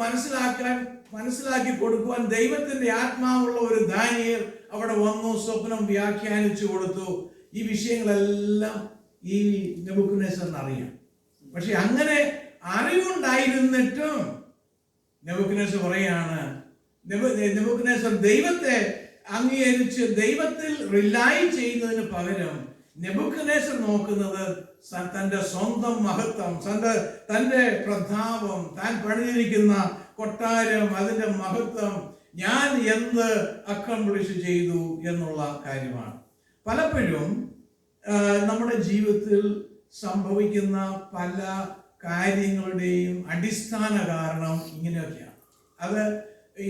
[SPEAKER 1] മനസ്സിലാക്കി കൊടുക്കുവാൻ ദൈവത്തിന്റെ ആത്മാവുള്ള ഒരു ദാനിയേൽ അവിടെ വന്നു, സ്വപ്നം വ്യാഖ്യാനിച്ചു കൊടുത്തു. ഈ വിഷയങ്ങളെല്ലാം ഈ നെബൂഖദ്നേസറിന് അറിയാം. പക്ഷെ അങ്ങനെ അറിവുണ്ടായിരുന്നിട്ടും നെബൂഖദ്നേസർ പറയാണ്, നെബൂഖദ്നേസർ ദൈവത്തെ അംഗീകരിച്ച് ദൈവത്തിൽ റിലൈ ചെയ്യുന്നതിന് പകരം നെബൂഖദ്നേസർ നോക്കുന്നത് തന്റെ സ്വന്തം മഹത്വം, തന്റെ പ്രതാപം, താൻ പണിതിരിക്കുന്ന കൊട്ടാരം, അതിന്റെ മഹത്വം, ഞാൻ എന്ത് അക്കംപ്ലിഷ് ചെയ്തു എന്നുള്ള കാര്യമാണ്. പലപ്പോഴും നമ്മുടെ ജീവിതത്തിൽ സംഭവിക്കുന്ന പല കാര്യങ്ങളുടെയും അടിസ്ഥാന കാരണം ഇങ്ങനെയൊക്കെയാണ്. അത്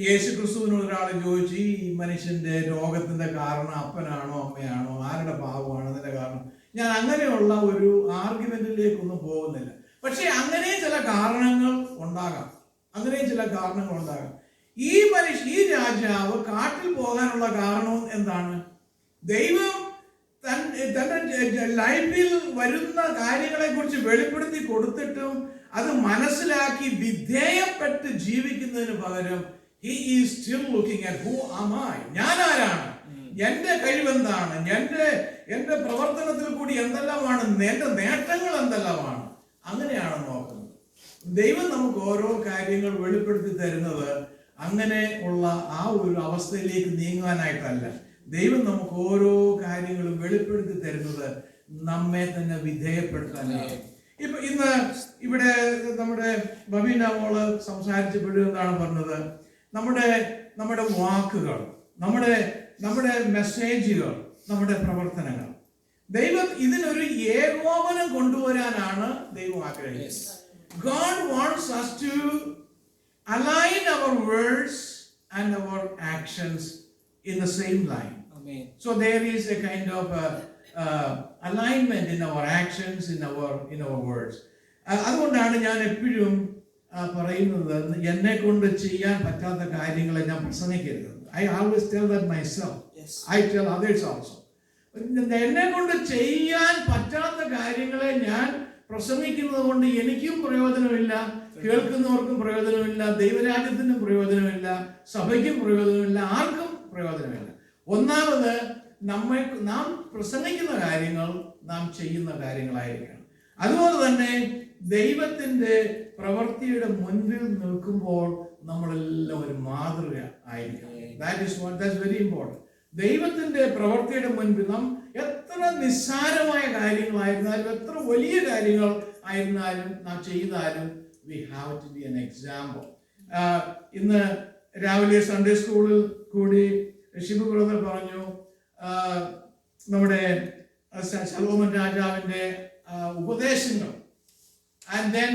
[SPEAKER 1] യേശുക്രിസ്തുവിനോട് ഒരാൾ ചോദിച്ചു, ഈ മനുഷ്യന്റെ രോഗത്തിന്റെ കാരണം അപ്പനാണോ അമ്മയാണോ, ആരുടെ പാവമാണ് അതിന്റെ കാരണം? ഞാൻ അങ്ങനെയുള്ള ഒരു ആർഗ്യുമെന്റിലേക്കൊന്നും പോകുന്നില്ല. പക്ഷെ അങ്ങനെ ചില കാരണങ്ങൾ ഉണ്ടാകാം. ഈ രാജാവ് കാട്ടിൽ പോകാനുള്ള കാരണം എന്താണ്? ദൈവം തന്റെ ലൈഫിൽ വരുന്ന കാര്യങ്ങളെ കുറിച്ച് വെളിപ്പെടുത്തി കൊടുത്തിട്ടും അത് മനസ്സിലാക്കി വിധേയപ്പെട്ട് ജീവിക്കുന്നതിന് പകരം he is still looking at who am I? ഞാൻ ആരാണ്? എന്റെ കഴിവെന്താണ്? എന്റെ പ്രവർത്തനത്തിൽ കൂടി എന്തെല്ലാമാണ്? എന്റെ നേട്ടങ്ങൾ എന്തെല്ലാമാണ്? അങ്ങനെയാണ് നോക്കുന്നത്. ദൈവം നമുക്ക് ഓരോ കാര്യങ്ങൾ വെളിപ്പെടുത്തി തരുന്നത് അങ്ങനെ ഉള്ള ആ ഒരു അവസ്ഥയിലേക്ക് നീങ്ങാനായിട്ടല്ല. ദൈവം നമുക്ക് ഓരോ കാര്യങ്ങളും വെളിപ്പെടുത്തി തരുന്നത് നമ്മെ തന്നെ വിധേയപ്പെടുത്താനാണ്. ഇന്ന് ഇവിടെ നമ്മുടെ ബബീന മോള് സംസാരിച്ചപ്പോഴും എന്താണ് പറഞ്ഞത്? നമ്മുടെ വാക്കുകൾ, നമ്മുടെ മെസ്സേജുകൾ, നമ്മുടെ പ്രവർത്തനങ്ങൾ, ദൈവം ഇതിനൊരു ഏകോപനം കൊണ്ടുവരാനാണ് ദൈവം ആഗ്രഹിക്കുന്നത്. God wants us to align our words and our actions in the same line. Amen. So there is a kind of alignment in our actions, in our words. അതുകൊണ്ടാണ് ഞാൻ എപ്പോഴും പറയുന്നത്, എന്നെ കൊണ്ട് ചെയ്യാൻ പറ്റാത്ത കാര്യങ്ങളെ ഞാൻ പ്രസംഗിക്കരുത്. I always tell that myself. Yes. I tell others also. എന്നെ കൊണ്ട് ചെയ്യാൻ പറ്റാത്ത കാര്യങ്ങളെ ഞാൻ പ്രസംഗിക്കുന്നത് കൊണ്ട് എനിക്കും പ്രയോജനമില്ല, കേൾക്കുന്നവർക്കും പ്രയോജനമില്ല, ദൈവരാജ്യത്തിനും പ്രയോജനമില്ല, സഭയ്ക്കും പ്രയോജനമില്ല, ആർക്കും പ്രയോജനമില്ല. ഒന്നാമത്
[SPEAKER 5] നാം പ്രസംഗിക്കുന്ന കാര്യങ്ങൾ നാം ചെയ്യുന്ന കാര്യങ്ങളായിരിക്കണം. അതുപോലെ തന്നെ ദൈവത്തിൻ്റെ പ്രവൃത്തിയുടെ മുൻപിൽ നിൽക്കുമ്പോൾ നമ്മളെല്ലാം ഒരു മാതൃക ആയിരിക്കണം. That's very important. ദൈവത്തിൻ്റെ പ്രവൃത്തിയുടെ മുൻപിൽ നാം എത്ര നിസ്സാരമായ കാര്യങ്ങളായിരുന്നാലും എത്ര വലിയ കാര്യങ്ങൾ ആയിരുന്നാലും നാം ചെയ്താലും we have to be an example. ഇന്ന് രാവിലെ സൺഡേ സ്കൂളിൽ കൂടി ഷിബു ബ്രദർ പറഞ്ഞു നമ്മുടെ ശലോമോൻ രാജാവിൻ്റെ ഉപദേശങ്ങൾ, and then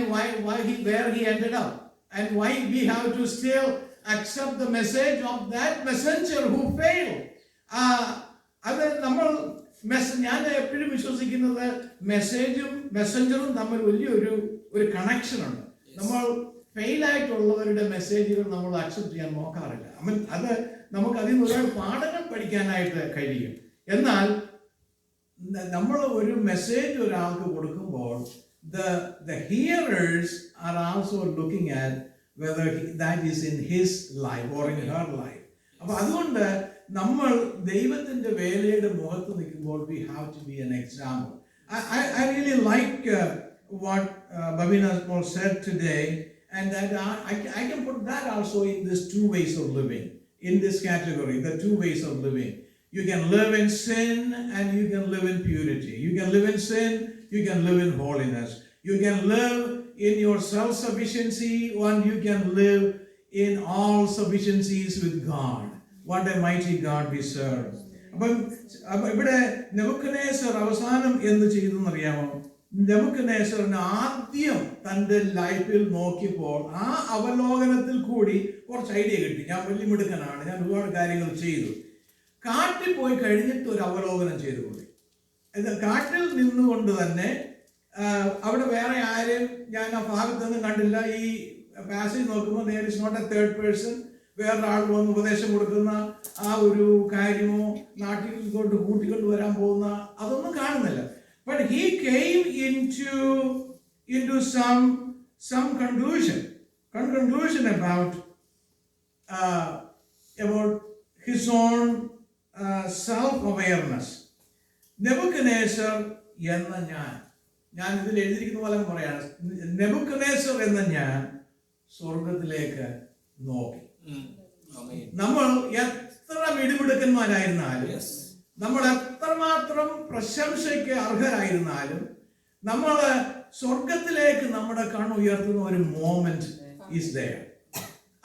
[SPEAKER 5] where he ended up, and why we have to still accept the message of that messenger who failed. അത് നമ്മൾ ഞാൻ എപ്പോഴും വിശ്വസിക്കുന്നത് മെസ്സഞ്ചറും തമ്മിൽ വലിയൊരു കണക്ഷൻ ഉണ്ട്. നമ്മൾ ഫെയിലായിട്ടുള്ളവരുടെ മെസ്സേജുകൾ നമ്മൾ അക്സെപ്റ്റ് ചെയ്യാൻ നോക്കാറില്ല. അത് നമുക്ക് അതിൽ നിന്ന് ഒരുപാട് പാഠങ്ങൾ പഠിക്കാനായിട്ട് കഴിയും. എന്നാൽ നമ്മൾ ഒരു മെസ്സേജ് ഒരാൾക്ക് കൊടുക്കുമ്പോൾ the hearers are also looking at whether that is in his life or in her life. അപ്പോൾ അതുകൊണ്ട് നമ്മൾ ദൈവത്തിൻ്റെ വേലയുടെ മുഖത്ത് നിൽക്കുമ്പോൾ we have to be an example. I really like what Babina said today, and that I can put that also in this two ways of living, in this category, the two ways of living. You can live in sin and you can live in purity. You can live in sin, you can live in holiness. You can live in your self-sufficiency, and you can live in all sufficiencies with God. What a mighty God we serve. അപ്പം ഇവിടെ Nebuchadnezzar അവസാനം എന്ത് ചെയ്തു എന്നറിയാമോ? നെബൂഖദ്നേസറിന് ആദ്യം തൻ്റെ ലൈഫിൽ നോക്കിയപ്പോൾ ആ അവലോകനത്തിൽ കൂടി കുറച്ച് ഐഡിയ കിട്ടി. ഞാൻ വലിയ മിടുക്കനാണ്, ഞാൻ ഒരുപാട് കാര്യങ്ങൾ ചെയ്തു. കാട്ടിൽ പോയി കഴിഞ്ഞിട്ട് ഒരു അവലോകനം ചെയ്തു പോയി. കാട്ടിൽ നിന്നുകൊണ്ട് തന്നെ അവിടെ വേറെ ആരെയും ഞാൻ ആ ഭാഗത്തൊന്നും കണ്ടില്ല. ഈ പാസേജ് നോക്കുമ്പോൾ there is not a third person, വേറൊരാൾ വന്ന് ഉപദേശം കൊടുക്കുന്ന ആ ഒരു കാര്യമോ നാട്ടിൽ കൊണ്ട് കൂട്ടിക്കൊണ്ട് വരാൻ പോകുന്ന അതൊന്നും കാണുന്നില്ല. But he came into some conclusion about his own self-awareness. Nebuchadnezzar എന്ന ഞാൻ ഇതിൽ എഴുതിയിരിക്കുന്ന പോലെ പറയാണ്, നെബൂഖദ്നേസർ എന്ന ഞാൻ സ്വർഗത്തിലേക്ക് നോക്കി. നമ്മൾ എത്ര മിടുമിടുക്കന്മാരായിരുന്നാലും, നമ്മൾ എത്രമാത്രം പ്രശംസയ്ക്ക് അർഹരായിരുന്നാലും, നമ്മൾ സ്വർഗത്തിലേക്ക് നമ്മുടെ കണ്ണുയർത്തുന്ന ഒരു മോമെന്റ് ഈസ് ദെയർ.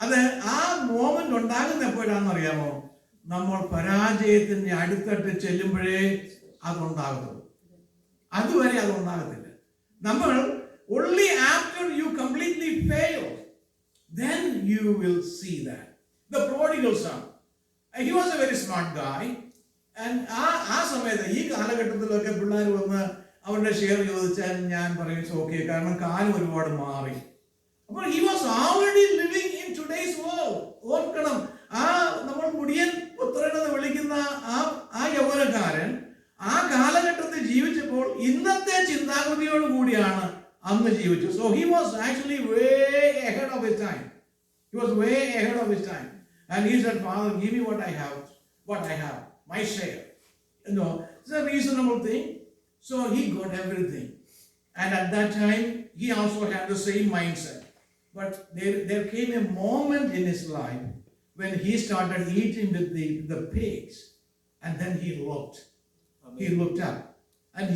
[SPEAKER 5] അത് ആ മോമെന്റ് ഉണ്ടാകുന്ന എപ്പോഴാണെന്നറിയാമോ? നമ്മൾ പരാജയത്തിന്റെ അടുത്തട്ട് ചെല്ലുമ്പോഴേ അതുണ്ടാകുള്ളൂ. അതുവരെ അതുണ്ടാകത്തില്ല. നമ്മൾ only after you completely fail, then you will see that. The prodigal son, he was a very smart guy, and ആ സമയത്ത് ഈ കാലഘട്ടത്തിലൊക്കെ പിള്ളേർ വന്ന് അവരുടെ ഷെയർ ചോദിച്ചാൽ ഞാൻ പറയും ഓക്കെ, കാരണം കാലം ഒരുപാട് മാറി. അപ്പോൾ he was already living in today's world. ഓർക്കണം, നമ്മൾ മുടിയൻ പുത്രനെന്ന് വിളിക്കുന്ന ആ യൗവനക്കാരൻ ആ കാലഘട്ടത്തിൽ ജീവിച്ചപ്പോൾ ഇന്നത്തെ ചിന്താഗതിയോട് കൂടിയാണ് അന്ന് ജീവിച്ചു. So he was actually way ahead of his time. He was way ahead of his time. And he said, Father, give me what I have, my share. It's a reasonable thing. So he got everything. And at that time, he also had the same mindset. But there came a moment in his life when he started eating with the pigs. And then he looked up. And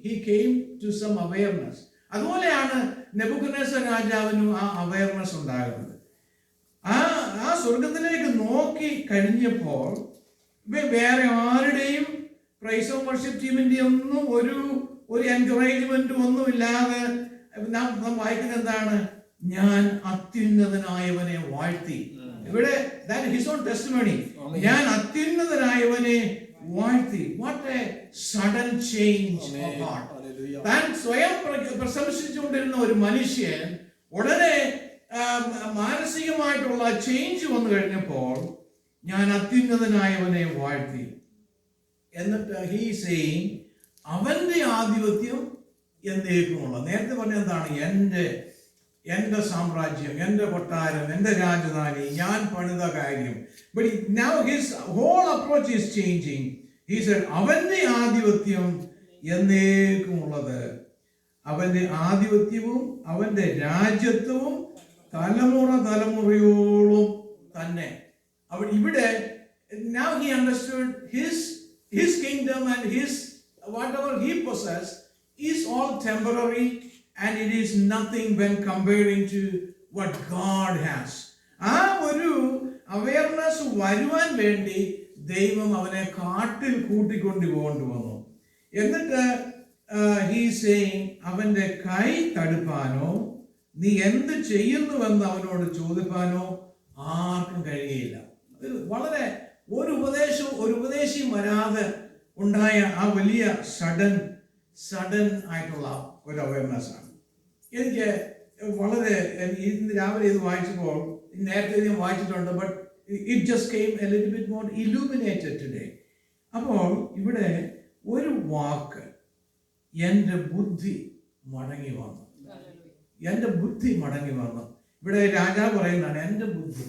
[SPEAKER 5] he came to some awareness. അതുപോലെയാണ് Nebuchadnezzar രാജാവിനും ആ awareness ഉണ്ടാകുന്നത്. ആ സ്വർഗത്തിലേക്ക് നോക്കി കഴിഞ്ഞപ്പോൾ വേറെ ആരുടെയും പ്രൈസ് ഓഫ് വർഷിപ്പ് ടീമിന്റെ ഒന്നും ഒരു എൻകറേജ്മെന്റ് ഒന്നുമില്ലാതെ നാം വായിക്കുന്നത് എന്താണ്? ഞാൻ അത്യുന്നതനായവനെ വാഴ്ത്തി. ഇവിടെ ഹിസ് ഓൺ ടെസ്റ്റിമണി, ഞാൻ അത്യുന്നതനായവനെ വാഴ്ത്തി. What A sudden change of heart. താൻ സ്വയം പ്രശംസിച്ചുകൊണ്ടിരുന്ന ഒരു മനുഷ്യൻ ഉടനെ മാനസികമായിട്ടുള്ള ചേഞ്ച് വന്നു കഴിഞ്ഞപ്പോൾ ഞാൻ അത്യുന്നതനായവനെ വാഴ്ത്തി. എന്നിട്ട് ഹി സെയിങ് അവന്റെ ആധിപത്യം എന്നേക്കുമുള്ള. നേരത്തെ പറഞ്ഞ എന്താണ്? എന്റെ സാമ്രാജ്യം, എന്റെ കൊട്ടാരം, എന്റെ രാജധാനി, ഞാൻ പണിത കാര്യം. But now his whole approach is changing.
[SPEAKER 1] He said, അവന്റെ ആധിപത്യം എന്നേക്കുമുള്ളത്. അവന്റെ ആധിപത്യവും അവന്റെ രാജ്യത്വവും തലമുറയോളം തന്നെ. ഇവിടെ now he understood his kingdom and his whatever he possessed is all temporary, and it is nothing when comparing to what God has. ആ ഒരു awareness വരുവാൻ വേണ്ടി ദൈവം അവനെ കാട്ടിൽ കൂട്ടിക്കൊണ്ടു പോകേണ്ടി വന്നു. എന്നിട്ട് he saying, അവന്റെ കൈ തടുപ്പാനോ നീ എന്ത് ചെയ്യുന്നുവെന്ന് അവനോട് ചോദിപ്പാനോ ആർക്കും കഴിയില്ല. വളരെ ഒരു ഉപദേശിയും വരാതെ ഉണ്ടായ ആ വലിയ സഡൻ ആയിട്ടുള്ള ഒരു അവയർനെസ് ആണ്. എനിക്ക് വളരെ ഇന്ന് രാവിലെ ഇത് വായിച്ചപ്പോൾ, നേരത്തെ ഞാൻ വായിച്ചിട്ടുണ്ട്, but it just came A little bit more illuminated today. അപ്പോൾ ഇവിടെ ഒരു വാക്ക്, എൻ്റെ ബുദ്ധി മടങ്ങി വന്നു. എൻ്റെ ബുദ്ധി മടങ്ങി വന്നു. ഇവിടെ രാജാവ് പറയുന്നതാണ് എൻ്റെ ബുദ്ധി.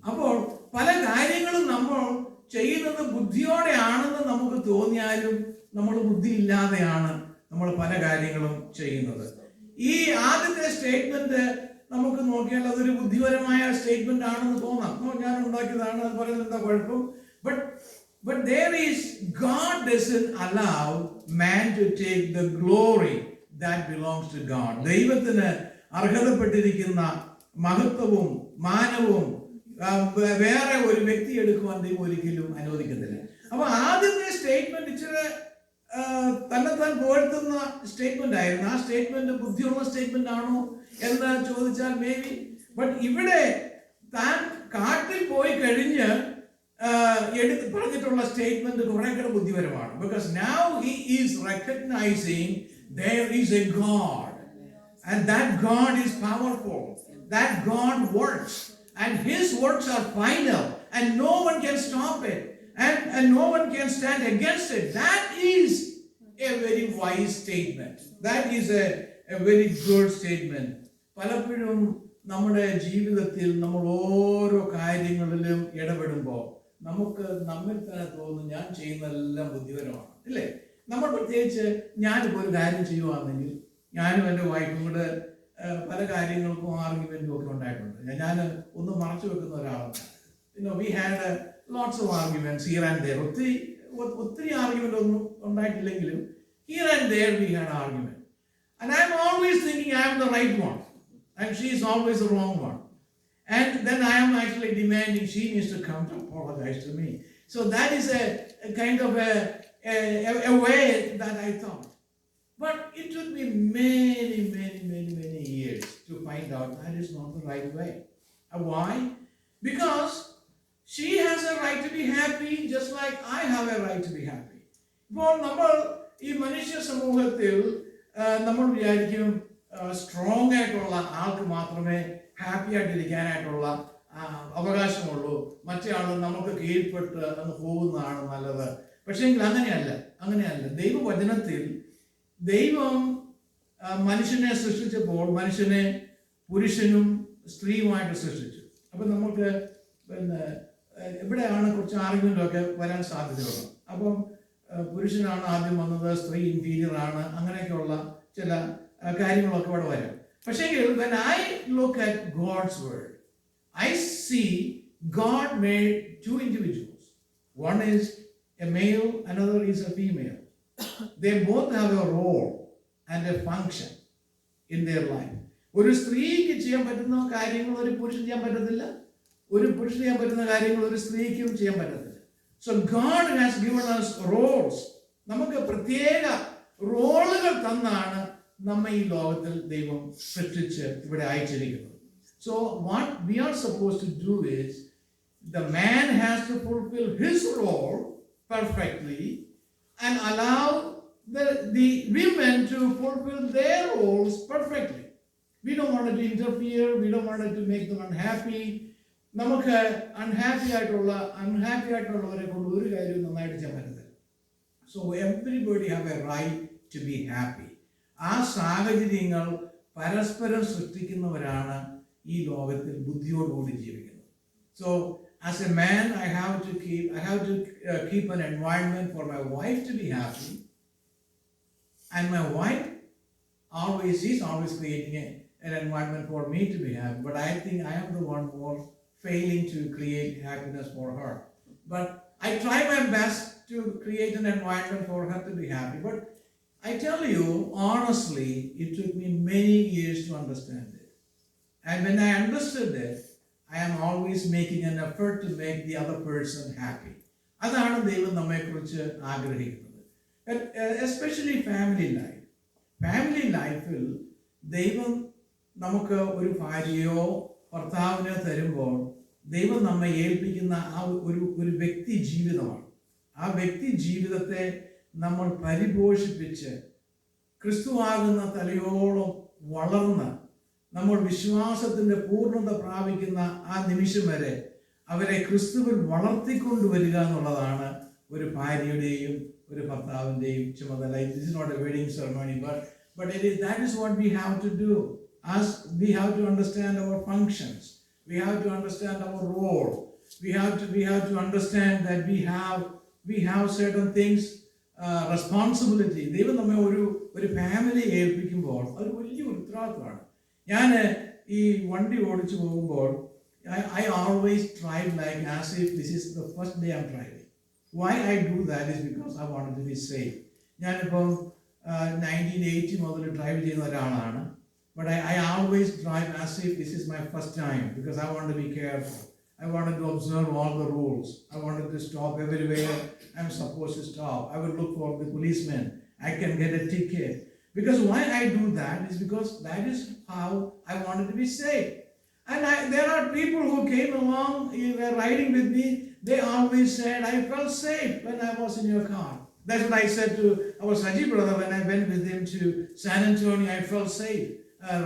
[SPEAKER 1] അപ്പോൾ പല കാര്യങ്ങളും നമ്മൾ ചെയ്യുന്നത് ബുദ്ധിയോടെ ആണെന്ന് നമുക്ക് തോന്നിയാലും നമ്മൾ ബുദ്ധി ഇല്ലാതെയാണ് നമ്മൾ പല കാര്യങ്ങളും ചെയ്യുന്നത്. ഈ ആദ്യത്തെ സ്റ്റേറ്റ്മെന്റ് നമുക്ക് നോക്കിയാൽ അതൊരു ബുദ്ധിപരമായ സ്റ്റേറ്റ്മെന്റ് ആണെന്ന് തോന്നാം. ഞാൻ ഉണ്ടാക്കിയതാണ്, അത് പറയുന്നത് എന്താ കുഴപ്പം? But there is, God doesn't allow man to take the glory that belongs to God. ദൈവത്തിന് അർഹതപ്പെട്ടിരിക്കുന്ന മഹത്വവും മാനവും വേറെ ഒരു വ്യക്തി എടുക്കുവാൻ ദൈവം ഒരിക്കലും അനുവദിക്കുന്നില്ല. അപ്പൊ ആദ്യത്തെ സ്റ്റേറ്റ്മെന്റ് ഇച്ചിരി തന്നെത്താൻ പുകഴ്ത്തുന്ന സ്റ്റേറ്റ്മെന്റ് ആയിരുന്നു. ആ സ്റ്റേറ്റ്മെന്റ് ബുദ്ധിയുള്ള സ്റ്റേറ്റ്മെന്റ് ആണോ എന്ന് ചോദിച്ചാൽ മേ ബി. ബട്ട് ഇവിടെ താൻ കാട്ടിൽ പോയി കഴിഞ്ഞ് പറഞ്ഞിട്ടുള്ള സ്റ്റേറ്റ്മെന്റ് കുറെ കൂടെ ബുദ്ധിപരമാണ്. Because now he is recognising there is a God, and that God is powerful, that God works, and his works are final, and no one can stop it, and no one can stand against it. That is a very wise statement. That is a very good statement. പലപ്പോഴും നമ്മുടെ ജീവിതത്തിൽ നമ്മൾ ഓരോ കാര്യങ്ങളിലും ഇടപെടുമ്പോൾ നമുക്ക് നമ്മിൽ തന്നെ തോന്നുന്നു ഞാൻ ചെയ്യുന്നതെല്ലാം ബുദ്ധിപരമാണ്, ഇല്ലേ? നമ്മൾ പ്രത്യേകിച്ച് ഞാനിപ്പോൾ ഒരു കാര്യം ചെയ്യുവാണെങ്കിൽ ഞാനും എൻ്റെ വൈഫും കൂടെ പല കാര്യങ്ങൾക്കും ആർഗ്യുമെന്റും ഒക്കെ ഉണ്ടായിട്ടുണ്ട്. ഞാൻ ഒന്നും മറച്ചു വെക്കുന്ന ഒരാളാണ്. We had lots of arguments here and there. ഒത്തിരി ആർഗ്യുമെന്റ് ഒന്നും ഉണ്ടായിട്ടില്ലെങ്കിലും here and there we had argument. And I am always thinking I am the right one and she is always the wrong one. And then I am actually demanding she needs to come to apologize to me. So that is a kind of a way that I thought. But it took me many years to find out that is not the right way. Why? Because she has a right to be happy just like I have a right to be happy. ഇപ്പോൾ നമ്മൾ ഈ മനുഷ്യ സമൂഹത്തിൽ നമ്മൾ വിചാരിക്കും strong ആയിട്ടുള്ള ആൾക്ക് മാത്രമേ ഹാപ്പി ആയിട്ടിരിക്കാനായിട്ടുള്ള അവകാശമുള്ളൂ, മറ്റേ ആൾ നമുക്ക് കീഴ്പ്പെട്ട് അങ്ങ് പോകുന്നതാണ് നല്ലത്. പക്ഷേ എങ്കിൽ അങ്ങനെയല്ല. ദൈവവചനത്തിൽ ദൈവം മനുഷ്യനെ സൃഷ്ടിച്ചപ്പോൾ മനുഷ്യനെ പുരുഷനും സ്ത്രീയുമായിട്ട് സൃഷ്ടിച്ചു. അപ്പൊ നമുക്ക് എവിടെയാണ് കുറച്ച് ആർഗ്യുമെന്റൊക്കെ വരാൻ സാധ്യതയുള്ളത്. അപ്പം പുരുഷനാണ് ആദ്യം വന്നത്, സ്ത്രീ ഇൻഫീരിയർ ആണ്, അങ്ങനെയൊക്കെയുള്ള ചില കാര്യങ്ങളൊക്കെ ഇവിടെ വരാം. പക്ഷേ when I look at God's word, I see God made two individuals. One is a male, another is a female. They both have a role and a function in their life. ഒരു സ്ത്രീക്ക് ചെയ്യാൻ പറ്റുന്ന കാര്യങ്ങൾ ഒരു പുരുഷൻ ചെയ്യാൻ പറ്റത്തില്ല, ഒരു പുരുഷന് ചെയ്യാൻ പറ്റുന്ന കാര്യങ്ങൾ ഒരു സ്ത്രീക്കും ചെയ്യാൻ പറ്റത്തില്ല. So God has given us roles. നമുക്ക് പ്രത്യേക റോളുകൾ തന്നാണ് നമ്മെ ഈ ലോകത്തിൽ ദൈവം സൃഷ്ടിച്ച് ഇവിടെ അയച്ചിരിക്കുന്നത്. So what we are supposed to do is the man has to fulfill his role perfectly and allow the women to fulfill their roles perfectly. We don't want to interfere, we don't want to make them unhappy. നമുക്ക് unhappy ആയിട്ടുള്ളവരെ കൊണ്ട് ഒരു കാര്യവും നന്നായിട്ട് ചെയ്യാൻ പറ്റത്തില്ല. So everybody have a right to be happy. ആ സാഹചര്യങ്ങൾ പരസ്പരം സൃഷ്ടിക്കുന്നവരാണ് ഈ ലോകത്തിൽ ബുദ്ധിയോടുകൂടി ജീവിക്കുന്നത്. So as a man, I have to keep an environment for my wife to be happy, and my wife is always creating an environment for me to be happy. But I think I am the one more failing to create happiness for her. But I try my best to create an environment for her to be happy. But I tell you honestly, it took me many years to understand it. And when I understood it, I am always making an effort to make the other person happy. അതാണ് ദൈവം നമ്മെക്കുറിച്ച് ആഗ്രഹിക്കുന്നത്. Especially family life. Family ലൈഫിൽ ദൈവം നമുക്ക് ഒരു ഭാര്യയോ ഭർത്താവിനോ തരുമ്പോൾ ദൈവം നമ്മെ ഏൽപ്പിക്കുന്ന ആ ഒരു വ്യക്തി ജീവിതമാണ്. ആ വ്യക്തി ജീവിതത്തെ നമ്മൾ പരിപോഷിപ്പിച്ച് ക്രിസ്തുവാകുന്ന തലയോളം വളർന്ന് നമ്മൾ വിശ്വാസത്തിന്റെ പൂർണ്ണത പ്രാപിക്കുന്ന ആ നിമിഷം വരെ അവരെ ക്രിസ്തുവിൽ വളർത്തിക്കൊണ്ടുവരിക എന്നുള്ളതാണ് ഒരു ഭാര്യയുടെയും ഒരു ഭർത്താവിന്റെയും ചുമതല. This is not a wedding ceremony, but that is what we have to do. As we have to understand our functions, we have to understand our role. We have to understand that we have certain things, responsibility. ദൈവം നമ്മെ ഒരു family ഏൽപ്പിക്കുമ്പോൾ അത് വലിയ ഉത്തരവാദിത്തമാണ്. ഞാൻ ഈ വണ്ടി ഓടിച്ചു പോകുമ്പോൾ I always drive like as if this is the first day I'm driving. Why I do that is because I wanted to be safe. ഞാനിപ്പം 1980 മുതൽ ഡ്രൈവ് ചെയ്യുന്ന ഒരാളാണ്. But I always drive as if this is my first time because I want to be careful. I wanted to observe all the rules. I wanted to stop everywhere I'm supposed to stop. I will look for the policeman. I can get a ticket. Because why I do that is because that is how I wanted to be safe. And there are people who came along, were riding with me. They always said, I felt safe when I was in your car. That's what I said to our Saji brother when I went with him to San Antonio. I felt safe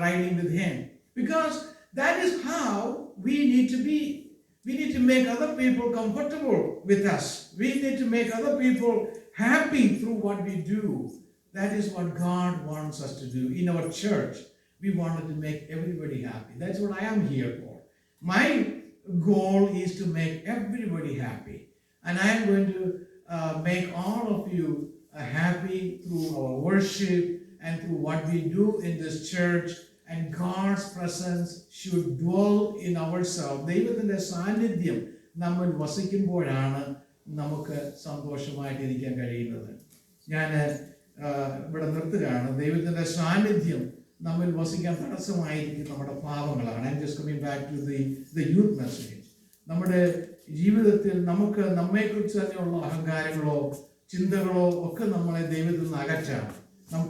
[SPEAKER 1] riding with him. Because that is how we need to be. We need to make other people comfortable with us. We need to make other people happy through what we do. That is what God wants us to do. In our church, we wanted to make everybody happy. That's what I am here for. My goal is to make everybody happy. And I am going to make all of you happy through our worship and through what we do in this church. And God's presence should dwell in ourselves. ദൈവത്തിന്റെ സാന്നിധ്യം നമ്മൾ വസിക്കുമ്പോഴാണ് നമുക്ക് സന്തോഷമായിട്ടിരിക്കാൻ കഴിയുന്നത്. ഞാൻ ഇവിടെ നിർത്തുകയാണ്. ദൈവത്തിന്റെ സാന്നിധ്യം നമ്മിൽ വസിക്കാൻ തടസ്സമായിരിക്കും നമ്മുടെ പാപങ്ങളാണ്. I'm just coming back to the youth message. നമ്മുടെ ജീവിതത്തിൽ നമുക്ക് നമ്മെക്കുറിച്ച് തന്നെയുള്ള അഹങ്കാരങ്ങളോ ചിന്തകളോ ഒക്കെ നമ്മളെ ദൈവത്തിൽ നിന്ന് അകറ്റാം.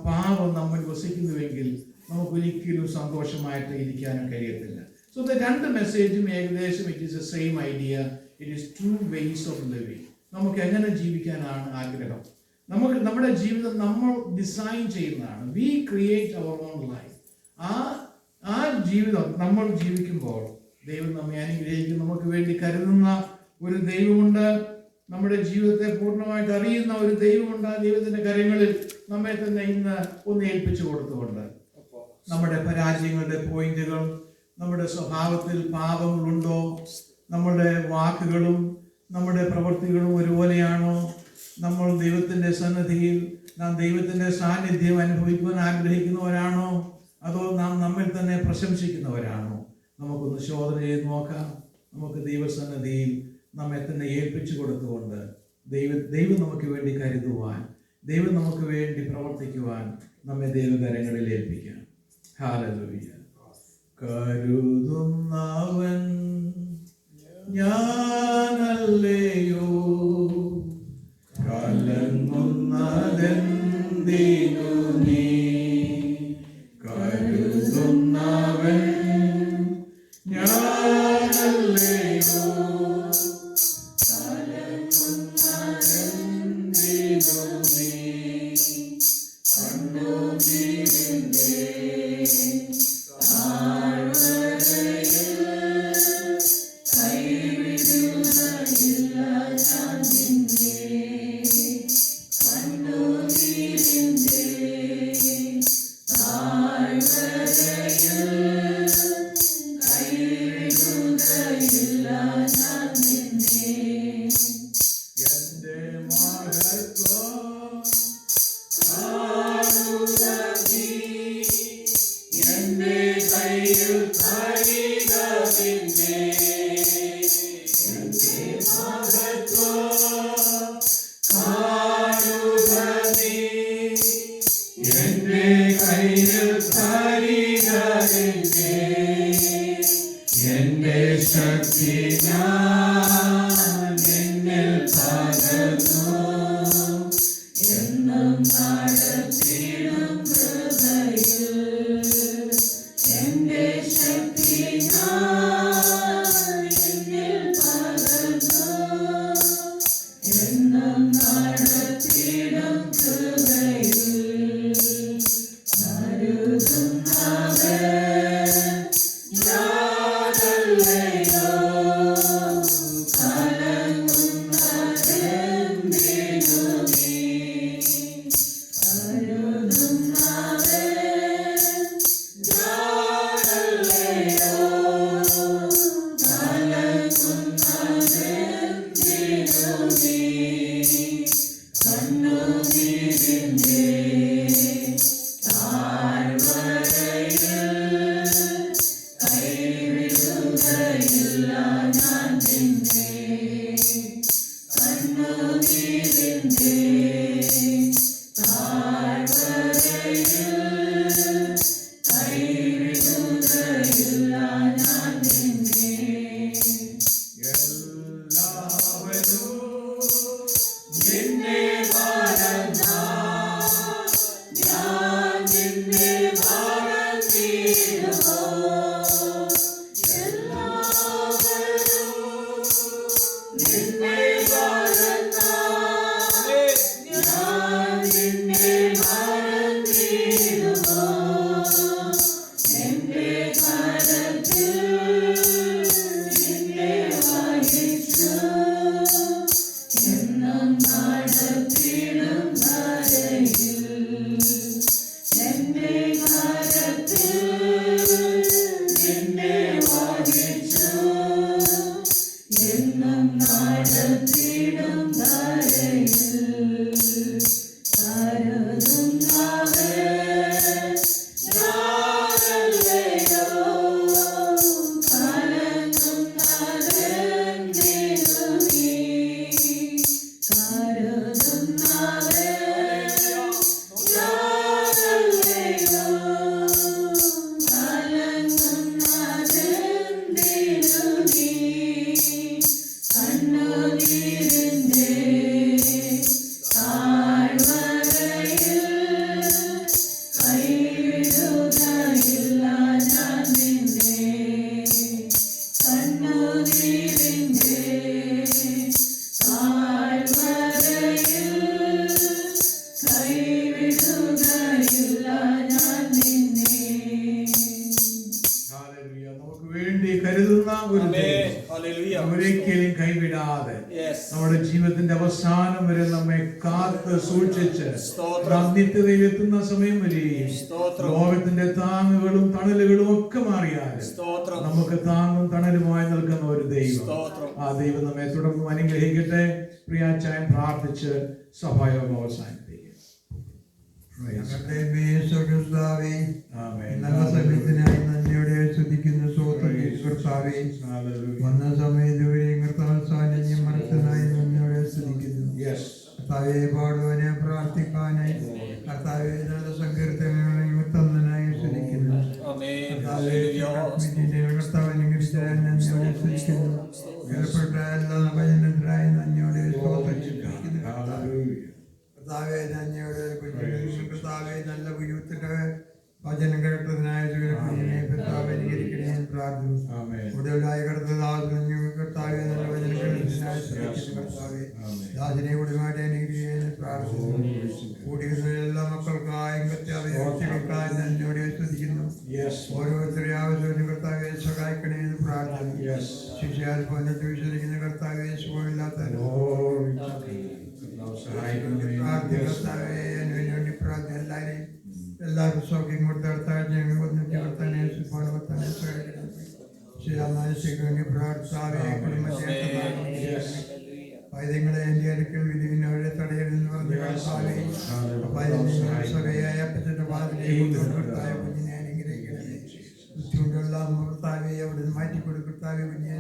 [SPEAKER 1] പാപം നമ്മിൽ വസിക്കുന്നുവെങ്കിൽ നമുക്കൊരിക്കലും സന്തോഷമായിട്ട് ഇരിക്കാനും കഴിയത്തില്ല. So the രണ്ട് മെസ്സേജും ഏകദേശം it is the same idea. It is two ways of living. നമുക്ക് എങ്ങനെ ജീവിക്കാനാണ് ആഗ്രഹം? നമ്മുടെ ജീവിതം നമ്മൾ ഡിസൈൻ ചെയ്യുന്നതാണ്. We create our own life. ആ ജീവിതം നമ്മൾ ജീവിക്കുമ്പോൾ ദൈവം നമ്മെ അനുഗ്രഹിക്കും. നമുക്ക് വേണ്ടി കരുതുന്ന ഒരു ദൈവമുണ്ട്. നമ്മുടെ ജീവിതത്തെ പൂർണ്ണമായിട്ട് അറിയുന്ന ഒരു ദൈവമുണ്ട്. ആ ദൈവത്തിന്റെ കരങ്ങളിൽ നമ്മെ തന്നെ ഇന്ന് ഒന്ന് ഏൽപ്പിച്ചു കൊടുത്തുകൊണ്ട് നമ്മുടെ പരാജയങ്ങളുടെ പോയിന്റുകൾ, നമ്മുടെ സ്വഭാവത്തിൽ പാപങ്ങളുണ്ടോ, നമ്മുടെ വാക്കുകളും നമ്മുടെ പ്രവൃത്തികളും ഒരുപോലെയാണോ, നമ്മൾ ദൈവത്തിന്റെ സന്നിധിയിൽ നാം ദൈവത്തിന്റെ സാന്നിധ്യം അനുഭവിക്കുവാൻ ആഗ്രഹിക്കുന്നവരാണോ, അതോ നാം നമ്മിൽ തന്നെ പ്രശംസിക്കുന്നവരാണോ? നമുക്കൊന്ന് ശോധന ചെയ്ത് നോക്കാം. നമുക്ക് ദൈവസന്നിധിയിൽ നമ്മെ തന്നെ ഏൽപ്പിച്ചു കൊടുത്തുകൊണ്ട് ദൈവം നമുക്ക് വേണ്ടി കരുതുവാൻ, ദൈവം നമുക്ക് വേണ്ടി പ്രവർത്തിക്കുവാൻ നമ്മെ ദൈവകരങ്ങളിൽ ഏൽപ്പിക്കാം. ഹല്ലേലൂയ. കരുതുന്നവൻ ഞാനല്ലയോ, കലങ്ങുന്നതെന്തിനു നീ, കരുതുന്നവൻ ഞാനല്ലയോ, കലങ്ങുന്നതെന്തിനു നീ, കണ്ണുനീരിന്റെ താഴ്വരയിൽ കൈവിടുന്നതില്ല ഞാൻ.
[SPEAKER 6] കയ്യിൽ തരിക നിന്നെ എന്റെ മഹത്വം കാണുക നീ എന്റെ കയ്യിൽ തരിക നിന്നെ എന്റെ ശക്തി ഞാൻ നിന്നിൽ പകർന്നു എന്നും നടത്തിടും കൃപയിൽ എന്റെ ശക്തി ഞാൻ നിന്നിൽ പകർന്നു എന്നും നടത്തിടും കൃപയിൽ
[SPEAKER 1] ഒരിക്കലും കൈവിടാതെ നമ്മുടെ ജീവിതത്തിന്റെ അവസാനം വരെ നമ്മെ കാത്ത് സൂക്ഷിച്ച് നാം നിത്യതയിൽ എത്തുന്ന സമയം വരെയും ലോകത്തിന്റെ താങ്ങുകളും തണലുകളും ഒക്കെ മാറിയാലും നമുക്ക് താങ്ങും തണലുമായി നിൽക്കുന്ന ഒരു ദൈവം, ആ ദൈവം നമ്മെ തുടർന്നും അനുഗ്രഹിക്കട്ടെ. പ്രിയാച്ചായൻ പ്രാർത്ഥിച്ച് സഭായോഗം അവസാനിപ്പിക്കും.
[SPEAKER 11] നല്ല സമയത്തിനായി നന്ദിയോടെ സ്തുതിക്കുന്ന കർത്താവേ, വന്ന സമയത്തുവരെയും കർത്താവ് സാന്നിധ്യം മറച്ചതായി നന്ദിയോടെ സ്തുതിക്കുന്നു. കർത്താവെ, പാടുവാനെ പ്രാർത്ഥിക്കാനായി കർത്താവെ നല്ല സങ്കീർത്തനങ്ങളെ നിമിത്തനായി സ്തുതിക്കുന്നു. കർത്താവ് അനുകരിച്ചാൽ നന്ദിയോടെ സ്തുതിക്കുന്നു. ഏർപ്പെട്ട എല്ലാ ഭജനത്തിനായി നന്ദിയോടെ സ്തോത്രിക്കുന്നു. കർത്താവെ, നന്ദിയോടെ കർത്താവെ നല്ല ഗുരുത്തിന്റെ വചനം കേട്ടതിനായ കർത്താവ് അനുകരിക്കണേ പ്രാർത്ഥിക്കുന്നു. കൂടുതലായി കർത്താവെ നല്ല വചനം കേട്ടതിനായി കർത്താവെ ദാസനെ കൂടിമായിട്ട് അനുഗ്രഹിക്കാൻ പ്രാർത്ഥിക്കുന്നു. കൂടിയിരുന്ന എല്ലാ മക്കൾക്കായും കർത്താവെക്കായി നന്ദിയോടെ സ്തുതിക്കുന്നു. ഓരോരുത്തരുടെ ആവശ്യത്തിന് കർത്താവെ സഹായിക്കണേ എന്ന് പ്രാർത്ഥിക്കുന്നു. ശിക്ഷയാൽ കൊല്ലത്ത് വിശ്വസിക്കുന്ന കർത്താവെ സുഖമില്ലാത്ത എല്ലാവരെയും എല്ലാവർക്കും സൗഖ്യം കൊടുത്ത് അടുത്താഴ്ച ഞങ്ങൾ വന്നിട്ട് വർത്താനെ വർത്താനെ ശിലാമാനസിക്ക് പ്രാർത്ഥിച്ചാവേ കുടുംബത്തെ വൈദ്യങ്ങളെ എൻ്റെ അടുക്കൽ വിധിവിന് അവരെ തടയരുതെന്ന് പറഞ്ഞ കർത്താവേ, സഭയായ അപ്പച്ചൻ്റെ വാതിലേക്ക് കുഞ്ഞിനെ അനുഗ്രഹിക്കണമേ. കർത്താവെ അവിടുന്ന് മാറ്റിക്കൊടുക്കും കർത്താവെ കുഞ്ഞെ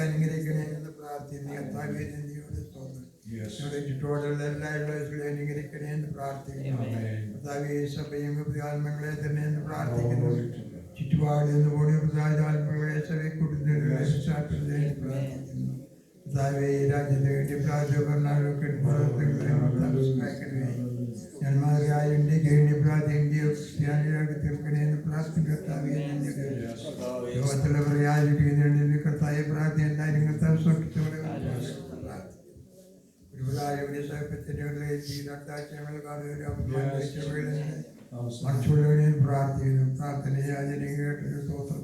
[SPEAKER 11] അനുഗ്രഹിക്കണേ എന്ന് പ്രാർത്ഥിക്കുന്നു കർത്താവെ നന്ദിയോട് തോന്നുന്നു ഞങ്ങളുടെ ചുറ്റോടുള്ള എല്ലാ ഇടവകളെ അനുഗ്രഹിക്കണേ എന്ന് പ്രാർത്ഥിക്കുന്നു കർത്താവെ സഭയും ആത്മകളെ തന്നെ എന്ന് പ്രാർത്ഥിക്കുന്നു ചുറ്റുപാട് നിന്ന് പോയി ആത്മകളെ സഭയെ കൂട്ടുന്നതിന് പ്രാർത്ഥിക്കുന്നു കർത്താവെ ഈ രാജ്യത്തെ വേണ്ടി ജന്മാരായ ഇന്ത്യക്ക് വേണ്ടി ഇന്ത്യ ക്രിസ്ത്യാനികൾക്ക് തീർക്കണേ എന്ന് പ്രാർത്ഥിക്കും കർത്താവെ ലോകത്തുള്ളവർ യാചിക്കുന്നതിന് കർത്താവെ പ്രാർത്ഥന എല്ലാവരും കർത്താവ് സൂക്ഷിച്ചവരെ മറിച്ചുള്ളവരെ പ്രാർത്ഥിക്കുന്നു പ്രാർത്ഥന യാചന കേട്ടൊരു സ്തോത്രം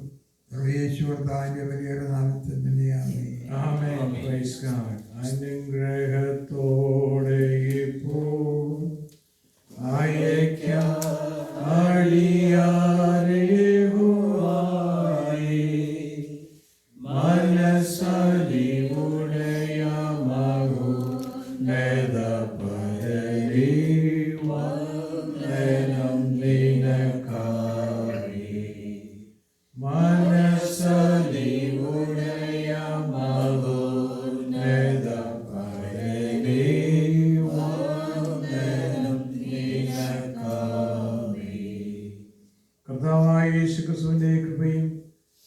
[SPEAKER 11] സർവേശ്വർത്താവിന്റെ വലിയ നാമത്തിൽ തന്നെയാണ്
[SPEAKER 1] Amen. Praise God. അനുഗ്രഹത്തോടെ ഇപ്പോൾ അയക്കാളിയാരേഹുവായി മനസ്സലിവുടയമകു നെതപരലി വന്ദനം നിനക്കായി മനസ്സലിവുടയമകു നെതപരലി വന്ദനം നിനക്കായി. കർത്താവായ യേശുക്രിസ്തുവിന്റെ കൃപയും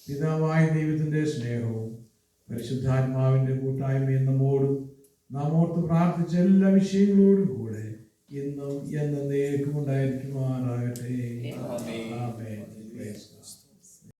[SPEAKER 1] പിതാവായ ദൈവത്തിന്റെ സ്നേഹവും പരിശുദ്ധാത്മാവിന്റെ കൂട്ടായ്മയും നമ്മോടും നാം ഓർത്ത് പ്രാർത്ഥിച്ച എല്ലാ വിഷയങ്ങളോടും കൂടെ ഇന്നും എന്നേക്കും ഉണ്ടായിരിക്കുമാറാകട്ടെ.